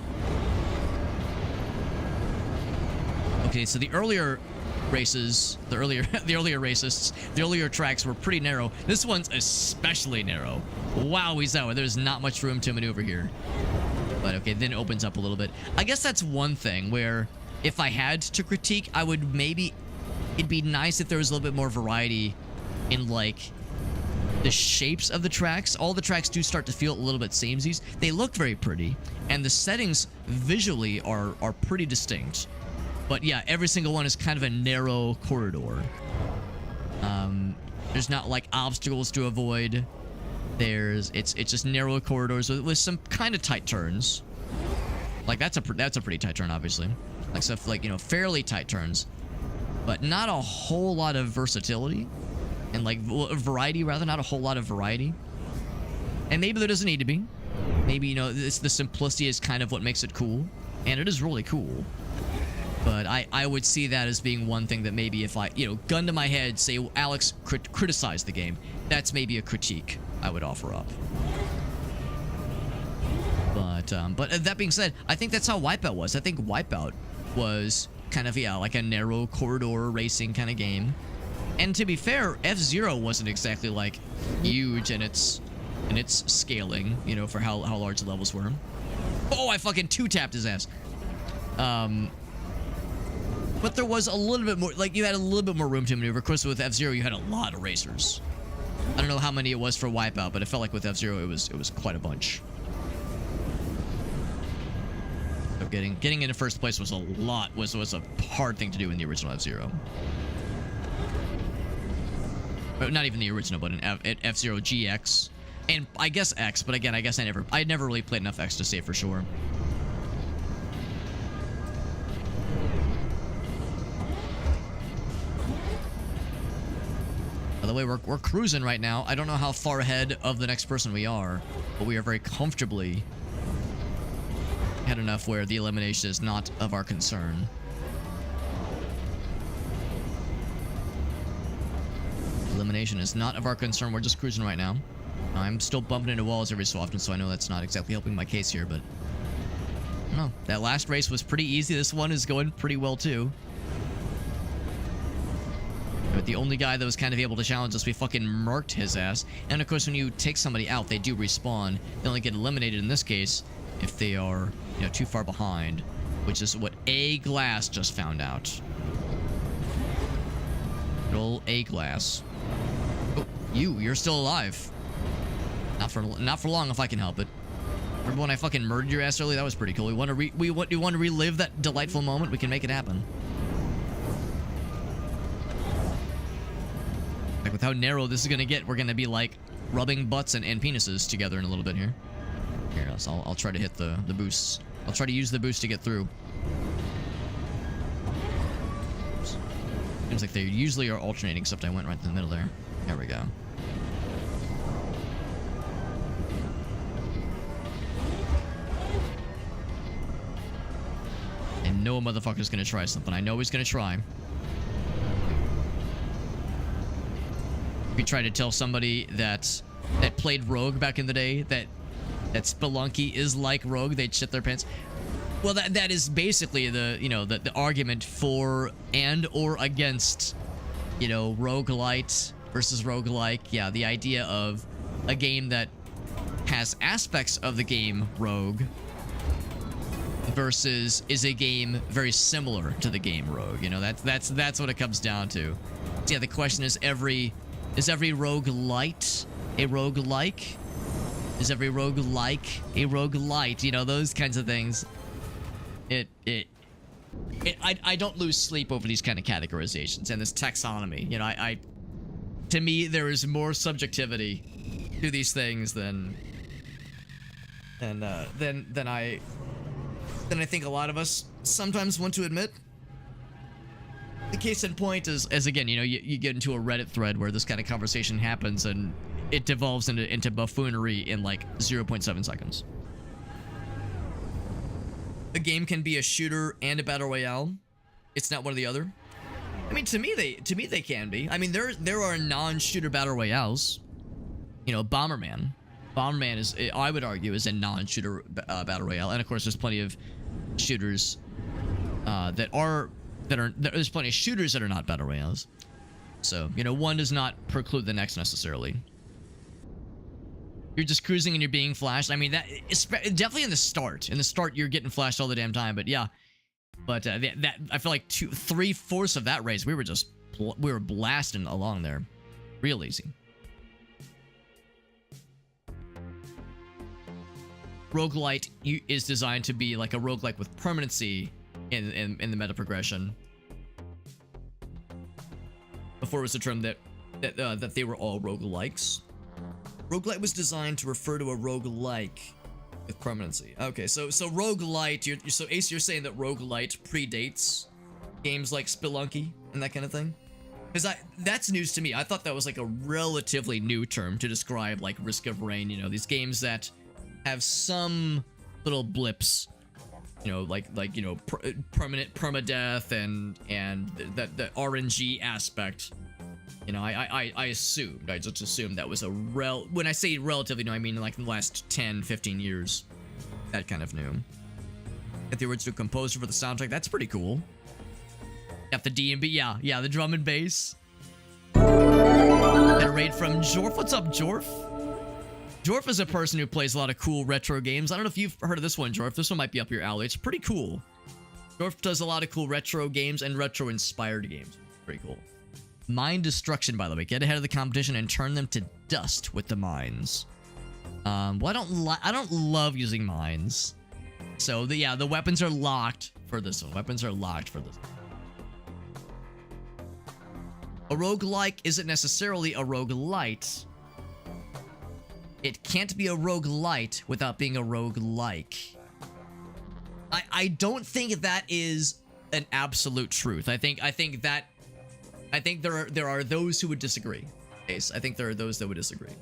Okay, so the earlier races, the earlier racists, the earlier tracks were pretty narrow. This one's especially narrow. Wowie-zowie, there's not much room to maneuver here. But okay, then it opens up a little bit. I guess that's one thing where if I had to critique, I would maybe, it'd be nice if there was a little bit more variety in like the shapes of the tracks. All the tracks do start to feel a little bit samesies. They look very pretty, and the settings visually are pretty distinct. But yeah, every single one is kind of a narrow corridor. There's not like obstacles to avoid. It's just narrow corridors with some kind of tight turns. Like that's a pretty tight turn, obviously. Like stuff like, you know, fairly tight turns, but not a whole lot of versatility and like variety, rather, not a whole lot of variety. And maybe there doesn't need to be. Maybe, you know, it's the simplicity is kind of what makes it cool. And it is really cool. But I would see that as being one thing that maybe if I, you know, gun to my head, say, well, Alex criticized the game. That's maybe a critique I would offer up. But that being said, I think that's how Wipeout was. I think Wipeout was kind of, yeah, like a narrow corridor racing kind of game. And to be fair, F-Zero wasn't exactly like huge in its scaling, you know, for how large the levels were. Oh, I fucking two-tapped his ass. But there was a little bit more, like, you had a little bit more room to maneuver. Of course, with F-Zero, you had a lot of racers. I don't know how many it was for Wipeout, but it felt like with F-Zero, it was quite a bunch. So getting into first place was a hard thing to do in the original F-Zero. But not even the original, but in F-Zero GX. And I guess X, but again, I guess I never really played enough X to say for sure. By the way, we're cruising right now. I don't know how far ahead of the next person we are, but we are very comfortably ahead enough where the elimination is not of our concern. Elimination is not of our concern. We're just cruising right now. I'm still bumping into walls every so often, so I know that's not exactly helping my case here, but I don't know. That last race was pretty easy. This one is going pretty well too. But the only guy that was kind of able to challenge us, we fucking murked his ass. And of course, when you take somebody out, they do respawn. They only get eliminated in this case if they are, you know, too far behind, which is what A Glass just found out. Good old A Glass. Oh, you're still alive. Not for long if I can help it. Remember when I fucking murdered your ass earlier? That was pretty cool. You want to relive that delightful moment? We can make it happen. Like with how narrow this is gonna get, we're gonna be like rubbing butts and penises together in a little bit here. Here, so I'll try to hit the boosts. I'll try to use the boost to get through. Seems like they usually are alternating, except I went right in the middle there. There we go. And no motherfucker's gonna try something. I know he's gonna try. If you try to tell somebody that played Rogue back in the day that Spelunky is like Rogue, they'd shit their pants. Well, that is basically the, you know, the argument for and or against, you know, roguelite versus roguelike. Yeah, the idea of a game that has aspects of the game Rogue versus is a game very similar to the game Rogue. You know, that's what it comes down to. So yeah, the question is is every roguelite a roguelike? Is every roguelike a roguelite? You know, those kinds of things. I don't lose sleep over these kind of categorizations and this taxonomy. You know, to me, there is more subjectivity to these things than I think a lot of us sometimes want to admit. The case in point is, as again, you know, you get into a Reddit thread where this kind of conversation happens and it devolves into buffoonery in like 0.7 seconds. A game can be a shooter and a battle royale. It's not one or the other. I mean, to me they can be. I mean, there are non-shooter battle royales. You know, Bomberman. Bomberman is, I would argue, is a non-shooter battle royale, and of course, there's plenty of shooters there's plenty of shooters that are not battle royales. So, you know, one does not preclude the next necessarily. You're just cruising and you're being flashed. I mean, that is definitely in the start. In the start, you're getting flashed all the damn time. But yeah, but that I feel like 3/4 of that race, we were blasting along there, real easy. Roguelite is designed to be like a roguelike with permanency in the meta progression. Before it was the term that they were all roguelikes. Roguelite was designed to refer to a roguelike with permanency. Okay, so roguelite, so Ace, you're saying that roguelite predates games like Spelunky and that kind of thing? Because that's news to me. I thought that was like a relatively new term to describe like Risk of Rain, you know, these games that have some little blips, you know, like you know, permanent permadeath and the RNG aspect. You know, I assumed, I just assumed that was when I say relatively new, I mean like in the last 10, 15 years. That kind of new. Got the original composer for the soundtrack. That's pretty cool. Got the D&B, yeah, the drum and bass. Got a raid from Jorf. What's up, Jorf? Jorf is a person who plays a lot of cool retro games. I don't know if you've heard of this one, Jorf. This one might be up your alley. It's pretty cool. Jorf does a lot of cool retro games and retro-inspired games. Pretty cool. Mine destruction, by the way. Get ahead of the competition and turn them to dust with the mines. Well, I don't love using mines. So, the weapons are locked for this one. Weapons are locked for this one. A roguelike isn't necessarily a roguelite. It can't be a roguelite without being a roguelike. I don't think that is an absolute truth. I think there are those who would disagree. Ace, I think there are those that would disagree.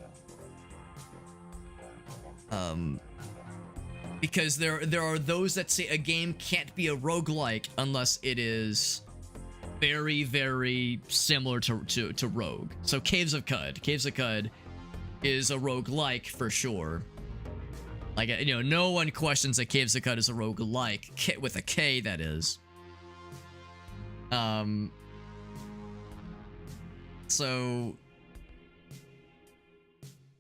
Because there are those that say a game can't be a roguelike unless it is very, very similar to Rogue. So Caves of Qud. Caves of Qud is a roguelike for sure. Like, you know, no one questions that Caves of Qud is a roguelike. With a K, that is. So...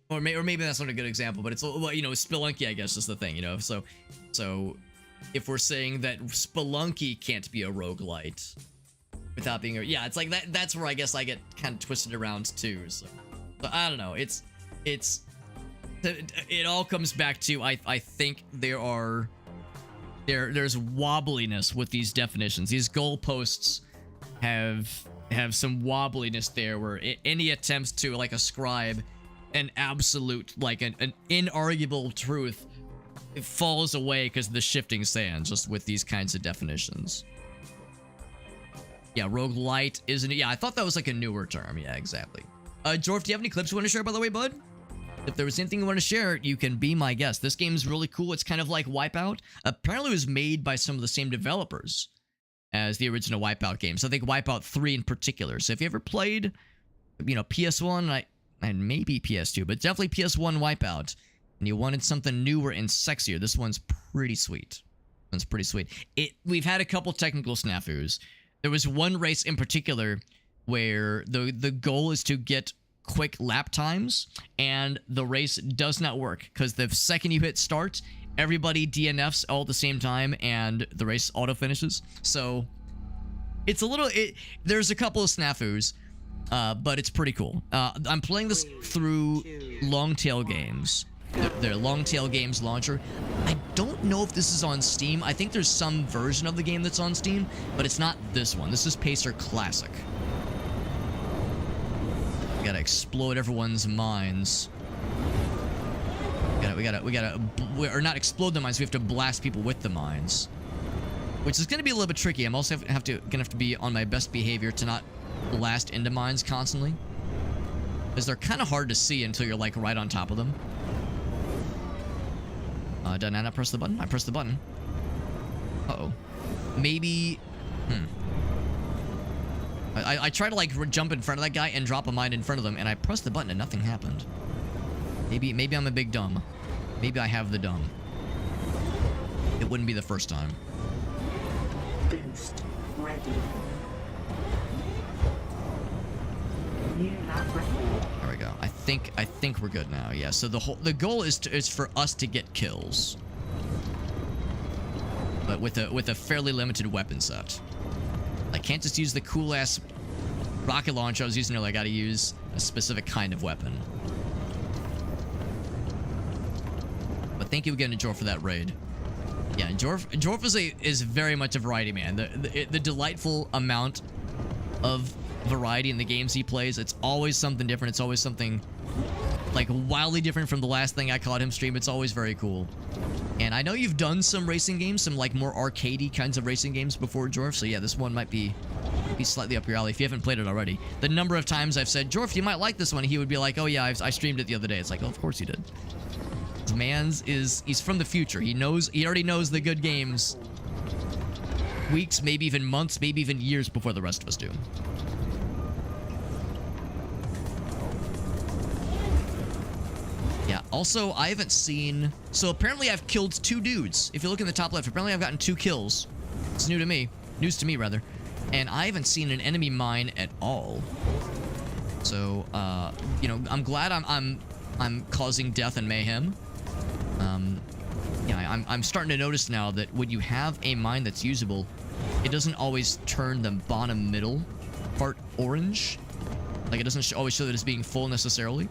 Or maybe that's not a good example, but it's, well, you know, Spelunky, I guess, is the thing, you know? So if we're saying that Spelunky can't be a roguelite without being a... Yeah, it's like that's where I guess I get kind of twisted around too. So I don't know. It all comes back to I think there's wobbliness with these definitions. These goalposts have some wobbliness there where any attempts to like ascribe an absolute, like an inarguable truth, it falls away because of the shifting sands just with these kinds of definitions. Yeah, roguelite isn't it? Yeah, I thought that was like a newer term. Yeah, exactly. Jorf, do you have any clips you want to share, by the way, bud? If there was anything you want to share, you can be my guest. This game is really cool. It's kind of like Wipeout. Apparently it was made by some of the same developers as the original Wipeout games. I think Wipeout 3 in particular. So if you ever played, you know, PS1 and maybe PS2, but definitely PS1 Wipeout, and you wanted something newer and sexier, this one's pretty sweet. One's pretty sweet. We've had a couple technical snafus. There was one race in particular where the goal is to get quick lap times, and the race does not work because the second you hit start, everybody DNFs all at the same time, and the race auto finishes. So it's a little. There's a couple of snafus, but it's pretty cool. I'm playing this through Longtail Games. Their Longtail Games launcher. I don't know if this is on Steam. I think there's some version of the game that's on Steam, but it's not this one. This is Pacer Classic. We gotta explode everyone's mines. We gotta, or not explode the mines. We have to blast people with the mines, which is gonna be a little bit tricky. I'm also gonna have to be on my best behavior to not blast into mines constantly, because they're kind of hard to see until you're like right on top of them. Did I not press the button? I pressed the button. Uh-oh. Maybe... I tried to like jump in front of that guy and drop a mine in front of them, and I pressed the button and nothing happened. Maybe I'm a big dumb. Maybe I have the dumb. It wouldn't be the first time. Boost ready. New lap record. There we go. I think we're good now. Yeah. So the goal is for us to get kills, but with a fairly limited weapon set. I can't just use the cool ass rocket launcher I was using earlier. I got to use a specific kind of weapon. But thank you again to Jorf for that raid. Yeah, Jorf is very much a variety man. The delightful amount of variety in the games he plays. It's always something different. It's always something like wildly different from the last thing I caught him stream. It's always very cool. And I know you've done some racing games, some like more arcadey kinds of racing games before, Jorf. So yeah, this one might be be slightly up your alley if you haven't played it already. The number of times I've said, Jorf, you might like this one, he would be like, oh yeah, I streamed it the other day. It's like, oh, of course you did. He's from the future. He already knows the good games weeks, maybe even months, maybe even years before the rest of us do. Yeah, also, I haven't seen... So apparently I've killed 2 dudes. If you look in the top left, apparently I've gotten 2 kills. It's new to me. News to me, rather. And I haven't seen an enemy mine at all. So, you know, I'm glad I'm causing death and mayhem. Yeah, I'm starting to notice now that when you have a mine that's usable, it doesn't always turn the bottom middle part orange. Like, it doesn't always show that it's being full necessarily.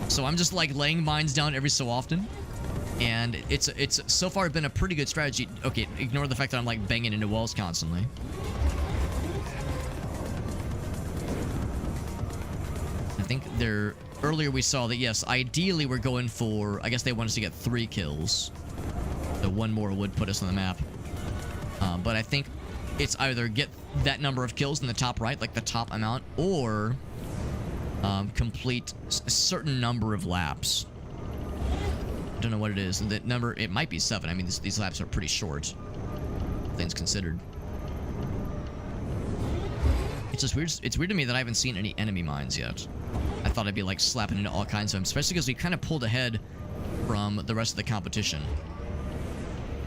So I'm just like laying mines down every so often, and it's so far been a pretty good strategy. Okay, ignore the fact that I'm like banging into walls constantly. I think earlier we saw that, yes, ideally we're going for, I guess they want us to get 3 kills. So 1 more would put us on the map. But I think it's either get that number of kills in the top right, like the top amount, or complete a certain number of laps. I don't know what it is. That number, it might be 7. I mean, these laps are pretty short, things considered. It's just weird. It's weird to me that I haven't seen any enemy mines yet. I thought I'd be like slapping into all kinds of them, especially because we kind of pulled ahead from the rest of the competition.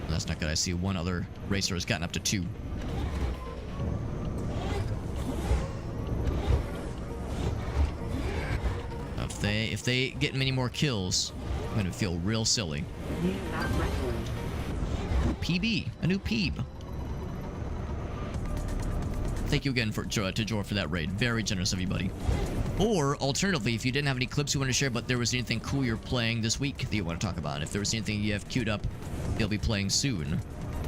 That's not good. I see one other racer has gotten up to 2. If they get many more kills, I'm gonna feel real silly. New map record. Ooh, PB, a new PB. Thank you again to Jor for that raid. Very generous of you, buddy. Or alternatively, if you didn't have any clips you want to share, but there was anything cool you're playing this week that you want to talk about, if there was anything you have queued up, you'll be playing soon,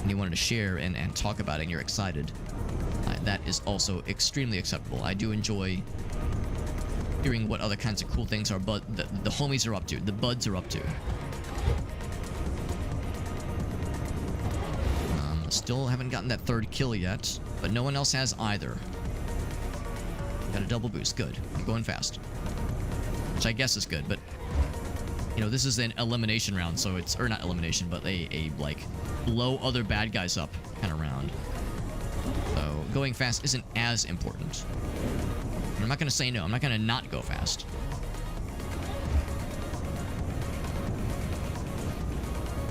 and you wanted to share and talk about it, and you're excited, that is also extremely acceptable. I do enjoy hearing what other kinds of cool things the homies are up to, the buds are up to. Still haven't gotten that 3rd kill yet, but no one else has either. Got a double boost, good. I'm going fast. Which I guess is good, but you know, this is an elimination round, so it's, or not elimination, but a like blow other bad guys up kind of round. So going fast isn't as important. I'm not gonna say no. I'm not gonna not go fast.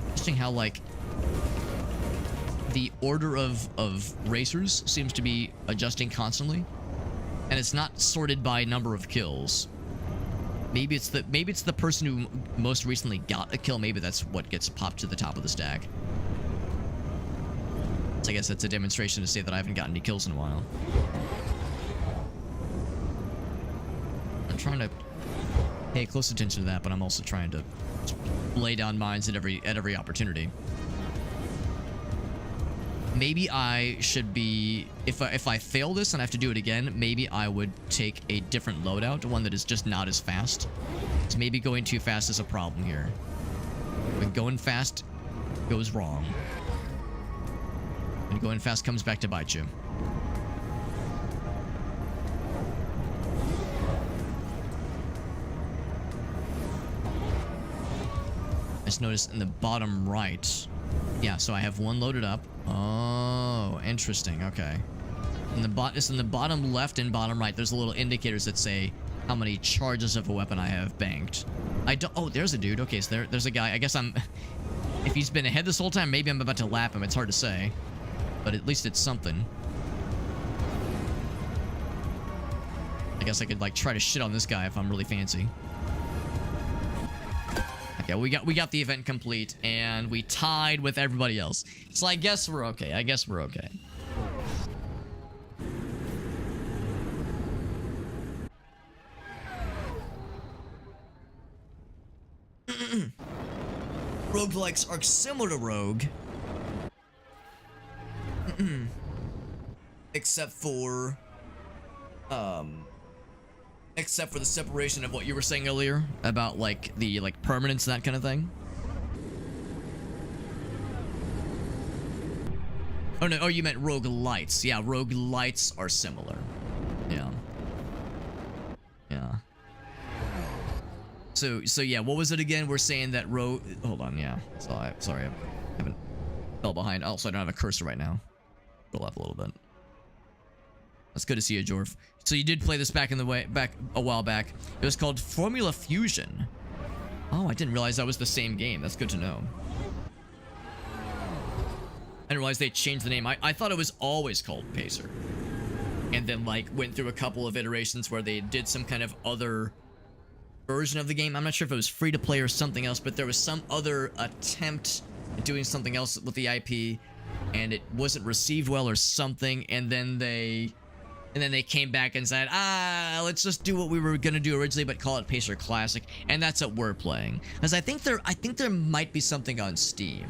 Interesting how like the order of racers seems to be adjusting constantly, and it's not sorted by number of kills. Maybe it's the person who most recently got a kill. Maybe that's what gets popped to the top of the stack. So I guess that's a demonstration to say that I haven't gotten any kills in a while. I'm trying to pay close attention to that, but I'm also trying to lay down mines at every opportunity. Maybe I should be, if I fail this and I have to do it again, maybe I would take a different loadout, one that is just not as fast. So maybe going too fast is a problem here. When going fast goes wrong, and going fast comes back to bite you. I just noticed in the bottom right. Yeah, so I have one loaded up. Oh, interesting. Okay. It's in the bottom left and bottom right. There's little indicators that say how many charges of a weapon I have banked. Oh, there's a dude. Okay, so there's a guy. I guess if he's been ahead this whole time, maybe I'm about to lap him. It's hard to say. But at least it's something. I guess I could like try to shit on this guy if I'm really fancy. Okay, we got the event complete, and we tied with everybody else. So I guess we're okay. Roguelikes are similar to Rogue. Except for the separation of what you were saying earlier about like the permanence and that kind of thing. Oh no, oh you meant roguelites. Yeah, roguelites are similar. Yeah. Yeah. So yeah, what was it again? We're saying that hold on, yeah. Sorry, I haven't fell behind. Also, I don't have a cursor right now. Go up a little bit. That's good to see you, Jorf. So you did play this back a while back. It was called Formula Fusion. Oh, I didn't realize that was the same game. That's good to know. I didn't realize they changed the name. I thought it was always called Pacer. And then like went through a couple of iterations where they did some kind of other version of the game. I'm not sure if it was free to play or something else, but there was some other attempt at doing something else with the IP and it wasn't received well or something, and then they came back and said, let's just do what we were gonna do originally, but call it Pacer Classic, and that's what we're playing. Because I think there might be something on Steam,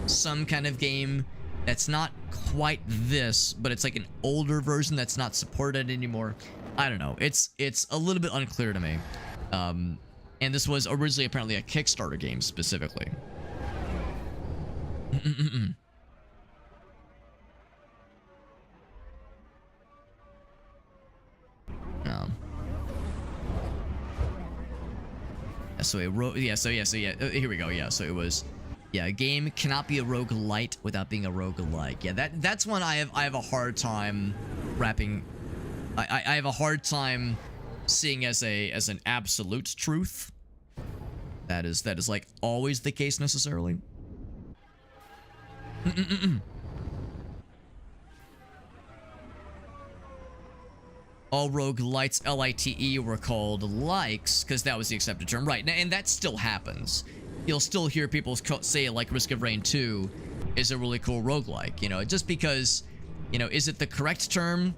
some kind of game that's not quite this, but it's like an older version that's not supported anymore. I don't know. It's a little bit unclear to me. And this was originally apparently a Kickstarter game specifically. Here we go. Yeah, so it was, yeah, a game cannot be a roguelite without being a roguelike. Yeah, that's one I have a hard time wrapping. I have a hard time seeing as an absolute truth. That is like always the case necessarily. All roguelites, L-I-T-E, were called likes, because that was the accepted term. Right, and that still happens. You'll still hear people say, like, Risk of Rain 2 is a really cool roguelike, you know, just because, you know, is it the correct term?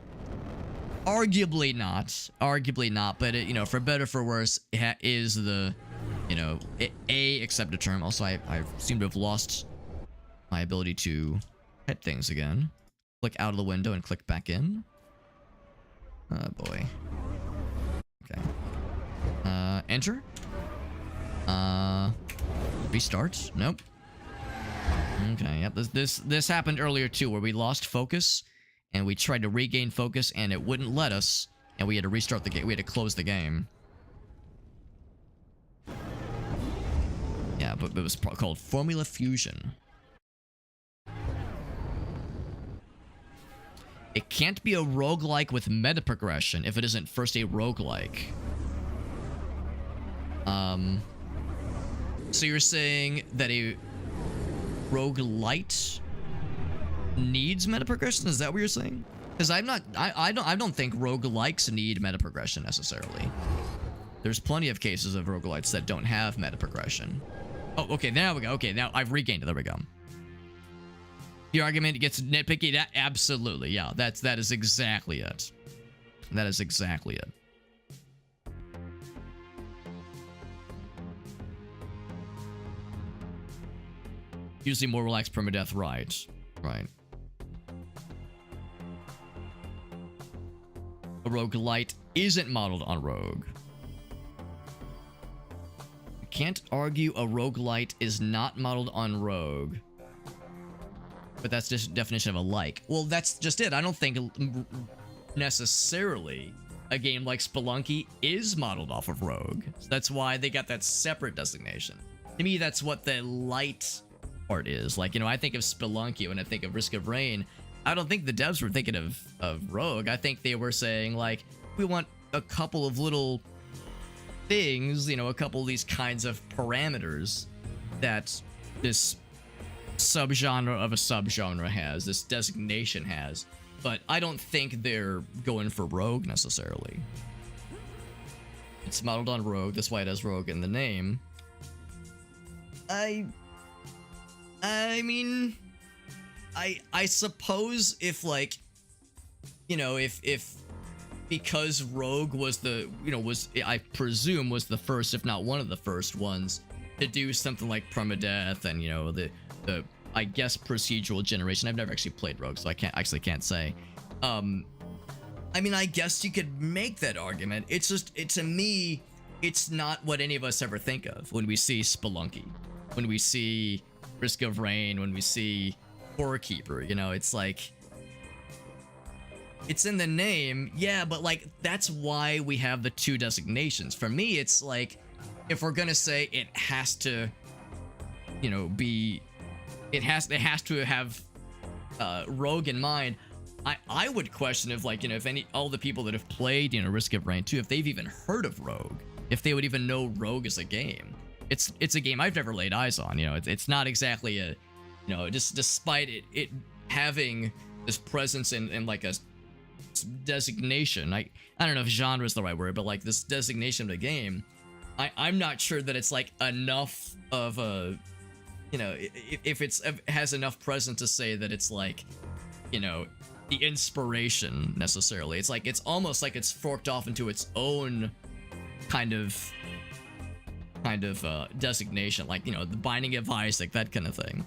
Arguably not, but, it, you know, for better for worse, it is the, you know, a accepted term. Also, I seem to have lost my ability to hit things again. Click out of the window and click back in. Oh boy. Okay. Enter. Restart. Nope. Okay. Yep. This happened earlier too, where we lost focus, and we tried to regain focus, and it wouldn't let us, and we had to restart the game. We had to close the game. Yeah, but it was called Formula Fusion. It can't be a roguelike with meta progression if it isn't first a roguelike. So you're saying that a roguelite needs meta progression? Is that what you're saying? Because I don't think roguelikes need meta progression necessarily. There's plenty of cases of roguelites that don't have meta progression. Oh, okay, there we go. Okay, now I've regained it. There we go. Your argument gets nitpicky. That absolutely, yeah. That is exactly it. That is exactly it. Usually more relaxed permadeath, right? Right. A roguelite isn't modeled on rogue. You can't argue a roguelite is not modeled on rogue. But that's just a definition of a like. Well, that's just it. I don't think necessarily a game like Spelunky is modeled off of Rogue. So that's why they got that separate designation. To me, that's what the light part is. Like, you know, I think of Spelunky when I think of Risk of Rain. I don't think the devs were thinking of Rogue. I think they were saying, like, we want a couple of little things, you know, a couple of these kinds of parameters that this subgenre of a subgenre has, this designation has, but I don't think they're going for rogue necessarily. It's modeled on rogue, that's why it has rogue in the name. I mean, I suppose if, like, you know, if because rogue was the, you know, I presume was the first, if not one of the first ones to do something like permadeath and, you know, the I guess procedural generation. I've never actually played Rogue, so I can't say. I mean, I guess you could make that argument. It's just, to me, it's not what any of us ever think of when we see Spelunky, when we see Risk of Rain, when we see, Scorekeeper. You know, it's like, it's in the name, yeah, but like that's why we have the two designations. For me, it's like, if we're gonna say it has to, you know, be, it has to have Rogue in mind. I would question if, like, you know, if all the people that have played, you know, Risk of Rain 2, if they've even heard of Rogue, if they would even know Rogue as a game. It's a game I've never laid eyes on. You know, it's not exactly a, you know, just despite it having this presence in like a designation. I don't know if genre is the right word, but like this designation of the game, I'm not sure that it's like enough of a, you know, if it has enough presence to say that it's like, you know, the inspiration necessarily. It's like, it's almost like it's forked off into its own kind of designation, like, you know, the Binding of Isaac, that kind of thing.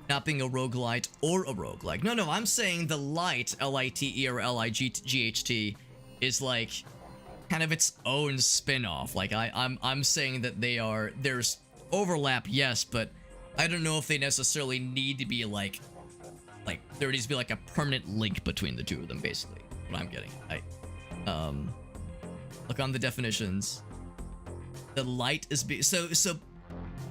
Not being a roguelite or a roguelike. No, I'm saying the light, L-I-T-E or L-I-G-H-T, is like kind of its own spin-off. Like I'm saying that there's overlap, yes, but I don't know if they necessarily need to be like there needs to be like a permanent link between the two of them, basically. What I'm getting. Look on the definitions. The light is so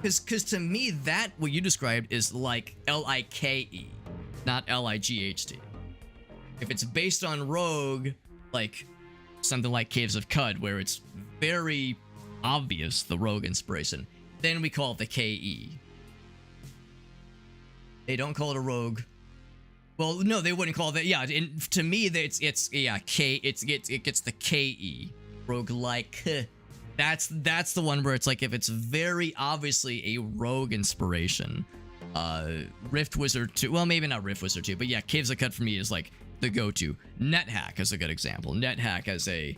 because to me that what you described is like L-I-K-E, not L-I-G-H-T. If it's based on Rogue, like something like Caves of Qud, where it's very obvious the Rogue inspiration, then we call it the K-E. They don't call it a Rogue. Well, no, they wouldn't call it that. Yeah, to me, it's yeah, K. It gets the K-E. Roguelike. That's the one where it's like, if it's very obviously a Rogue inspiration. Rift Wizard 2. Well, maybe not Rift Wizard 2, but yeah, Caves of Qud for me is like the go-to. NetHack is a good example. NetHack as a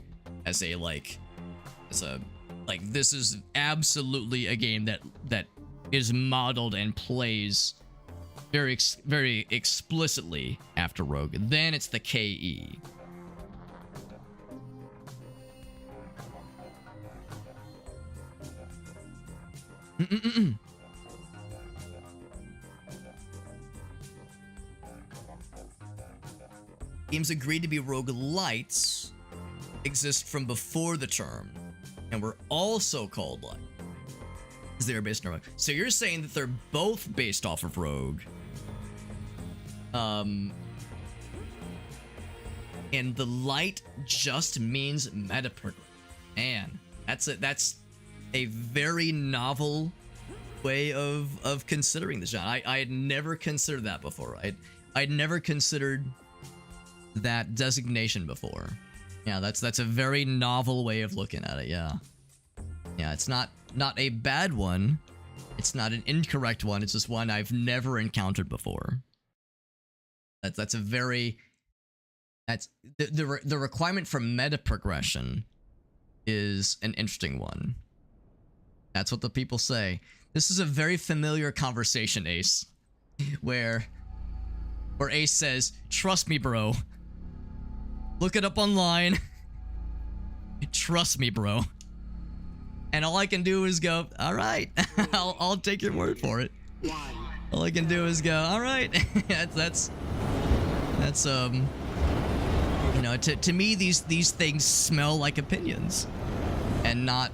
this is absolutely a game that is modeled and plays very explicitly after Rogue. Then it's the KE. Games agreed to be roguelites exist from before the term, and were also called like, because they were based on Rogue. So you're saying that they're both based off of Rogue. And the light just means metaprog. Man, that's a very novel way of considering this genre. I had never considered that before. I'd never considered that designation before. Yeah, that's a very novel way of looking at it. Yeah, it's not a bad one. It's not an incorrect one. It's just one I've never encountered before. That's a very, that's the requirement for meta progression is an interesting one. That's what the people say. This is a very familiar conversation, Ace, where Ace says, "Trust me, bro. Look it up online. Trust me, bro." And all I can do is go, "All right, I'll take your word for it." All I can do is go, "All right." that's you know, to me these things smell like opinions, and not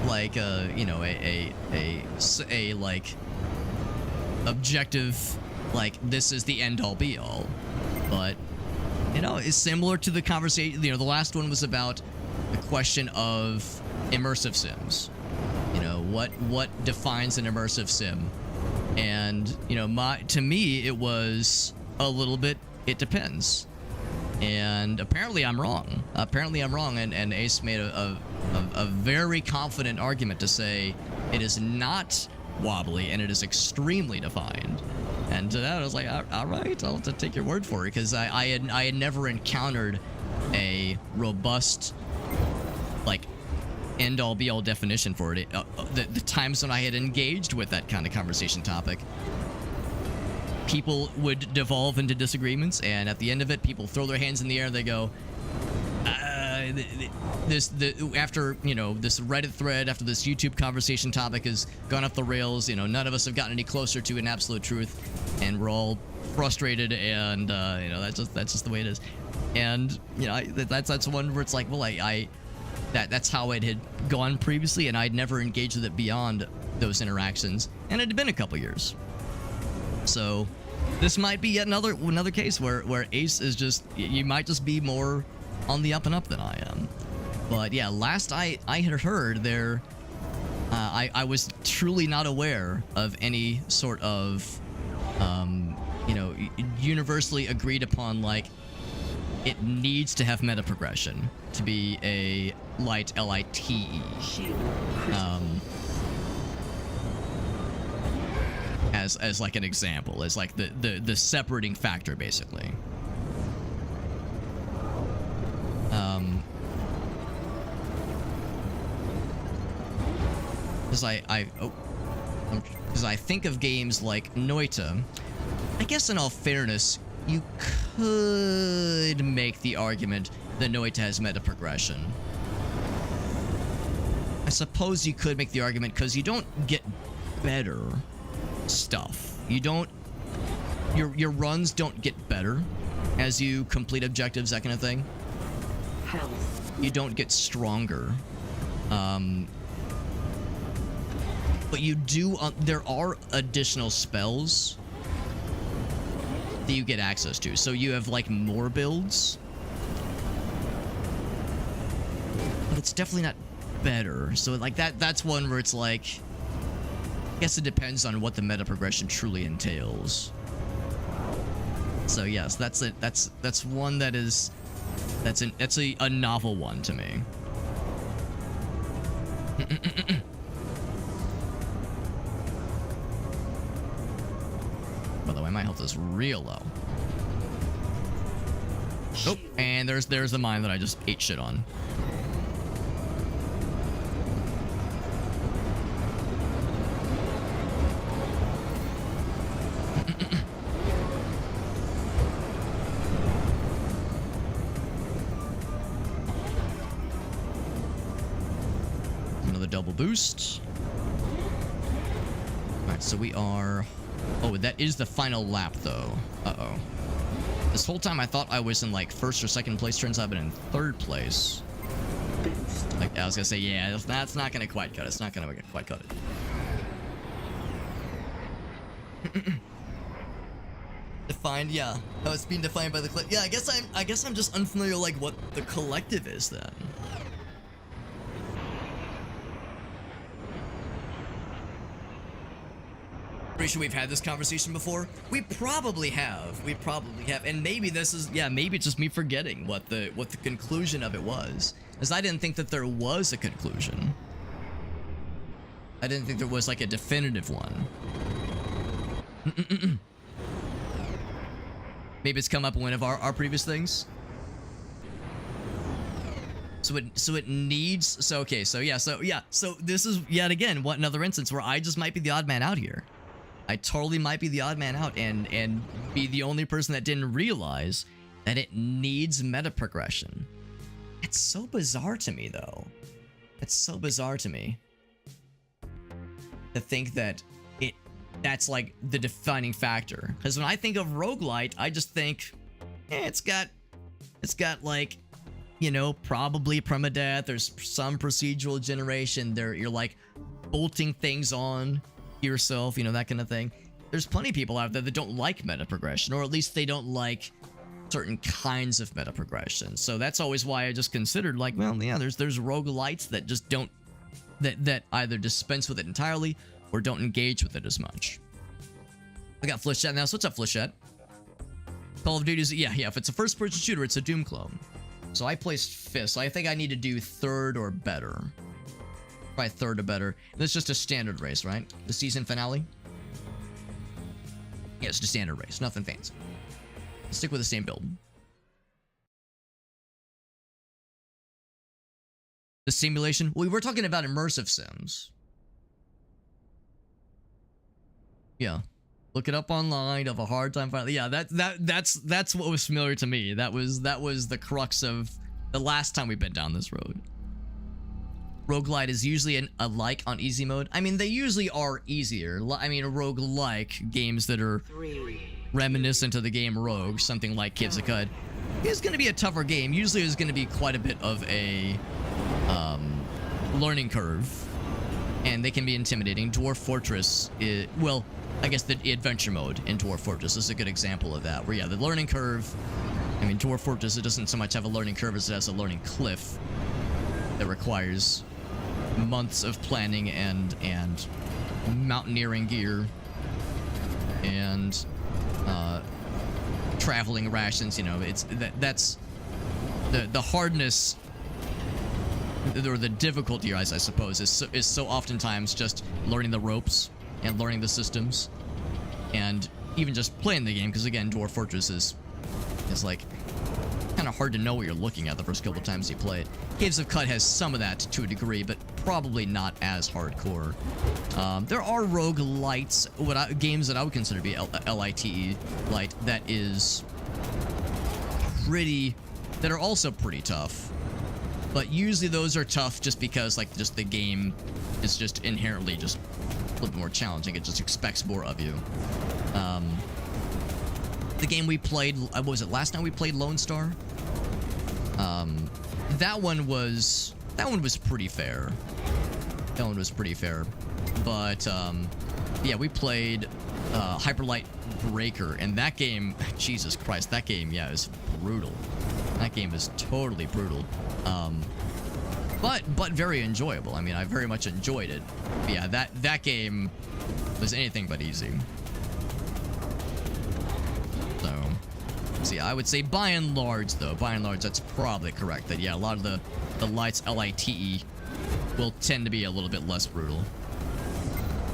like you know, a like objective, like this is the end all be all. But you know, it's similar to the conversation. You know, the last one was about the question of immersive sims. You know, what defines an immersive sim? And you know, to me it was a little bit, it depends. And apparently I'm wrong. And Ace made a very confident argument to say it is not wobbly and it is extremely defined. And to that I was like, all right, I'll have to take your word for it, because I had never encountered a robust, like, end-all be-all definition for it. The times when I had engaged with that kind of conversation topic, people would devolve into disagreements, and at the end of it, people throw their hands in the air and they go, after, you know, this Reddit thread, after this YouTube conversation topic has gone off the rails, you know, none of us have gotten any closer to an absolute truth, and we're all frustrated, and you know, that's just the way it is. And you know, that's one where it's like, well, that's how it had gone previously, and I'd never engaged with it beyond those interactions, and it had been a couple years. So this might be yet another case where Ace is just, you might just be more on the up and up than I am. But yeah, last I had heard there, I was truly not aware of any sort of you know, universally agreed upon, like, it needs to have meta progression to be a light LITE. As like an example, as like the separating factor, basically. Because I think of games like Noita, I guess in all fairness, you could make the argument that Noita has meta progression. I suppose you could make the argument because you don't get better stuff. You don't, your runs don't get better as you complete objectives, that kind of thing. Health. You don't get stronger. But you do, there are additional spells that you get access to. So you have like more builds, but it's definitely not better. So like that's one where it's like, I guess it depends on what the meta progression truly entails. So yes, that's it. That's one that is, that's a novel one to me. By the way, my health is real low. Oh, and there's the mine that I just ate shit on. Another double boost. Alright, so we are... Oh, that is the final lap, though. Uh-oh. This whole time I thought I was in, like, first or second place. Turns out I've been in third place. Like, I was gonna say, yeah, that's not gonna quite cut it. It's not gonna quite cut it. Defined, yeah. Oh, it's being defined by the collective. Yeah, I guess I'm just unfamiliar, like, what the collective is, then. Pretty sure we've had this conversation before. We probably have, and maybe this is, yeah, maybe it's just me forgetting what the conclusion of it was, as I didn't think that there was a conclusion. I didn't think there was like a definitive one. Maybe it's come up in one of our previous things. So it needs, so okay, so this is yet again what another instance where I just might be the odd man out here. I totally might be the odd man out and be the only person that didn't realize that it needs meta progression. It's so bizarre to me, though. It's so bizarre to me to think that that's like the defining factor. Because when I think of roguelite, I just think, it's got like, you know, probably permadeath. There's some procedural generation. You're like bolting things on yourself, you know, that kind of thing. There's plenty of people out there that don't like meta progression, or at least they don't like certain kinds of meta progression. So that's always why I just considered, like, well, yeah, there's roguelites that just don't, that either dispense with it entirely or don't engage with it as much. I got Fleshette now, so what's up, Fleshette? Call of Duty is, yeah, if it's a first-person shooter, it's a Doom clone. So I placed 5th, so I think I need to do 3rd or better. Probably 3rd or better. That's just a standard race, right? The season finale? Yeah, it's just a standard race. Nothing fancy. Stick with the same build. The simulation? Well, we're talking about immersive sims. Yeah. Look it up online. Have a hard time finding. Yeah, that's what was familiar to me. That was the crux of the last time we've been down this road. Roguelite is usually a like on easy mode. I mean, they usually are easier. I mean, a roguelike games that are 3, reminiscent of the game Rogue, something like Caves of Qud, is going to be a tougher game. Usually there's going to be quite a bit of a learning curve, and they can be intimidating. Dwarf Fortress is, well, I guess the adventure mode in Dwarf Fortress is a good example of that, where yeah, the learning curve, I mean, Dwarf Fortress, it doesn't so much have a learning curve as it has a learning cliff that requires months of planning and mountaineering gear and traveling rations. You know, it's that's the hardness or the difficulty, I suppose, is so oftentimes just learning the ropes and learning the systems and even just playing the game, because again, Dwarf Fortress is like kind of hard to know what you're looking at the first couple times you play it. Caves of Qud has some of that to a degree, but probably not as hardcore. There are roguelites, games that I would consider to be LITE light, that are also pretty tough. But usually those are tough just because like just the game is just inherently just a little bit more challenging. It just expects more of you. The game we played, what was it, last night we played Lone Star? That one was pretty fair. That one was pretty fair. But yeah, we played Hyperlight Breaker, and that game, Jesus Christ, that game, yeah, is brutal. That game is totally brutal. But very enjoyable. I mean, I very much enjoyed it. But yeah, that game was anything but easy. So yeah, I would say by and large, that's probably correct. That yeah, a lot of the lights LITE will tend to be a little bit less brutal.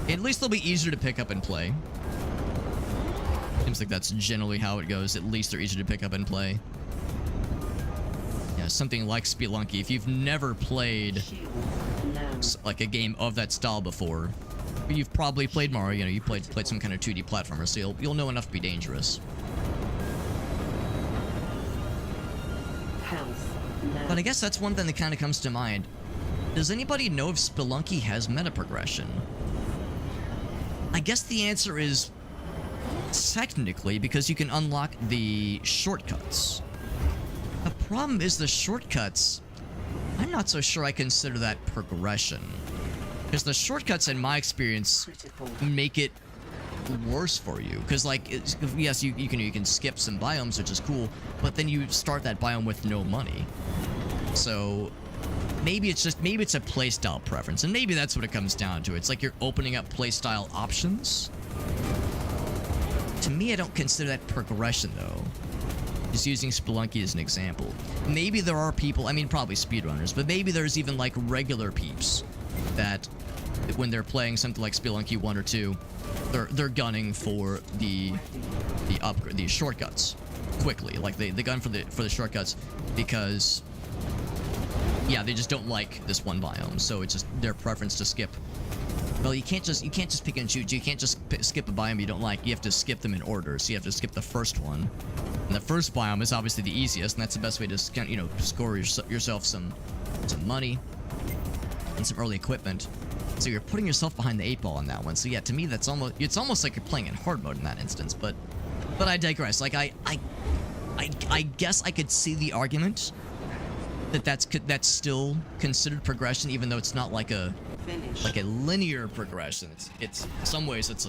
At least they'll be easier to pick up and play. Seems like that's generally how it goes. At least they're easier to pick up and play. Yeah, something like Spelunky. If you've never played like a game of that style before, but you've probably played Mario. You know, you played some kind of 2D platformer, so you'll know enough to be dangerous. But I guess that's one thing that kind of comes to mind. Does anybody know if Spelunky has meta progression? I guess the answer is technically, because you can unlock the shortcuts. The problem is the shortcuts, I'm not so sure I consider that progression. Because the shortcuts, in my experience, make it worse for you. Because like, yes, you can skip some biomes, which is cool, but then you start that biome with no money. So maybe it's a playstyle preference, and maybe that's what it comes down to. It's like you're opening up playstyle options. To me, I don't consider that progression though. Just using Spelunky as an example. Maybe there are people, I mean probably speedrunners, but maybe there's even like regular peeps that when they're playing something like Spelunky 1 or 2, they're gunning for the upgrade, the shortcuts quickly. Like they gun for the shortcuts because yeah, they just don't like this one biome, so it's just their preference to skip. Well, you can't just pick and choose. You can't just skip a biome you don't like. You have to skip them in order. So you have to skip the first one, and the first biome is obviously the easiest, and that's the best way to, you know, score yourself some money and some early equipment. So you're putting yourself behind the 8 ball on that one. So yeah, to me it's almost like you're playing in hard mode in that instance. But I digress. Like I guess I could see the argument that's still considered progression, even though it's not like a linear progression. It's in some ways it's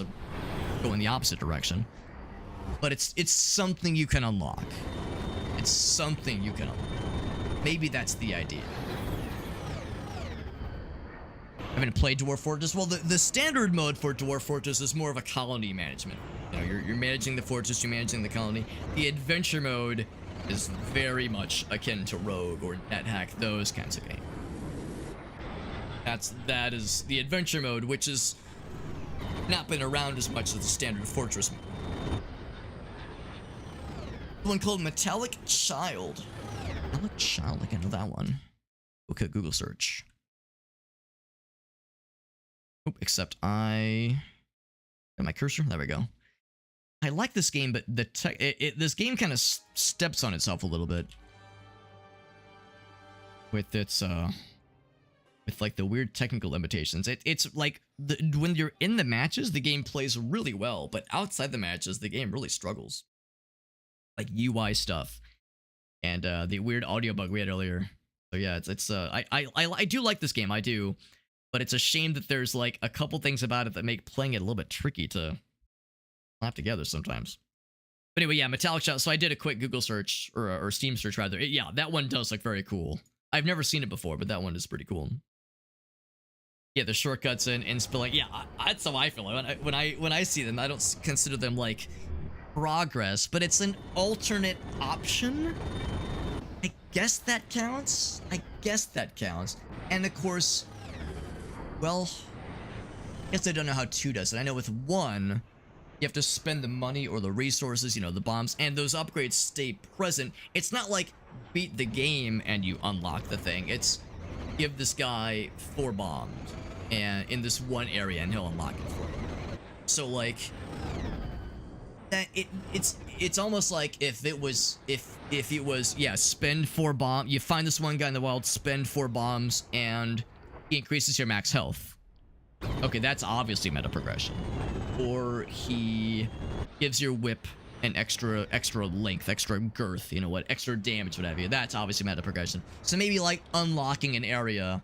go in the opposite direction, but it's something you can unlock. It's something you can unlock. Maybe that's the idea. I haven't played Dwarf Fortress. Well, the standard mode for Dwarf Fortress is more of a colony management. You know, you're managing the fortress, you're managing the colony. The adventure mode is very much akin to Rogue or NetHack, those kinds of games. That is the adventure mode, which has not been around as much as the standard fortress mode. One called Metallic Child. Metallic Child, I can know that one. Okay, Google search. Oop, except got my cursor. There we go. I like this game, but this game kind of steps on itself a little bit. with its with like the weird technical limitations. It's like when you're in the matches, the game plays really well, but outside the matches, the game really struggles. Like UI stuff and the weird audio bug we had earlier. So yeah, I do like this game, I do, but it's a shame that there's like a couple things about it that make playing it a little bit tricky to slap together sometimes. But anyway, yeah, Metallic Shot. So I did a quick Google search or Steam search rather. Yeah, that one does look very cool. I've never seen it before, but that one is pretty cool. Yeah, the shortcuts and Spelunky. Yeah, that's how I feel. When I see them, I don't consider them like progress, but it's an alternate option. I guess that counts. And of course, well, I guess I don't know how 2 does it. I know with 1, you have to spend the money or the resources, you know, the bombs, and those upgrades stay present. It's not like beat the game and you unlock the thing. It's give this guy 4 bombs and in this one area and he'll unlock it for you. So like that it's almost like if it was yeah, spend 4 bombs, you find this one guy in the wild, spend 4 bombs and he increases your max health. Okay, that's obviously meta progression. Or he gives your whip an extra length, extra girth, you know what, extra damage, whatever. That's obviously meta progression. So maybe like unlocking an area,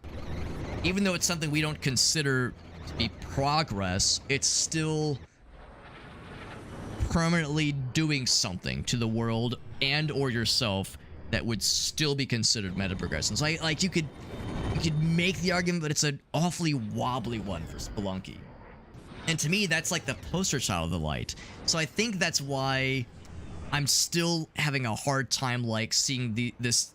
even though it's something we don't consider to be progress, it's still permanently doing something to the world and or yourself that would still be considered meta progression. So like you could make the argument, but it's an awfully wobbly one for Spelunky. And to me, that's like the poster child of the light. So I think that's why I'm still having a hard time like seeing this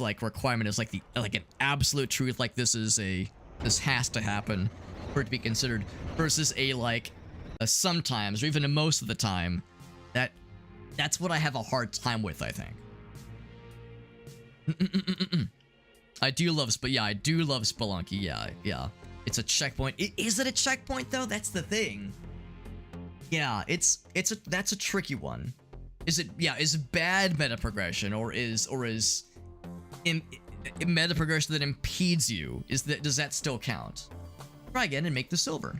like requirement as like an absolute truth, like this has to happen for it to be considered, versus a like a sometimes or even a most of the time. That's what I have a hard time with, I think. I do love Spelunky. Yeah. It's a checkpoint. Is it a checkpoint though? That's the thing. Yeah, that's a tricky one. Is it bad meta progression or is meta progression that impedes you? Does that still count? Try again and make the silver.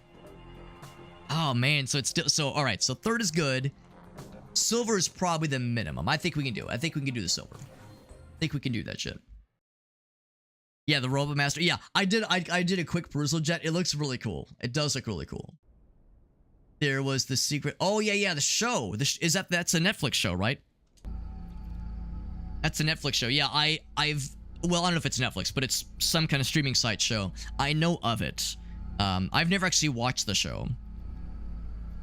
Oh man, so it's still all right. So 3rd is good. Silver is probably the minimum. I think we can do it. I think we can do the silver. I think we can do that shit. Yeah, the Robot Master. Yeah, I did a quick perusal, Jet. It looks really cool. It does look really cool. There was the secret. Oh yeah, the show. That's a Netflix show, right? That's a Netflix show. Yeah, well, I don't know if it's Netflix, but it's some kind of streaming site show. I know of it. I've never actually watched the show.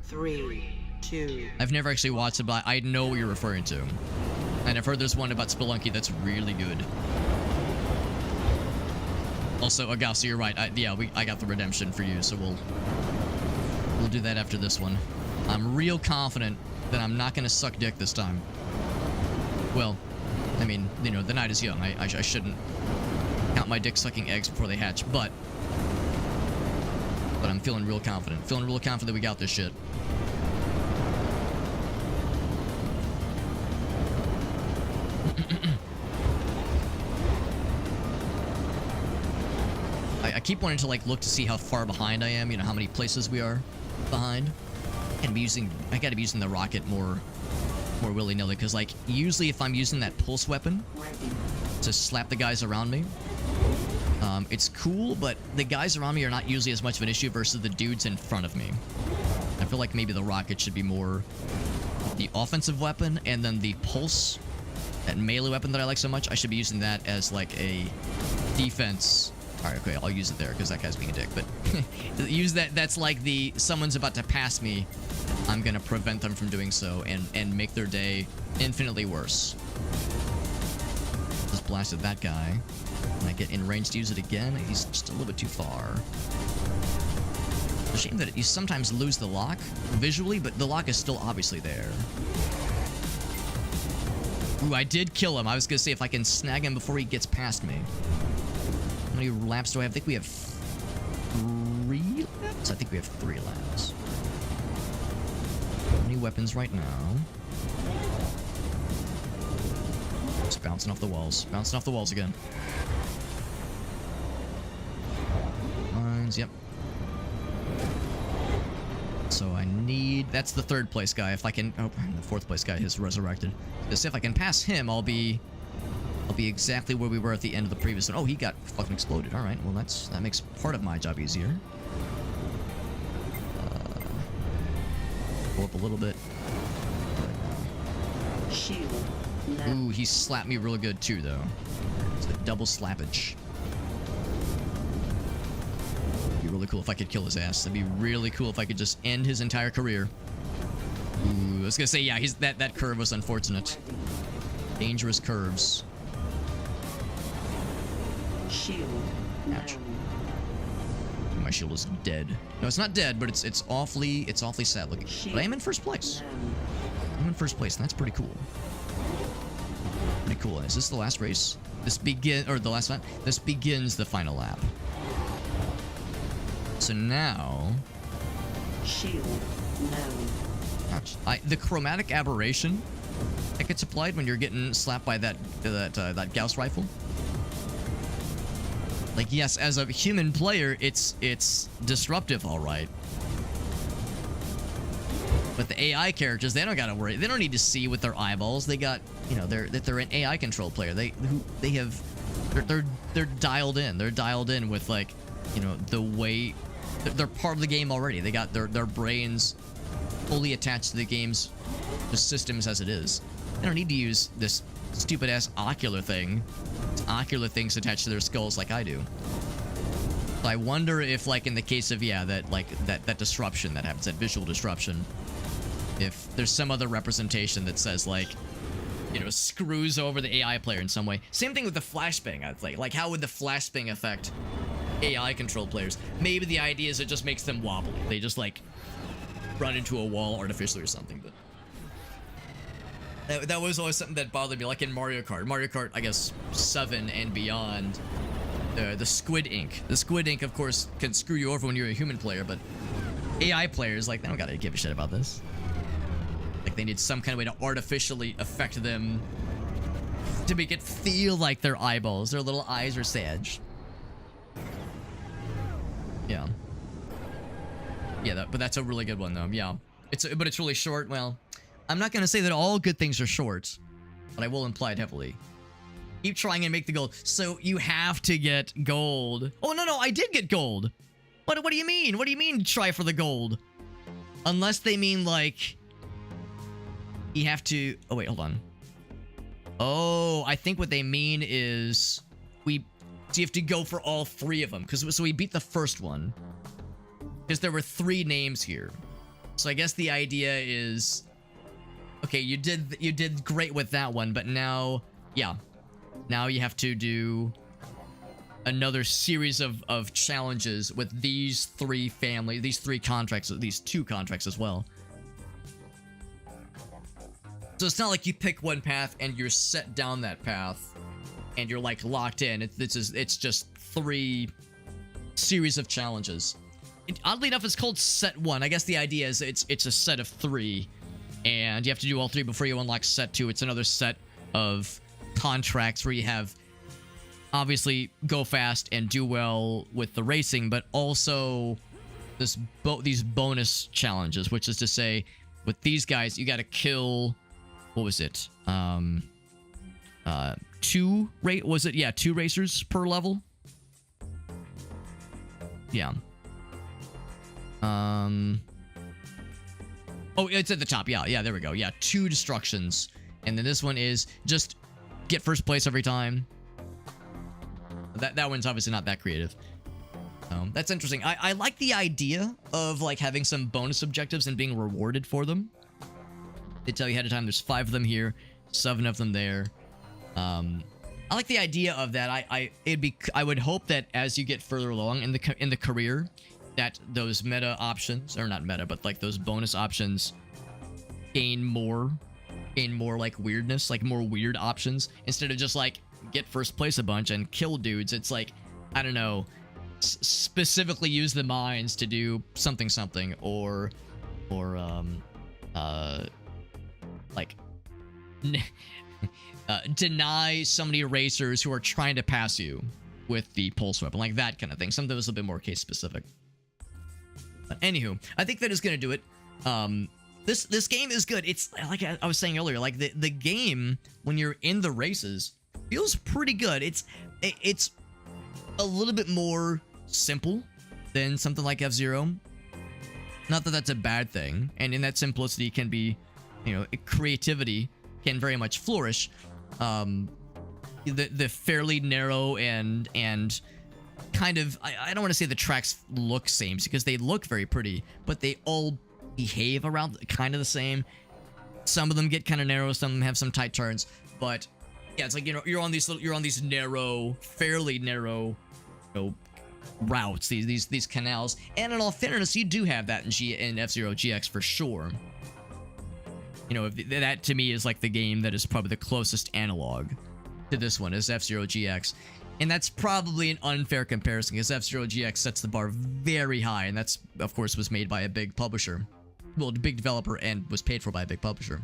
3, 2. I've never actually watched it, but I know what you're referring to. And I've heard there's one about Spelunky that's really good. Also, Agassi, you're right. I got the redemption for you, so we'll do that after this one. I'm real confident that I'm not gonna suck dick this time. Well, I mean, you know, the night is young. I shouldn't count my dick sucking eggs before they hatch, but I'm feeling real confident. Feeling real confident that we got this shit. I keep wanting to like look to see how far behind I am, you know, how many places we are behind. I gotta be using the rocket more willy-nilly, because like usually if I'm using that pulse weapon to slap the guys around me, it's cool, but the guys around me are not usually as much of an issue versus the dudes in front of me. I feel like maybe the rocket should be more the offensive weapon, and then the pulse, that melee weapon that I like so much, I should be using that as like a defense. Alright, okay, I'll use it there because that guy's being a dick, but use that's like someone's about to pass me, I'm gonna prevent them from doing so and make their day infinitely worse. Just blasted that guy. When I get in range to use it again, he's just a little bit too far. It's a shame that you sometimes lose the lock visually, but the lock is still obviously there. Ooh, I did kill him. I was gonna say if I can snag him before he gets past me. How many laps do I have? I think we have 3 laps? I think we have 3 laps. How many weapons right now? Just bouncing off the walls. Bouncing off the walls again. is, yep. So I need... That's the third place guy. If I can... Oh, the fourth place guy is resurrected. Because if I can pass him, I'll be exactly where we were at the end of the previous one. Oh, he got fucking exploded. Alright, well that makes part of my job easier. Go up a little bit. Shield. Ooh, he slapped me real good too, though. It's a double slappage. Be really cool if I could kill his ass. That'd be really cool if I could just end his entire career. Ooh, I was gonna say, yeah, that curve was unfortunate. Dangerous curves. Shield. Ouch. My shield is dead. No, it's not dead, but it's awfully sad looking. But I am in first place. I'm in first place, and that's pretty cool. Pretty cool. Is this the last race? The last lap? This begins the final lap. So now... Shield. No. Ouch. The chromatic aberration that gets applied when you're getting slapped by that Gauss rifle. Like, yes, as a human player, it's disruptive, all right. But the AI characters, they don't gotta worry. They don't need to see with their eyeballs. They got, you know, they're an AI control player. They're dialed in. They're dialed in with, like, you know, the way they're part of the game already. They got their brains fully attached to the game's systems as it is. They don't need to use this stupid ass ocular thing. Ocular things attached to their skulls like I do. So I wonder if, like, in the case of, yeah, that disruption that happens, that visual disruption, if there's some other representation that says, like, you know, screws over the AI player in some way. Same thing with the flashbang, I think. Like, how would the flashbang affect AI control players? Maybe the idea is it just makes them wobbly. They just, like, run into a wall artificially or something, but... That was always something that bothered me, like in Mario Kart. Mario Kart, I guess, 7 and beyond. The squid ink. The squid ink, of course, can screw you over when you're a human player, but AI players, like, they don't gotta give a shit about this. Like, they need some kind of way to artificially affect them to make it feel like their eyeballs, their little eyes are sag. Yeah. Yeah, but that's a really good one, though. Yeah. But it's really short. Well... I'm not going to say that all good things are short, but I will imply it heavily. Keep trying and make the gold. So you have to get gold. Oh, no, I did get gold. What do you mean? What do you mean try for the gold? Unless they mean, like, you have to... Oh, wait, hold on. Oh, I think what they mean is so you have to go for all 3 of them. So we beat the first one. Because there were 3 names here. So I guess the idea is... Okay, you did great with that one, but now, yeah. Now you have to do another series of challenges with these 3 contracts, these 2 contracts as well. So it's not like you pick one path and you're set down that path and you're, like, locked in. It's just 3 series of challenges. Oddly enough, it's called set 1. I guess the idea is it's a set of 3. And you have to do all 3 before you unlock set 2. It's another set of contracts where you have, obviously, go fast and do well with the racing, but also these bonus challenges, which is to say, with these guys, you got to kill, what was it? 2 racers per level? Yeah. Oh, it's at the top. Yeah, there we go. Yeah, 2 destructions. And then this one is just get first place every time. That one's obviously not that creative. That's interesting. I like the idea of, like, having some bonus objectives and being rewarded for them. They tell you ahead of time there's 5 of them here, 7 of them there. I like the idea of that. I would hope that as you get further along in the career, that those meta options, or not meta, but, like, those bonus options gain more, like, weirdness, like, more weird options. Instead of just, like, get first place a bunch and kill dudes, it's like, I don't know, specifically use the mines to do something, or like, deny so many racers who are trying to pass you. with the pulse weapon, like that kind of thing. Something that was a bit more case specific. But anywho, I think that is going to do it. This game is good. It's like I was saying earlier, like the game when you're in the races feels pretty good. It's a little bit more simple than something like F-Zero. Not that that's a bad thing, and in that simplicity can be, creativity can very much flourish. The fairly narrow and kind of, I don't want to say the tracks look same because they look very pretty, but they all behave around kind of the same. Some of them get kind of narrow, some of them have some tight turns, but yeah, it's like you're on these narrow, fairly narrow, routes, these canals, and in all fairness, you do have that in F-Zero GX for sure. That to me is like the game that is probably the closest analog to this one is F-Zero GX, and that's probably an unfair comparison because F-Zero GX sets the bar very high, and that's of course was made by a big publisher, well, a big developer, and was paid for by a big publisher.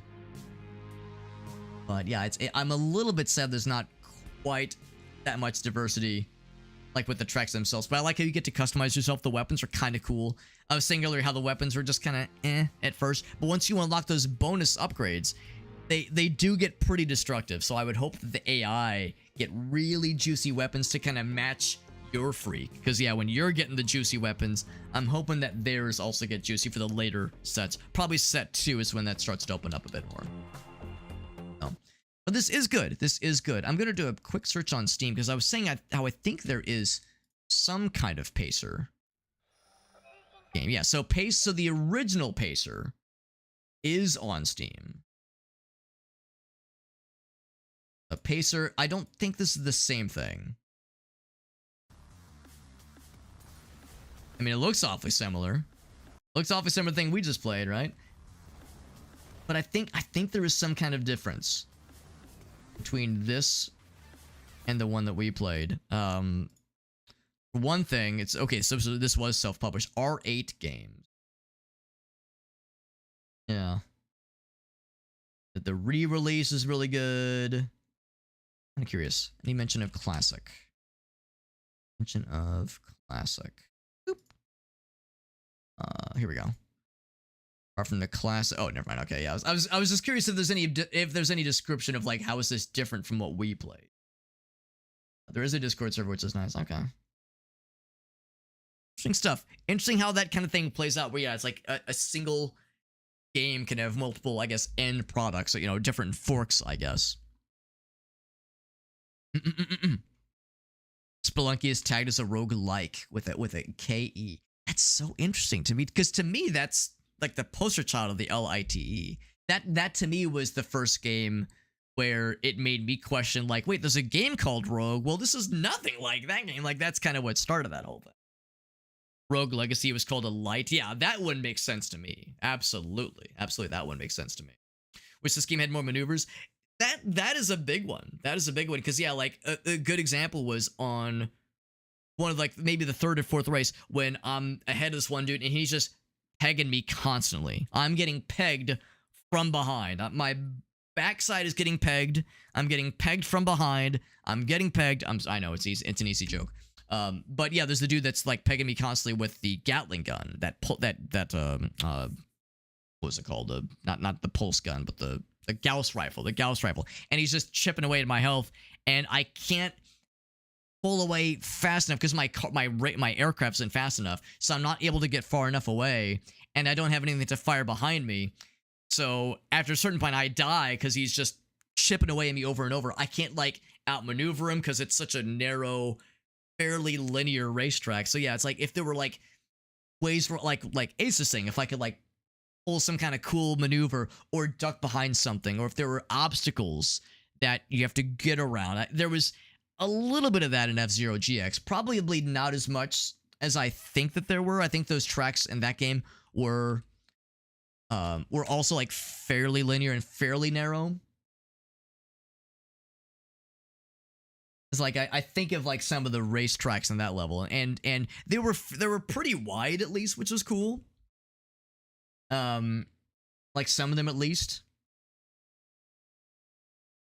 But yeah, I'm a little bit sad there's not quite that much diversity like with the tracks themselves, but I like how you get to customize yourself. The weapons are kind of cool. I was saying earlier how the weapons were just kind of at first, but once you unlock those bonus upgrades, they do get pretty destructive. So I would hope that the AI get really juicy weapons to kind of match your freak, because yeah, when you're getting the juicy weapons, I'm hoping that theirs also get juicy for the later sets. Probably set 2 is when that starts to open up a bit more. But this is good. This is good. I'm going to do a quick search on Steam because I was saying how I think there is some kind of Pacer game. Yeah, so the original Pacer is on Steam. A Pacer, I don't think this is the same thing. I mean, it looks awfully similar. Looks awfully similar to the thing we just played, right? But I think there is some kind of difference between this and the one that we played. For one thing, it's okay, so this was self-published. R8 Games. Yeah. The re-release is really good. I'm curious. Any mention of classic? Mention of classic. Boop. Here we go. Apart from the class, oh, never mind. Okay, yeah, I was just curious if there's any description of like how is this different from what we played. There is a Discord server, which is nice. Okay, interesting stuff. Interesting how that kind of thing plays out. Where yeah, it's like a single game can have multiple, I guess, end products. So, different forks, I guess. Spelunky is tagged as a roguelike with a KE. That's so interesting to me because to me that's like the poster child of the LITE. That to me was the first game where it made me question, like, wait, there's a game called Rogue. Well, this is nothing like that game. Like, that's kind of what started that whole thing. Rogue Legacy was called a light. Yeah, that one makes sense to me. Absolutely. Absolutely, that one makes sense to me. Wish this game had more maneuvers. That is a big one. That is a big one. Because, yeah, like, a good example was on one of, like, maybe the third or fourth race when I'm ahead of this one dude, and he's just pegging me constantly. I'm getting pegged from behind. My backside is getting pegged. I'm getting pegged from behind. I'm getting pegged. I know it's easy. It's an easy joke. But yeah, there's the dude that's like pegging me constantly with the Gatling gun. What was it called? Not the pulse gun, but the Gauss rifle. The Gauss rifle. And he's just chipping away at my health, and I can't pull away fast enough because my aircraft isn't fast enough, so I'm not able to get far enough away, and I don't have anything to fire behind me. So after a certain point, I die because he's just chipping away at me over and over. I can't like outmaneuver him because it's such a narrow, fairly linear racetrack. So yeah, it's like if there were like ways for like Ace's saying, if I could like pull some kind of cool maneuver or duck behind something, or if there were obstacles that you have to get around. There was a little bit of that in F-Zero GX, probably not as much as I think that there were. I think those tracks in that game were also like fairly linear and fairly narrow. It's like I think of like some of the race tracks on that level, and they were pretty wide at least, which was cool. Like some of them at least.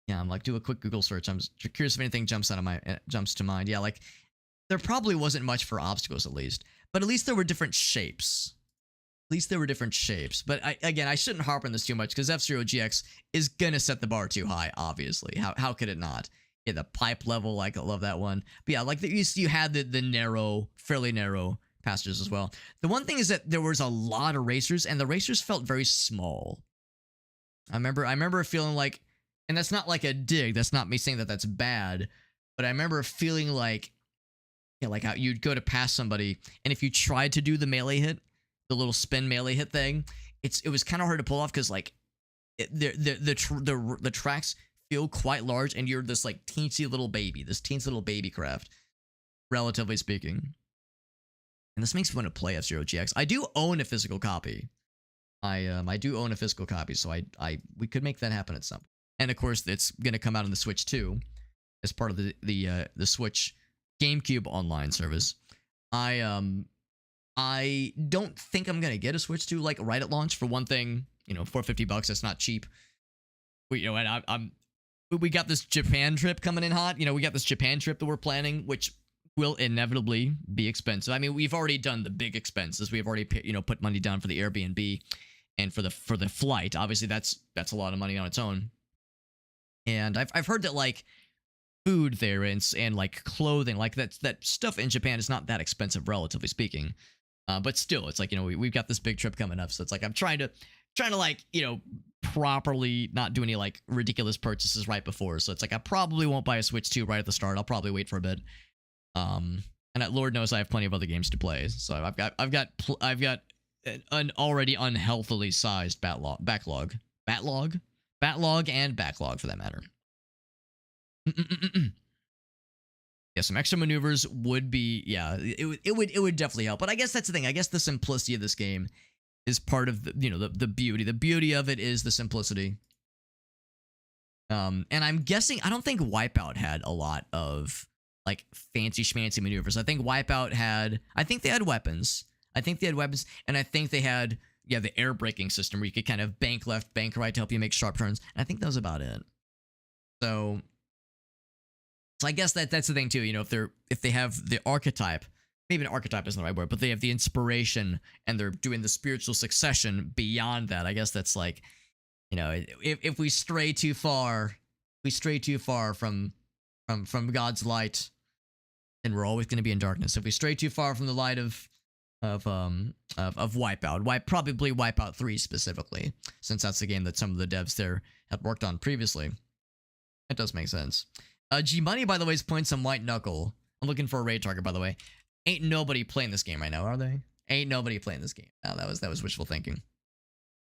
Yeah, I'm like, do a quick Google search. I'm curious if anything jumps to mind. Yeah, like there probably wasn't much for obstacles, at least, but at least there were different shapes. At least there were different shapes. But again, I shouldn't harp on this too much because F-Zero GX is gonna set the bar too high. Obviously, how could it not? Yeah, the pipe level, like I love that one. But yeah, like you had the narrow, fairly narrow passages as well. The one thing is that there was a lot of racers, and the racers felt very small. I remember feeling like, and that's not like a dig. That's not me saying that that's bad, but I remember feeling like, yeah, like how you'd go to pass somebody, and if you tried to do the melee hit, the little spin melee hit thing, it was kind of hard to pull off because like the tracks feel quite large, and you're this like teensy little baby craft, relatively speaking. And this makes me want to play F-Zero GX. I do own a physical copy. I do own a physical copy, so we could make that happen at some point. And of course, it's gonna come out on the Switch too, as part of the Switch GameCube online service. I don't think I'm gonna get a Switch 2 like right at launch. For one thing, $450, that's not cheap. And we got this Japan trip coming in hot. We got this Japan trip that we're planning, which will inevitably be expensive. I mean, we've already done the big expenses. We've already put money down for the Airbnb and for the flight. Obviously, that's a lot of money on its own. And I've heard that like food there and like clothing, like that stuff in Japan is not that expensive, relatively speaking. But still, it's like we've got this big trip coming up, so it's like I'm trying to like properly not do any like ridiculous purchases right before. So it's like I probably won't buy a Switch 2 right at the start. I'll probably wait for a bit. And Lord knows I have plenty of other games to play. So I've got an already unhealthily sized backlog and backlog for that matter. Yeah, some extra maneuvers would be, yeah, it would definitely help. But I guess that's the thing. I guess the simplicity of this game is part of the the beauty. The beauty of it is the simplicity. And I'm guessing I don't think Wipeout had a lot of like fancy schmancy maneuvers. I think Wipeout had, I think they had weapons. And I think they had the air braking system where you could kind of bank left, bank right to help you make sharp turns. And I think that was about it. So I guess that's the thing too. If they have the archetype, maybe an archetype isn't the right word, but they have the inspiration and they're doing the spiritual succession beyond that. I guess that's like, if we stray too far, from God's light, then we're always going to be in darkness. If we stray too far from the light of Wipeout, probably Wipeout 3 specifically, since that's the game that some of the devs there had worked on previously. It does make sense. G Money, by the way, is playing some White Knuckle. I'm looking for a raid target, by the way. Ain't nobody playing this game right now, are they? Ain't nobody playing this game. No, that was wishful thinking.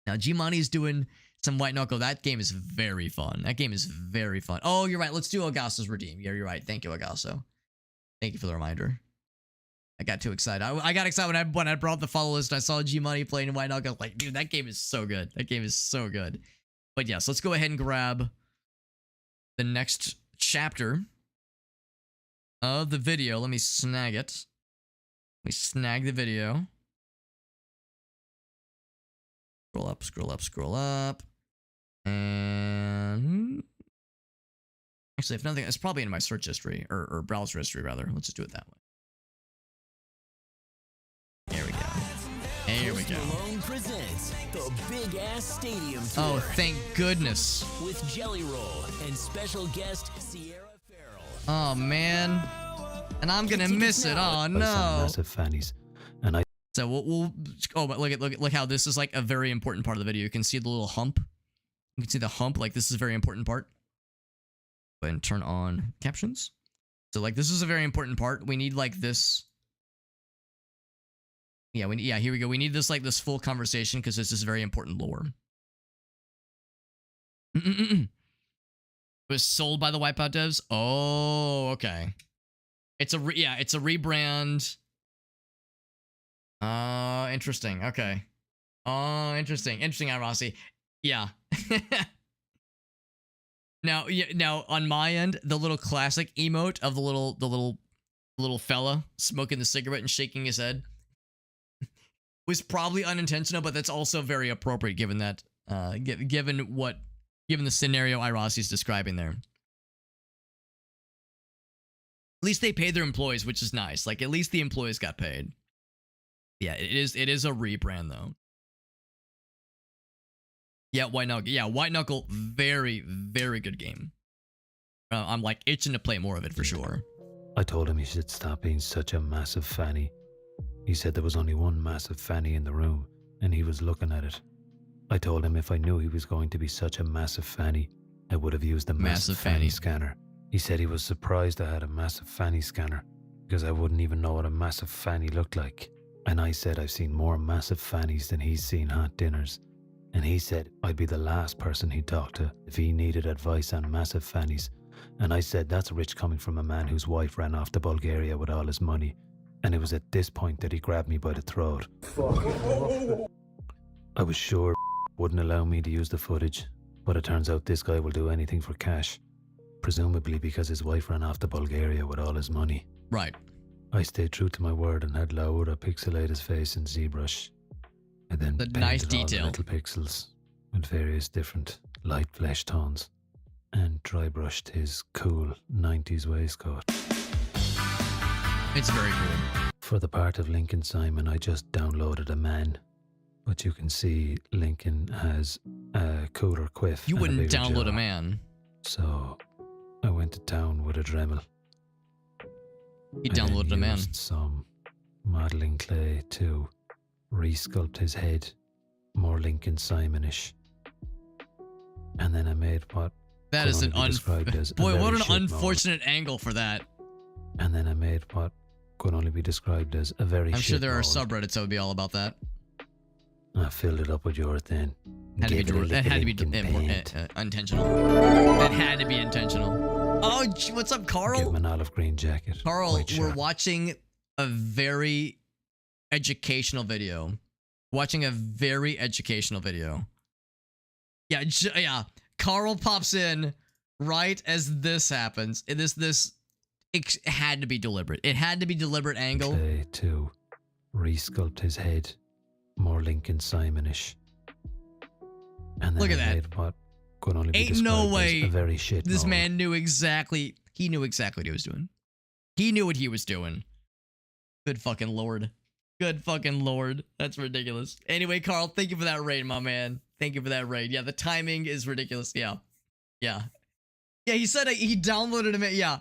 Now G Money's doing some White Knuckle. That game is very fun. Oh, you're right. Let's do Agasso's Redeem. Yeah, you're right. Thank you, Agasso. Thank you for the reminder. I got too excited. I got excited when I brought the follow list and I saw G Money playing White Knuckle. I was like, dude, that game is so good. But yes, let's go ahead and grab the next chapter of the video. Let me snag it. We snag the video. Scroll up. And actually, if nothing, it's probably in my search history or browser history rather. Let's just do it that way. There we go. Malone presents the Big Ass Stadium Tour. Oh, thank goodness. With Jelly Roll and special guest Sierra Farrell. Oh man, and I'm gonna miss it. Oh Some no. massive fannies, and I So we'll but look how this is like a very important part of the video. You can see the little hump. You can see the hump. Like this is a very important part. Go ahead and turn on captions. So like this is a very important part. We need like this. Yeah, here we go. We need this like this full conversation because this is very important lore. It was sold by the Wipeout devs. Oh, okay. It's a rebrand. Interesting. Okay. Oh, interesting. Interesting, Rossi. Yeah. Now on my end, the little classic emote of the little fella smoking the cigarette and shaking his head was probably unintentional, but that's also very appropriate given that given what given the scenario Irasi's describing there. At least they paid their employees, which is nice. Like, at least the employees got paid. Yeah, it is a rebrand, though. Yeah, White Knuckle. Yeah, White Knuckle, very, very good game. I'm, like, itching to play more of it, for sure. I told him he should stop being such a massive fanny. He said there was only one massive fanny in the room, and he was looking at it. I told him if I knew he was going to be such a massive fanny, I would have used the massive fanny scanner. He said he was surprised I had a massive fanny scanner, because I wouldn't even know what a massive fanny looked like. And I said I've seen more massive fannies than he's seen hot dinners. And he said I'd be the last person he'd talk to if he needed advice on massive fannies. And I said that's rich coming from a man whose wife ran off to Bulgaria with all his money. And it was at this point that he grabbed me by the throat. I was sure wouldn't allow me to use the footage, but it turns out this guy will do anything for cash. Presumably because his wife ran off to Bulgaria with all his money. Right. I stayed true to my word and had Laura pixelate his face in ZBrush. I then The painted nice all the detail. little pixels with various different light flesh tones and dry brushed his cool 90s waistcoat. It's very cool. For the part of Lincoln Simon, I just downloaded a man. But you can see Lincoln has a cooler quiff. You and wouldn't bigger download jaw. a man. So I went to town with a Dremel. You I then downloaded a man. used some modeling clay to resculpt his head more Lincoln Simonish. And then I made what That could is an only be described as a boy. What very an shit mold. unfortunate angle for that. And then I made what could only be described as a very I'm shit sure there are mold. subreddits that would be all about that. I filled it up with urethane. Had to be, Gave it a that had to be little paint. intentional. That had to be intentional. Oh, what's up, Give Carl? him an olive green jacket. Carl, white we're shirt. watching a very educational video. Watching a very educational video. Yeah, yeah. Carl pops in right as this happens. It had to be deliberate. It had to be deliberate angle. Clay to resculpt his head more Lincoln Simonish. And then Look at I that. made what could only be Ain't described no as way a very shit This mold. man knew exactly. He knew exactly what he was doing. He knew what he was doing. Good fucking lord. Good fucking lord. That's ridiculous. Anyway, Carl, thank you for that raid, my man. Thank you for that raid. Yeah, the timing is ridiculous. Yeah. Yeah. Yeah, he said he downloaded a man. Yeah.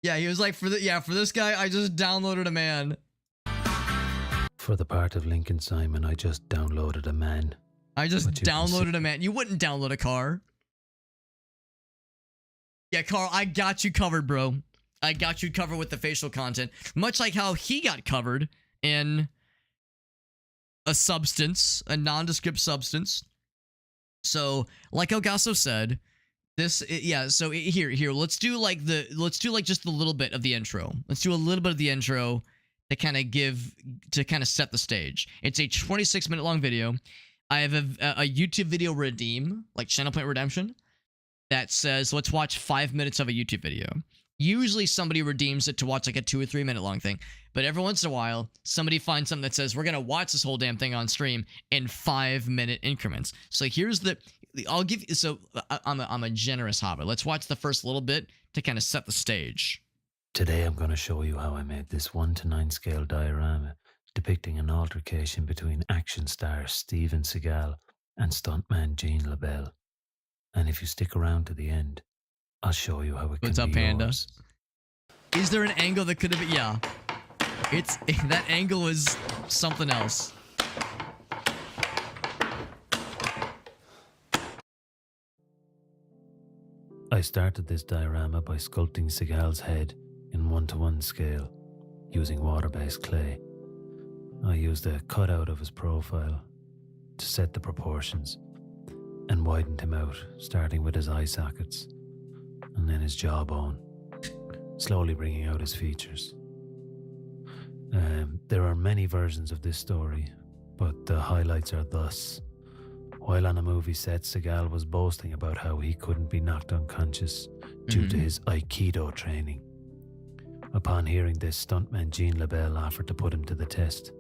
Yeah, he was like, for this guy, I just downloaded a man. For the part of Lincoln Simon, I just downloaded a man. I just But you can see- downloaded a man. You wouldn't download a car. Yeah, Carl, I got you covered, bro. I got you covered with the facial content. Much like how he got covered in a substance, a nondescript substance. So, like Elgaso said, here, let's do just a little bit of the intro. Let's do a little bit of the intro to kind of set the stage. It's a 26-minute long video. I have a YouTube video redeem, like Channel Point Redemption, that says, let's watch 5 minutes of a YouTube video. Usually somebody redeems it to watch like a 2 or 3 minute long thing, but every once in a while, somebody finds something that says, we're going to watch this whole damn thing on stream in 5 minute increments. So here's I'm a generous hobbit. Let's watch the first little bit to kind of set the stage. Today I'm going to show you how I made this 1:9 scale diorama depicting an altercation between action star Steven Seagal and stuntman Gene LaBelle. And if you stick around to the end, I'll show you how it What's can up, be Panda? yours. Is there an angle that could have been? Yeah. That angle was something else. I started this diorama by sculpting Seagal's head in 1:1 scale using water-based clay. I used a cutout of his profile to set the proportions and widened him out, starting with his eye sockets and then his jawbone, slowly bringing out his features. There are many versions of this story, but the highlights are thus. While on a movie set, Seagal was boasting about how he couldn't be knocked unconscious due to his Aikido training. Upon hearing this, stuntman Gene LaBelle offered to put him to the test.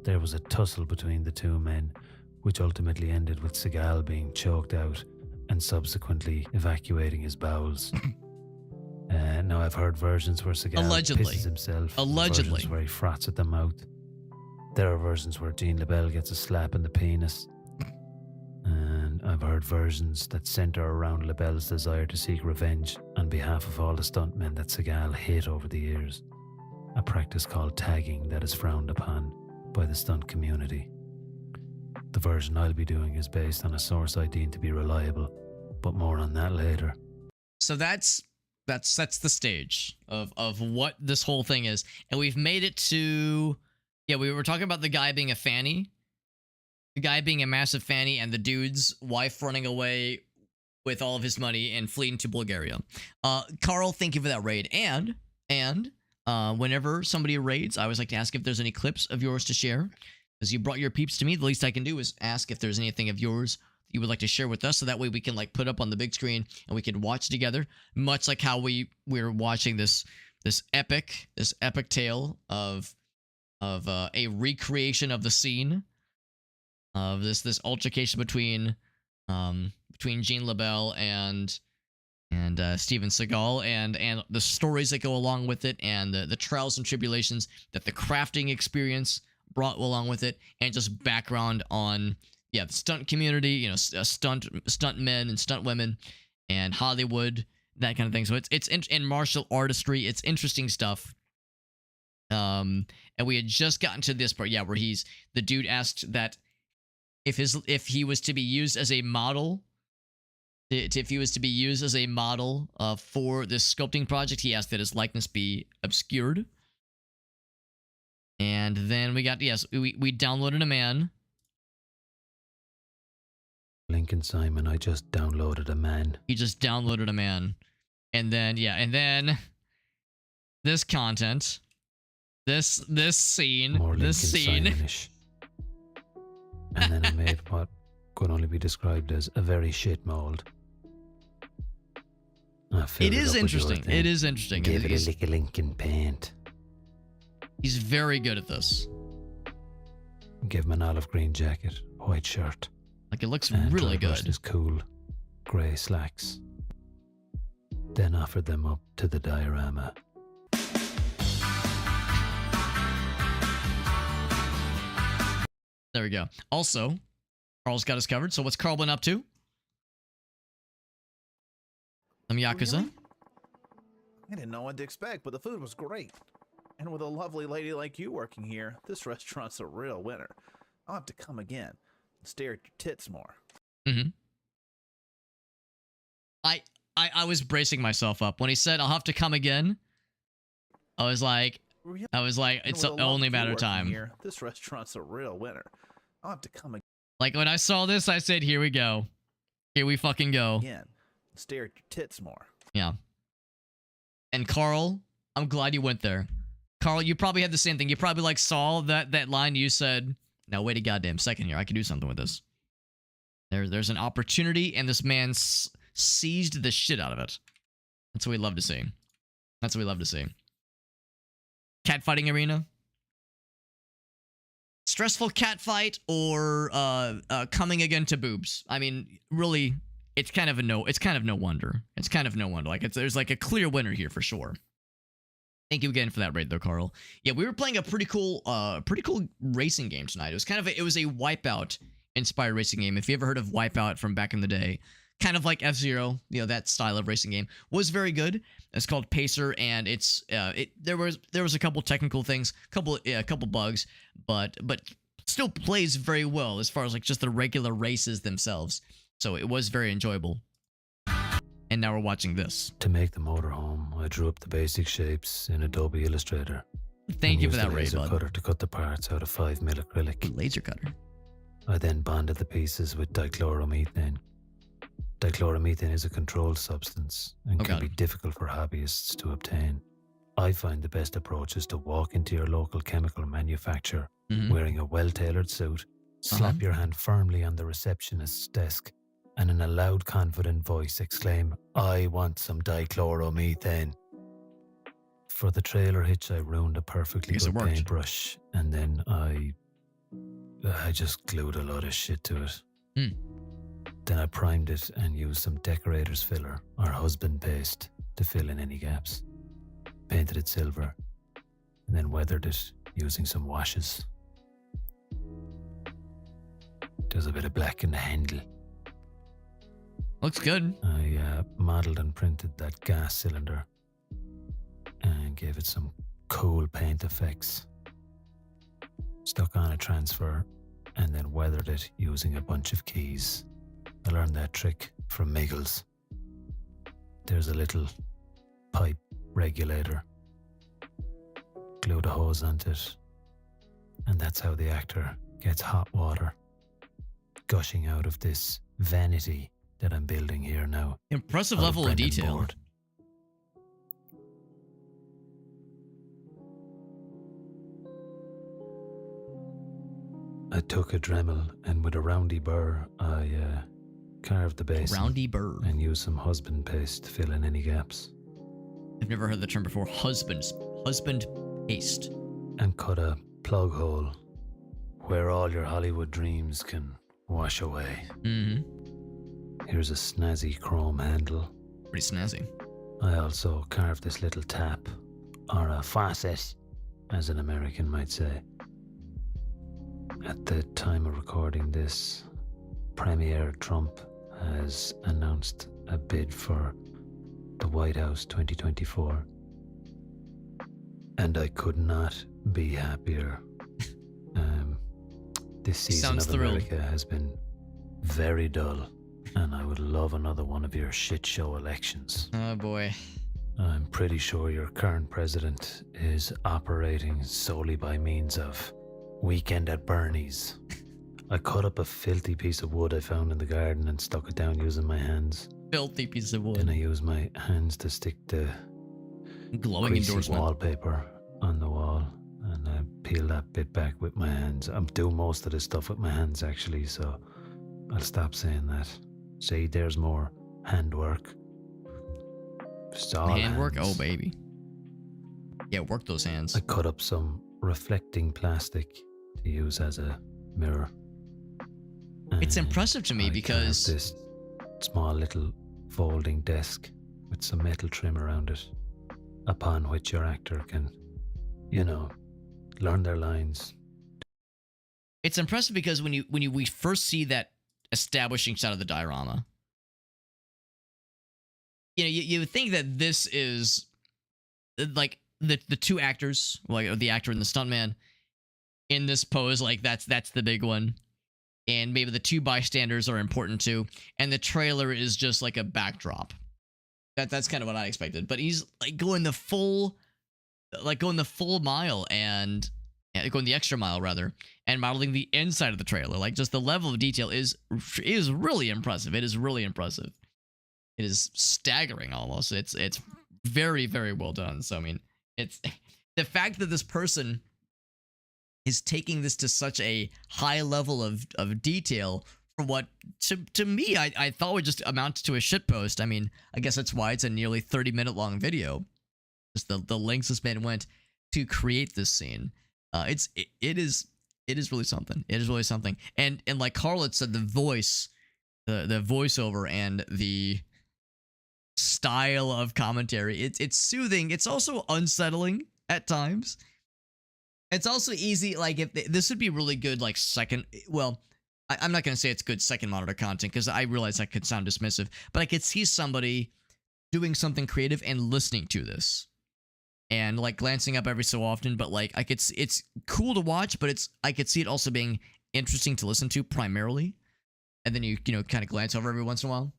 There was a tussle between the two men, which ultimately ended with Seagal being choked out and subsequently evacuating his bowels. Now, I've heard versions where Seagal Allegedly. pisses himself. Allegedly. Versions where he frats at the mouth. There are versions where Jean LaBelle gets a slap in the penis. And I've heard versions that centre around LaBelle's desire to seek revenge on behalf of all the stuntmen that Seagal hit over the years. A practice called tagging that is frowned upon by the stunt community. The version I'll be doing is based on a source I deem to be reliable, but more on that later. So that sets the stage of what this whole thing is. And we've made it to, yeah, we were talking about the guy being a fanny. The guy being a massive fanny and the dude's wife running away with all of his money and fleeing to Bulgaria. Carl, thank you for that raid. And whenever somebody raids, I always like to ask if there's any clips of yours to share. As you brought your peeps to me, the least I can do is ask if there's anything of yours you would like to share with us, so that way we can like put up on the big screen and we can watch together, much like how we're watching this epic tale of a recreation of the scene of this altercation between Jean LaBelle and Steven Seagal and the stories that go along with it, and the trials and tribulations that the crafting experience brought along with it, and just background on the stunt community, you know, stunt men and stunt women and Hollywood, that kind of thing. So it's in martial artistry. It's interesting stuff. And we had just gotten to this part, where the dude asked that if he was to be used as a model, for this sculpting project, he asked that his likeness be obscured. And then we downloaded a man. Lincoln Simon, I just downloaded a man. He just downloaded a man. And then this content, this scene, More this Lincoln scene. Simonish. And then I made what could only be described as a very shit mold. It is interesting. It is interesting. Give it a lick of Lincoln paint. He's very good at this. Give him an olive green jacket, white shirt. Like, it looks and really brushed good. his cool grey slacks. Then offered them up to the diorama. There we go. Also, Carl's got us covered. So what's Carl been up to? Some Yakuza. Really? I didn't know what to expect, but the food was great. And with a lovely lady like you working here, this restaurant's a real winner. I'll have to come again and stare at your tits more. Mm-hmm. I was bracing myself up when he said I'll have to come again. I was like, Really? it's only a matter of time. Here, this restaurant's a real winner. I'll have to come Like, when I saw this, I said, here we go. Here we fucking go. again and stare at your tits more. Yeah. And Carl, I'm glad you went there. Carl, you probably had the same thing. You probably like saw that line. You said, now wait a goddamn second here. I can do something with this. There's an opportunity, and this man seized the shit out of it. That's what we love to see. That's what we love to see. Catfighting arena. Stressful catfight or coming again to boobs. I mean, really, it's kind of no wonder. It's kind of no wonder. Like, there's like a clear winner here for sure. Thank you again for that raid though, Carl. Yeah, we were playing a pretty cool racing game tonight. It was a Wipeout inspired racing game. If you ever heard of Wipeout from back in the day, kind of like F-Zero, you know, that style of racing game was very good. It's called Pacer, and there was a couple technical things, couple bugs, but still plays very well as far as like just the regular races themselves. So it was very enjoyable. And now we're watching this. To make the motorhome, I drew up the basic shapes in Adobe Illustrator. Thank you for used that a raid, laser bud. cutter to cut the parts out of 5mm acrylic. Laser cutter. I then bonded the pieces with dichloromethane. Dichloromethane is a controlled substance and can God. be difficult for hobbyists to obtain. I find the best approach is to walk into your local chemical manufacturer Mhm. wearing a well-tailored suit, slap your hand firmly on the receptionist's desk, and in a loud, confident voice exclaim, "I want some dichloromethane." For the trailer hitch, I ruined a perfectly Guess it good worked. paintbrush, and then I just glued a lot of shit to it. Then I primed it and used some decorator's filler or husband paste to fill in any gaps. Painted it silver and then weathered it using some washes. There's a bit of black in the handle. Looks good. I modelled and printed that gas cylinder and gave it some cool paint effects. Stuck on a transfer and then weathered it using a bunch of keys. I learned that trick from Miggles. There's a little pipe regulator. Glued a hose onto it, and that's how the actor gets hot water gushing out of this vanity that I'm building here now. Impressive out level of Brendan detail. board. I took a Dremel and with a roundy burr, I carved the basin Roundy burr. and used some husband paste to fill in any gaps. I've never heard the term before. Husband paste. And cut a plug hole where all your Hollywood dreams can wash away. Mm-hmm. Here's a snazzy chrome handle. Pretty snazzy. I also carved this little tap, or a faucet, as an American might say. At the time of recording this, Premier Trump has announced a bid for the White House 2024. And I could not be happier. This season Sounds of thrilled. America has been very dull, and I would love another one of your shit show elections. Oh boy. I'm pretty sure your current president is operating solely by means of Weekend at Bernie's. I cut up a filthy piece of wood I found in the garden and stuck it down using my hands. Filthy piece of Then I wood. used my hands to stick the Glowing greasy endorsement. wallpaper on the wall, and I peel that bit back with my hands. I'm doing most of this stuff with my hands actually, so I'll stop saying that. See, there's more handwork. Just all Handwork? hands. Oh baby. Yeah, work those hands. I cut up some reflecting plastic to use as a mirror. It's And impressive to me I carved because this small little folding desk with some metal trim around it, upon which your actor can, learn their lines. it's impressive because when we first see that establishing shot of the diorama, you would think that this is like the two actors, like the actor and the stuntman in this pose, like that's the big one. And maybe the two bystanders are important too, and the trailer is just like a backdrop. That's kind of what I expected. But he's like going the full mile and going the extra mile rather, and modeling the inside of the trailer. Like just the level of detail is really impressive. It is really impressive. It is staggering almost. It's very, very well done. So I mean, it's the fact that this person is taking this to such a high level of detail for what to me I thought would just amount to a shitpost. I mean, I guess that's why it's a nearly 30-minute long video. Just the lengths this man went to create this scene. It is really something. It is really something. And like Carl had said, the voice, the voiceover and the style of commentary, it's soothing. It's also unsettling at times. It's also easy, like, if this would be really good, like, I'm not going to say it's good second monitor content, because I realize that could sound dismissive, but I could see somebody doing something creative and listening to this, and, like, glancing up every so often, but, like, it's cool to watch, but I could see it also being interesting to listen to primarily, and then you kind of glance over every once in a while.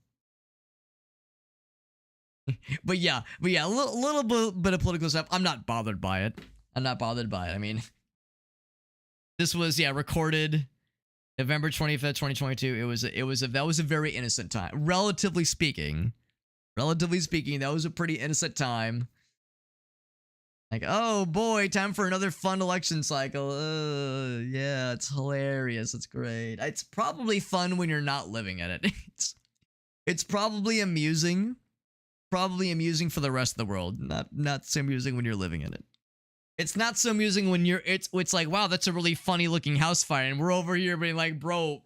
But yeah, a little bit of political stuff. I'm not bothered by it. I mean, this was recorded November 25th, 2022. That was a very innocent time, relatively speaking. That was a pretty innocent time. Like, oh boy, time for another fun election cycle. Yeah, it's hilarious. It's great. It's probably fun when you're not living in it. It's probably amusing. Probably amusing for the rest of the world. Not so amusing when you're living in it. It's not so amusing when it's like, wow, that's a really funny looking house fire, and we're over here being like, bro,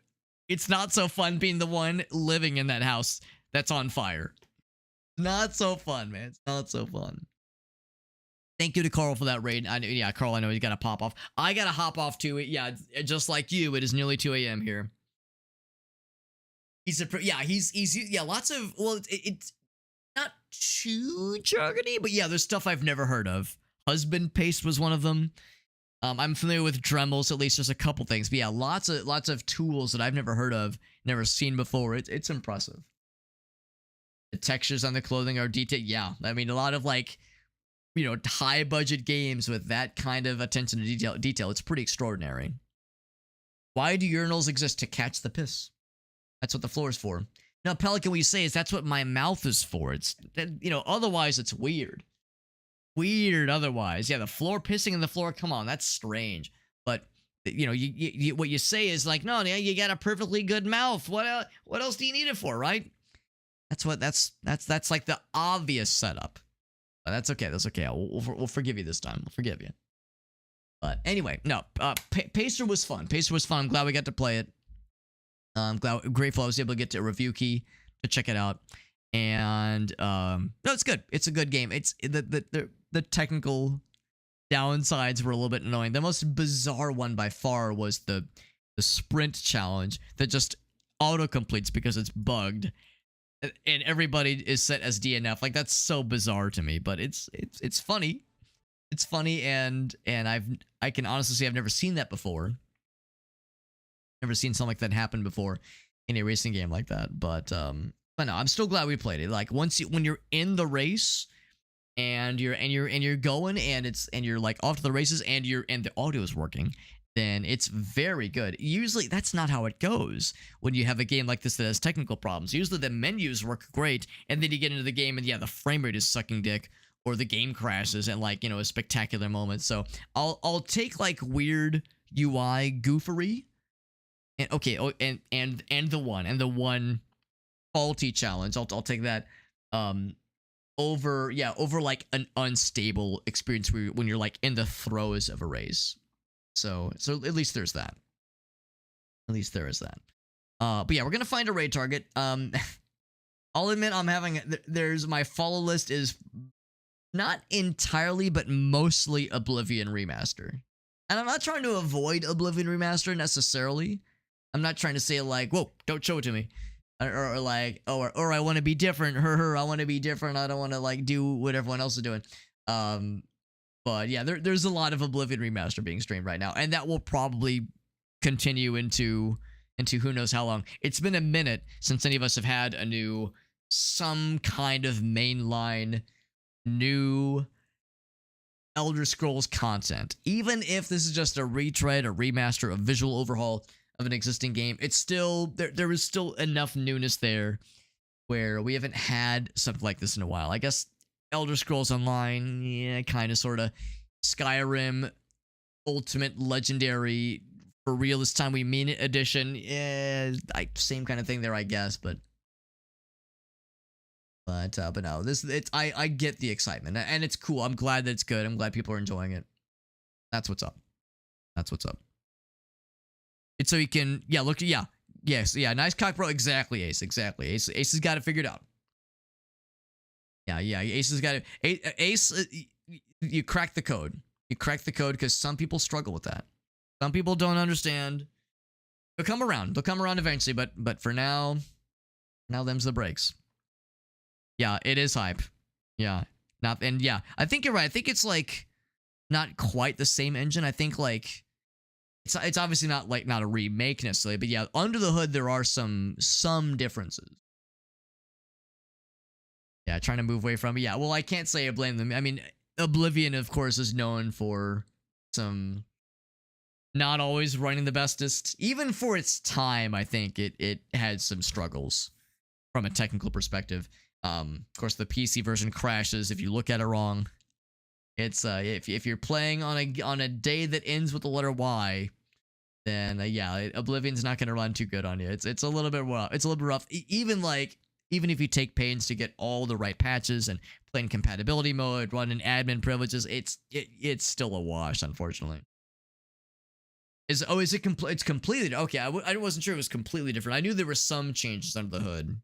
It's not so fun being the one living in that house that's on fire. Not so fun, man. It's not so fun. Thank you to Carl for that raid. Yeah, Carl, I know he's got to pop off. I got to hop off too. Yeah, just like you, it is nearly 2 a.m. here. He's lots of, well, it's not too jargony, but yeah, there's stuff I've never heard of. Husband paste was one of them. I'm familiar with Dremels, at least there's a couple things. But yeah, lots of tools that I've never heard of, never seen before. It's impressive. The textures on the clothing are detailed. Yeah, I mean, a lot of like, you know, high budget games with that kind of attention to detail. It's pretty extraordinary. Why do urinals exist? To catch the piss. That's what the floor is for. Now, Pelican, what you say is that's what my mouth is for. It's, you know, otherwise it's weird. Weird otherwise. Yeah, the floor, pissing in the floor, come on, that's strange. But, you know, you what you say is like, no, you got a perfectly good mouth. What else do you need it for, right? That's like the obvious setup. But that's okay. That's okay. We'll forgive you this time. We'll forgive you. But anyway, no. Pacer was fun. Pacer was fun. I'm glad we got to play it. I'm grateful I was able to get to a review key to check it out. And no, it's good. It's a good game. It's the technical downsides were a little bit annoying. The most bizarre one by far was the sprint challenge that just auto completes because it's bugged. And everybody is set as DNF. Like, that's so bizarre to me, but it's funny. It's funny, and I can honestly say I've never seen that before. Never seen something like that happen before in a racing game like that. But no, I'm still glad we played it. Like, when you're in the race and you're going and you're like off to the races and the audio is working, then it's very good. Usually that's not how it goes when you have a game like this that has technical problems. Usually the menus work great, and then you get into the game and yeah, the frame rate is sucking dick, or the game crashes at like, you know, a spectacular moment. So I'll take like weird UI goofery and okay, and the one faulty challenge. I'll take that over like an unstable experience when you're like in the throes of a race. So at least there's that. At least there is that. But yeah, we're gonna find a raid target. I'll admit there's my follow list is not entirely, but mostly Oblivion Remaster. And I'm not trying to avoid Oblivion Remaster necessarily. I'm not trying to say like, whoa, don't show it to me. Or like, or I want to be different. I want to be different. I don't want to like do what everyone else is doing. But yeah, there's a lot of Oblivion Remaster being streamed right now, and that will probably continue into who knows how long. It's been a minute since any of us have had some kind of mainline new Elder Scrolls content. Even if this is just a retread, a remaster, a visual overhaul of an existing game, it's still there is still enough newness there where we haven't had something like this in a while. I guess Elder Scrolls Online, yeah, kind of, sort of. Skyrim, Ultimate Legendary, for real this time we mean it edition, yeah, same kind of thing there, I guess, but no, I get the excitement, and it's cool. I'm glad that it's good. I'm glad people are enjoying it. That's what's up. That's what's up. It's so you can, yeah, look, yeah, yes, yeah, nice cock, bro. Exactly, Ace, exactly. Ace has got it figured out. Yeah, Ace has got it. Ace, you cracked the code. You cracked the code because some people struggle with that. Some people don't understand. They'll come around. They'll come around eventually, but for now them's the breaks. Yeah, it is hype. Yeah. I think you're right. I think it's like not quite the same engine. I think like it's obviously not a remake necessarily, but yeah, under the hood there are some differences. Yeah, trying to move away from it. Yeah, well, I can't say I blame them. I mean, Oblivion, of course, is known for some not always running the bestest. Even for its time, I think it had some struggles from a technical perspective. Of course, the PC version crashes if you look at it wrong. It's if you're playing on a day that ends with the letter Y, then yeah, Oblivion's not gonna run too good on you. It's a little bit rough. It's a little bit rough. Even if you take pains to get all the right patches and play in compatibility mode, run in admin privileges, it's still a wash, unfortunately. Is it complete? It's completely okay. I wasn't sure it was completely different. I knew there were some changes under the hood.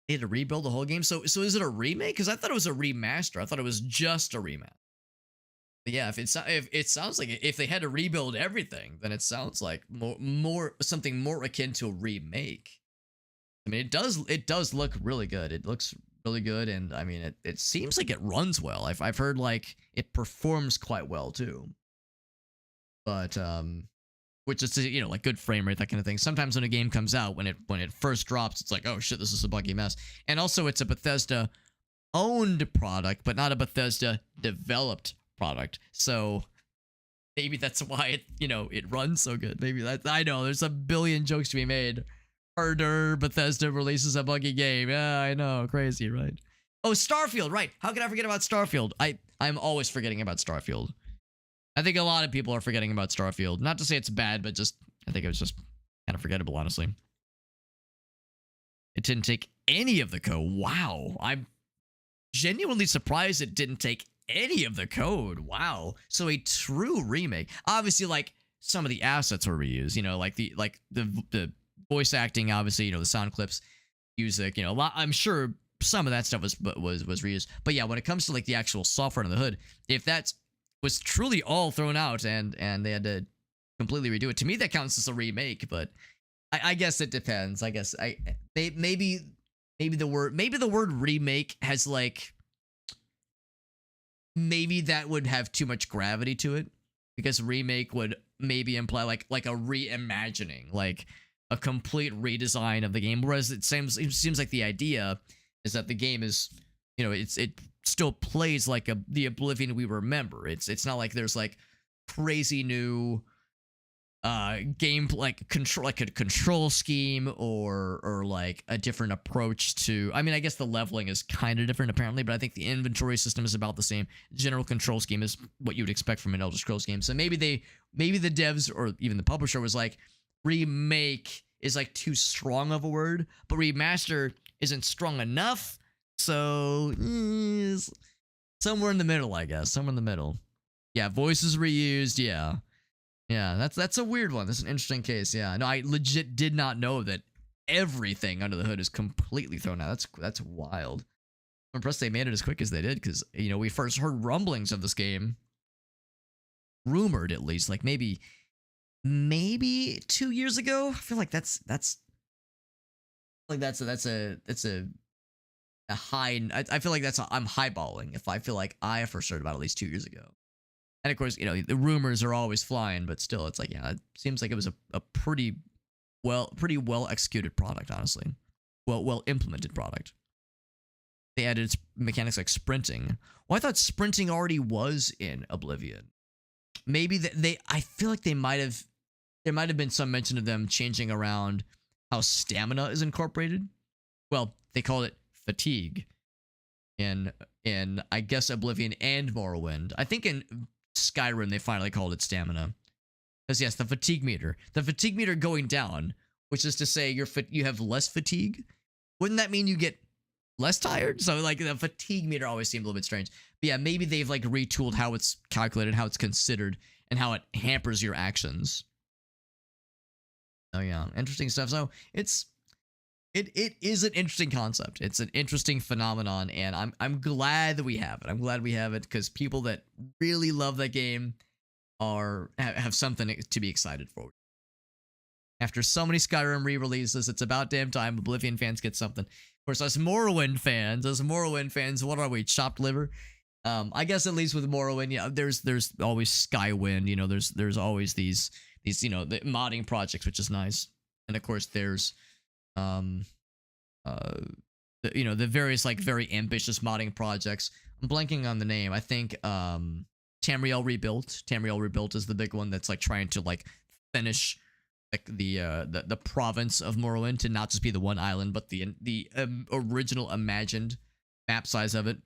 They had to rebuild the whole game. So is it a remake? Because I thought it was a remaster. I thought it was just a remaster. But yeah, if it sounds like if they had to rebuild everything, then it sounds like more something more akin to a remake. I mean, it does look really good. It looks really good, and I mean, it seems like it runs well. I've heard like it performs quite well too. But which is, you know, like good frame rate, that kind of thing. Sometimes when a game comes out, when it first drops, it's like, oh shit, this is a buggy mess. And also, it's a Bethesda owned product, but not a Bethesda developed product. So maybe that's why it runs so good. Maybe that, I know there's a billion jokes to be made. Harder Bethesda releases a buggy game. Yeah, I know, crazy, right? Oh, Starfield, right? How could I forget about Starfield? I'm always forgetting about Starfield. I think a lot of people are forgetting about Starfield. Not to say it's bad, but just I think it was just kind of forgettable, honestly. It didn't take any of the code. Wow, I'm genuinely surprised it didn't take any of the code. Wow, so a true remake. Obviously, like some of the assets were reused. You know, like the voice acting, obviously, you know, the sound clips, music, you know, a lot. I'm sure some of that stuff was reused. But yeah, when it comes to like the actual software under the hood, if that was truly all thrown out and they had to completely redo it, to me that counts as a remake. But I guess it depends. I guess maybe the word remake has like, maybe that would have too much gravity to it, because remake would maybe imply like a reimagining, like a complete redesign of the game, whereas it seems like the idea is that the game is, you know, it still plays like the Oblivion we remember. It's not like there's like crazy new game, like a control scheme or like a different approach to, I mean, I guess the leveling is kind of different apparently, but I think the inventory system is about the same. General control scheme is what you would expect from an Elder Scrolls game. So maybe the devs or even the publisher was like, remake is like too strong of a word, but remaster isn't strong enough. So somewhere in the middle, I guess. Somewhere in the middle. Yeah, voices reused. Yeah, that's a weird one. That's an interesting case. Yeah, no, I legit did not know that everything under the hood is completely thrown out. That's wild. I'm impressed they made it as quick as they did, because, you know, we first heard rumblings of this game, rumored at least, like maybe 2 years ago. I feel like that's a high. I feel like I'm highballing if I feel like I first heard about it at least 2 years ago. And of course, you know, the rumors are always flying, but still, it's like, yeah, it seems like it was a pretty well executed product, honestly. Well implemented product. They added mechanics like sprinting. Well, I thought sprinting already was in Oblivion. Maybe I feel like there might have been some mention of them changing around how stamina is incorporated. Well, they call it fatigue in I guess Oblivion and Morrowind. I think in Skyrim they finally called it stamina. Because yes, the fatigue meter going down, which is to say you have less fatigue. Wouldn't that mean you get less tired? So like the fatigue meter always seemed a little bit strange. But yeah, maybe they've like retooled how it's calculated, how it's considered, and how it hampers your actions. Oh yeah, interesting stuff. So it is an interesting concept. It's an interesting phenomenon, and I'm glad that we have it. I'm glad we have it, because people that really love that game have something to be excited for. After so many Skyrim re-releases, it's about damn time Oblivion fans get something. Of course, us Morrowind fans, what are we? Chopped liver? I guess at least with Morrowind, yeah, there's always Skywind. You know, there's always these you know, the modding projects, which is nice. And of course, there's you know, the various like very ambitious modding projects. I'm blanking on the name. I think Tamriel Rebuilt. Tamriel Rebuilt is the big one that's like trying to like finish like the province of Morrowind to not just be the one island, but the original imagined map size of it.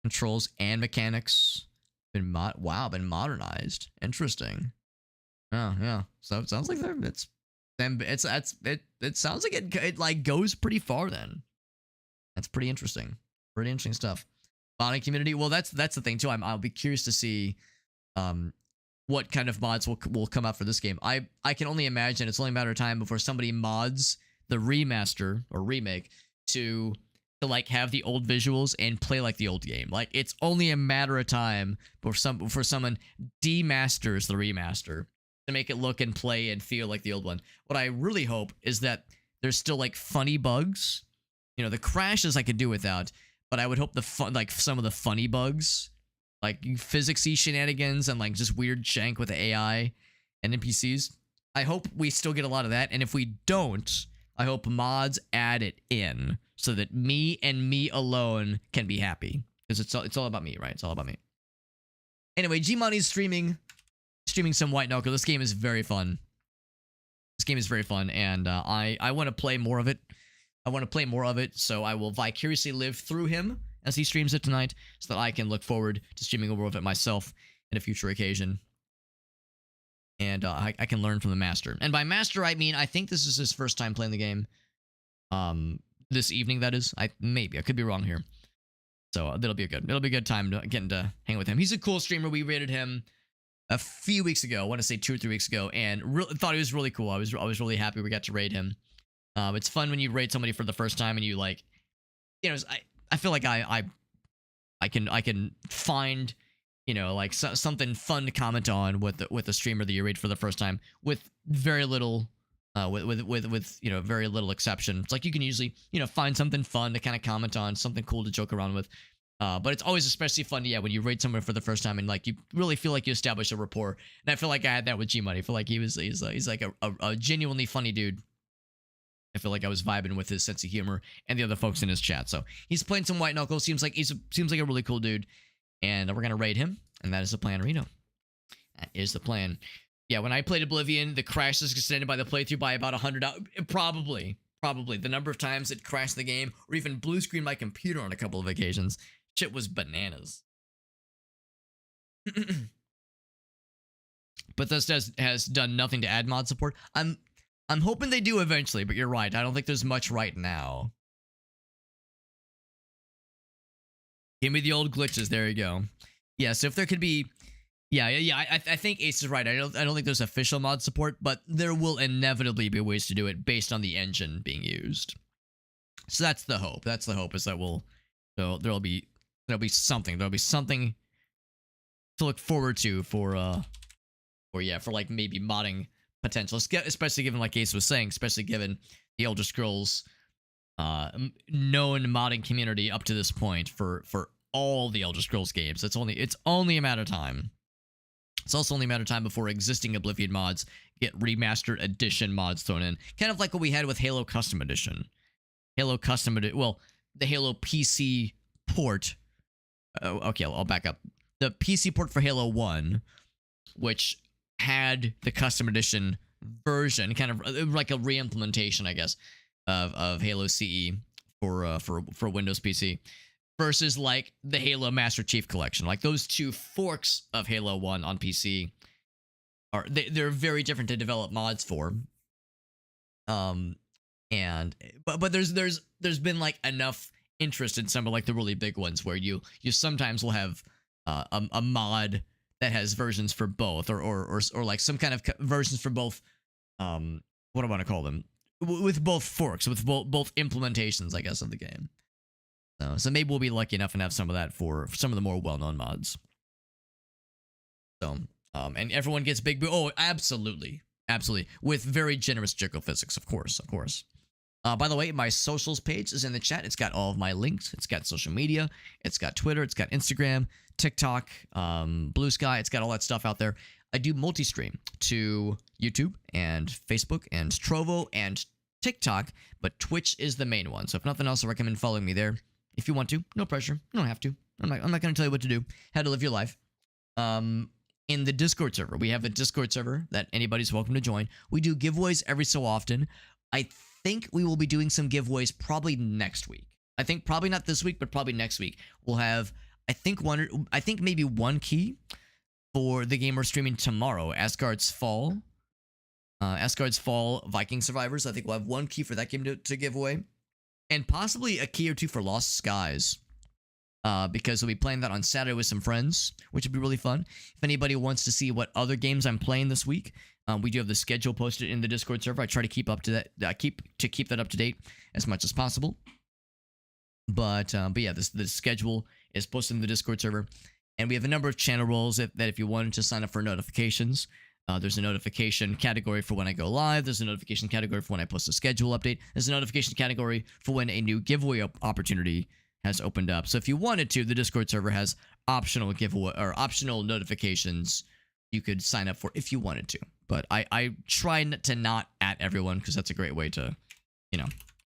Controls and mechanics been modernized. Interesting. Oh yeah. So it sounds like it sounds like it like goes pretty far then. That's pretty interesting. Pretty interesting stuff. Modding community. Well, that's the thing too. I'll be curious to see what kind of mods will come out for this game. I can only imagine it's only a matter of time before somebody mods the remaster or remake to like have the old visuals and play like the old game. Like it's only a matter of time before someone demasters the remaster to make it look and play and feel like the old one. What I really hope is that there's still like funny bugs. You know, the crashes I could do without, but I would hope like some of the funny bugs, like physicsy shenanigans and like just weird jank with the AI and NPCs. I hope we still get a lot of that, and if we don't, I hope mods add it in so that me and me alone can be happy, because it's all about me, right? It's all about me. Anyway, G-Money's streaming some White Knuckle. This game is very fun. This game is very fun, and I want to play more of it. I want to play more of it, so I will vicariously live through him as he streams it tonight, so that I can look forward to streaming more of it myself in a future occasion. And I can learn from the master. And by master, I mean, I think this is his first time playing the game. This evening, that is. I could be wrong here. So it'll be a good time to getting to hang with him. He's a cool streamer. We rated him a few weeks ago. I want to say 2 or 3 weeks ago, and thought he was really cool. I was really happy we got to raid him. It's fun when you raid somebody for the first time and you like, you know, I feel like I can find, you know, like something fun to comment on with the streamer that you raid for the first time with very little with you know, very little exception. It's like you can usually, you know, find something fun to kind of comment on, something cool to joke around with. But it's always especially fun, yeah, when you raid someone for the first time and like you really feel like you establish a rapport. And I feel like I had that with G-Money. I feel like he's like a genuinely funny dude. I feel like I was vibing with his sense of humor and the other folks in his chat. So he's playing some White Knuckle. Seems like a really cool dude, and we're gonna raid him. And that is the plan, Reno. That is the plan. Yeah, when I played Oblivion, the crash is extended by the playthrough by about 100. Probably the number of times it crashed the game, or even blue screened my computer on a couple of occasions. Shit was bananas. But this has done nothing to add mod support. I'm hoping they do eventually, but you're right. I don't think there's much right now. Give me the old glitches. There you go. Yeah, so if there could be... Yeah, I think Ace is right. I don't think there's official mod support, but there will inevitably be ways to do it based on the engine being used. So that's the hope. That's the hope, is that there'll be something. There'll be something to look forward to for like maybe modding potential, especially given, like Ace was saying, especially given the Elder Scrolls known modding community up to this point for all the Elder Scrolls games. It's only a matter of time. It's also only a matter of time before existing Oblivion mods get remastered edition mods thrown in, kind of like what we had with Halo Custom Edition. Well, the Halo PC port. Okay, I'll back up. The PC port for Halo 1, which had the custom edition version, kind of like a re-implementation, I guess, of Halo CE for Windows PC, versus like the Halo Master Chief Collection. Like those two forks of Halo 1 on PC they're very different to develop mods for. But there's been like enough interest in some of like the really big ones where you sometimes will have a mod that has versions for both, or like some kind of versions for both. What do I want to call them? With both forks, with both implementations, I guess, of the game. So maybe we'll be lucky enough and have some of that for some of the more well-known mods. So, and everyone gets big. Oh, absolutely, with very generous jiggle physics, of course. By the way, my socials page is in the chat. It's got all of my links. It's got social media. It's got Twitter. It's got Instagram, TikTok, Blue Sky. It's got all that stuff out there. I do multi-stream to YouTube and Facebook and Trovo and TikTok, but Twitch is the main one. So if nothing else, I recommend following me there. If you want to, no pressure. You don't have to. I'm not going to tell you what to do. How to live your life. In the Discord server, we have a Discord server that anybody's welcome to join. We do giveaways every so often. I think we will be doing some giveaways probably next week. I think probably not this week, but probably next week. We'll have, I think maybe one key for the game we're streaming tomorrow, Asgard's Fall. Asgard's Fall Viking Survivors. I think we'll have one key for that game to give away. And possibly a key or two for Lost Skies. because we'll be playing that on Saturday with some friends, which would be really fun. If anybody wants to see what other games I'm playing this week, we do have the schedule posted in the Discord server. I try to keep up to that, keep that up to date as much as possible. But yeah, the schedule is posted in the Discord server, and we have a number of channel roles that if you wanted to sign up for notifications, there's a notification category for when I go live. There's a notification category for when I post a schedule update. There's a notification category for when a new giveaway opportunity has opened up. So if you wanted to, the Discord server has optional giveaway or optional notifications you could sign up for if you wanted to. But I try to not at everyone, because that's a great way to,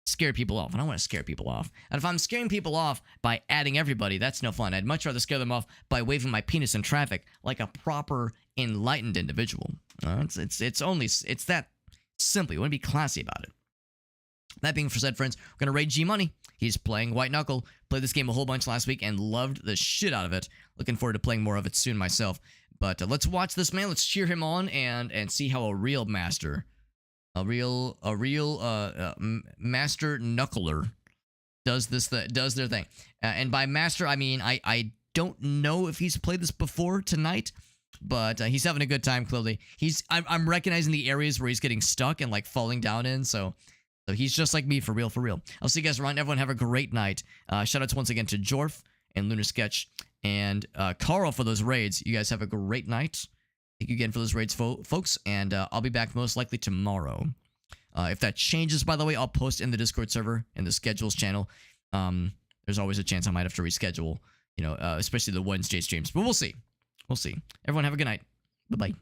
scare people off. I don't want to scare people off. And if I'm scaring people off by adding everybody, that's no fun. I'd much rather scare them off by waving my penis in traffic like a proper enlightened individual. It's that simple. You want to be classy about it. That being said, friends, we're going to raid G Money. He's playing White Knuckle. Played this game a whole bunch last week and loved the shit out of it. Looking forward to playing more of it soon myself. But let's watch this man. Let's cheer him on and see how a real master, master knuckler does their thing. And by master, I mean I don't know if he's played this before tonight, but he's having a good time. Clearly, I'm recognizing the areas where he's getting stuck and like falling down in. So he's just like me, for real, for real. I'll see you guys around. Everyone have a great night. Shout outs once again to Jorf and Lunar Sketch and Carl for those raids. You guys have a great night. Thank you again for those raids, folks. And I'll be back most likely tomorrow. If that changes, by the way, I'll post in the Discord server in the schedules channel. There's always a chance I might have to reschedule, especially the Wednesday streams. But we'll see. We'll see. Everyone have a good night. Bye-bye.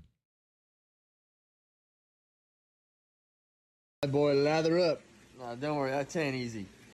Boy, lather up. Nah, don't worry, that's 10 easy.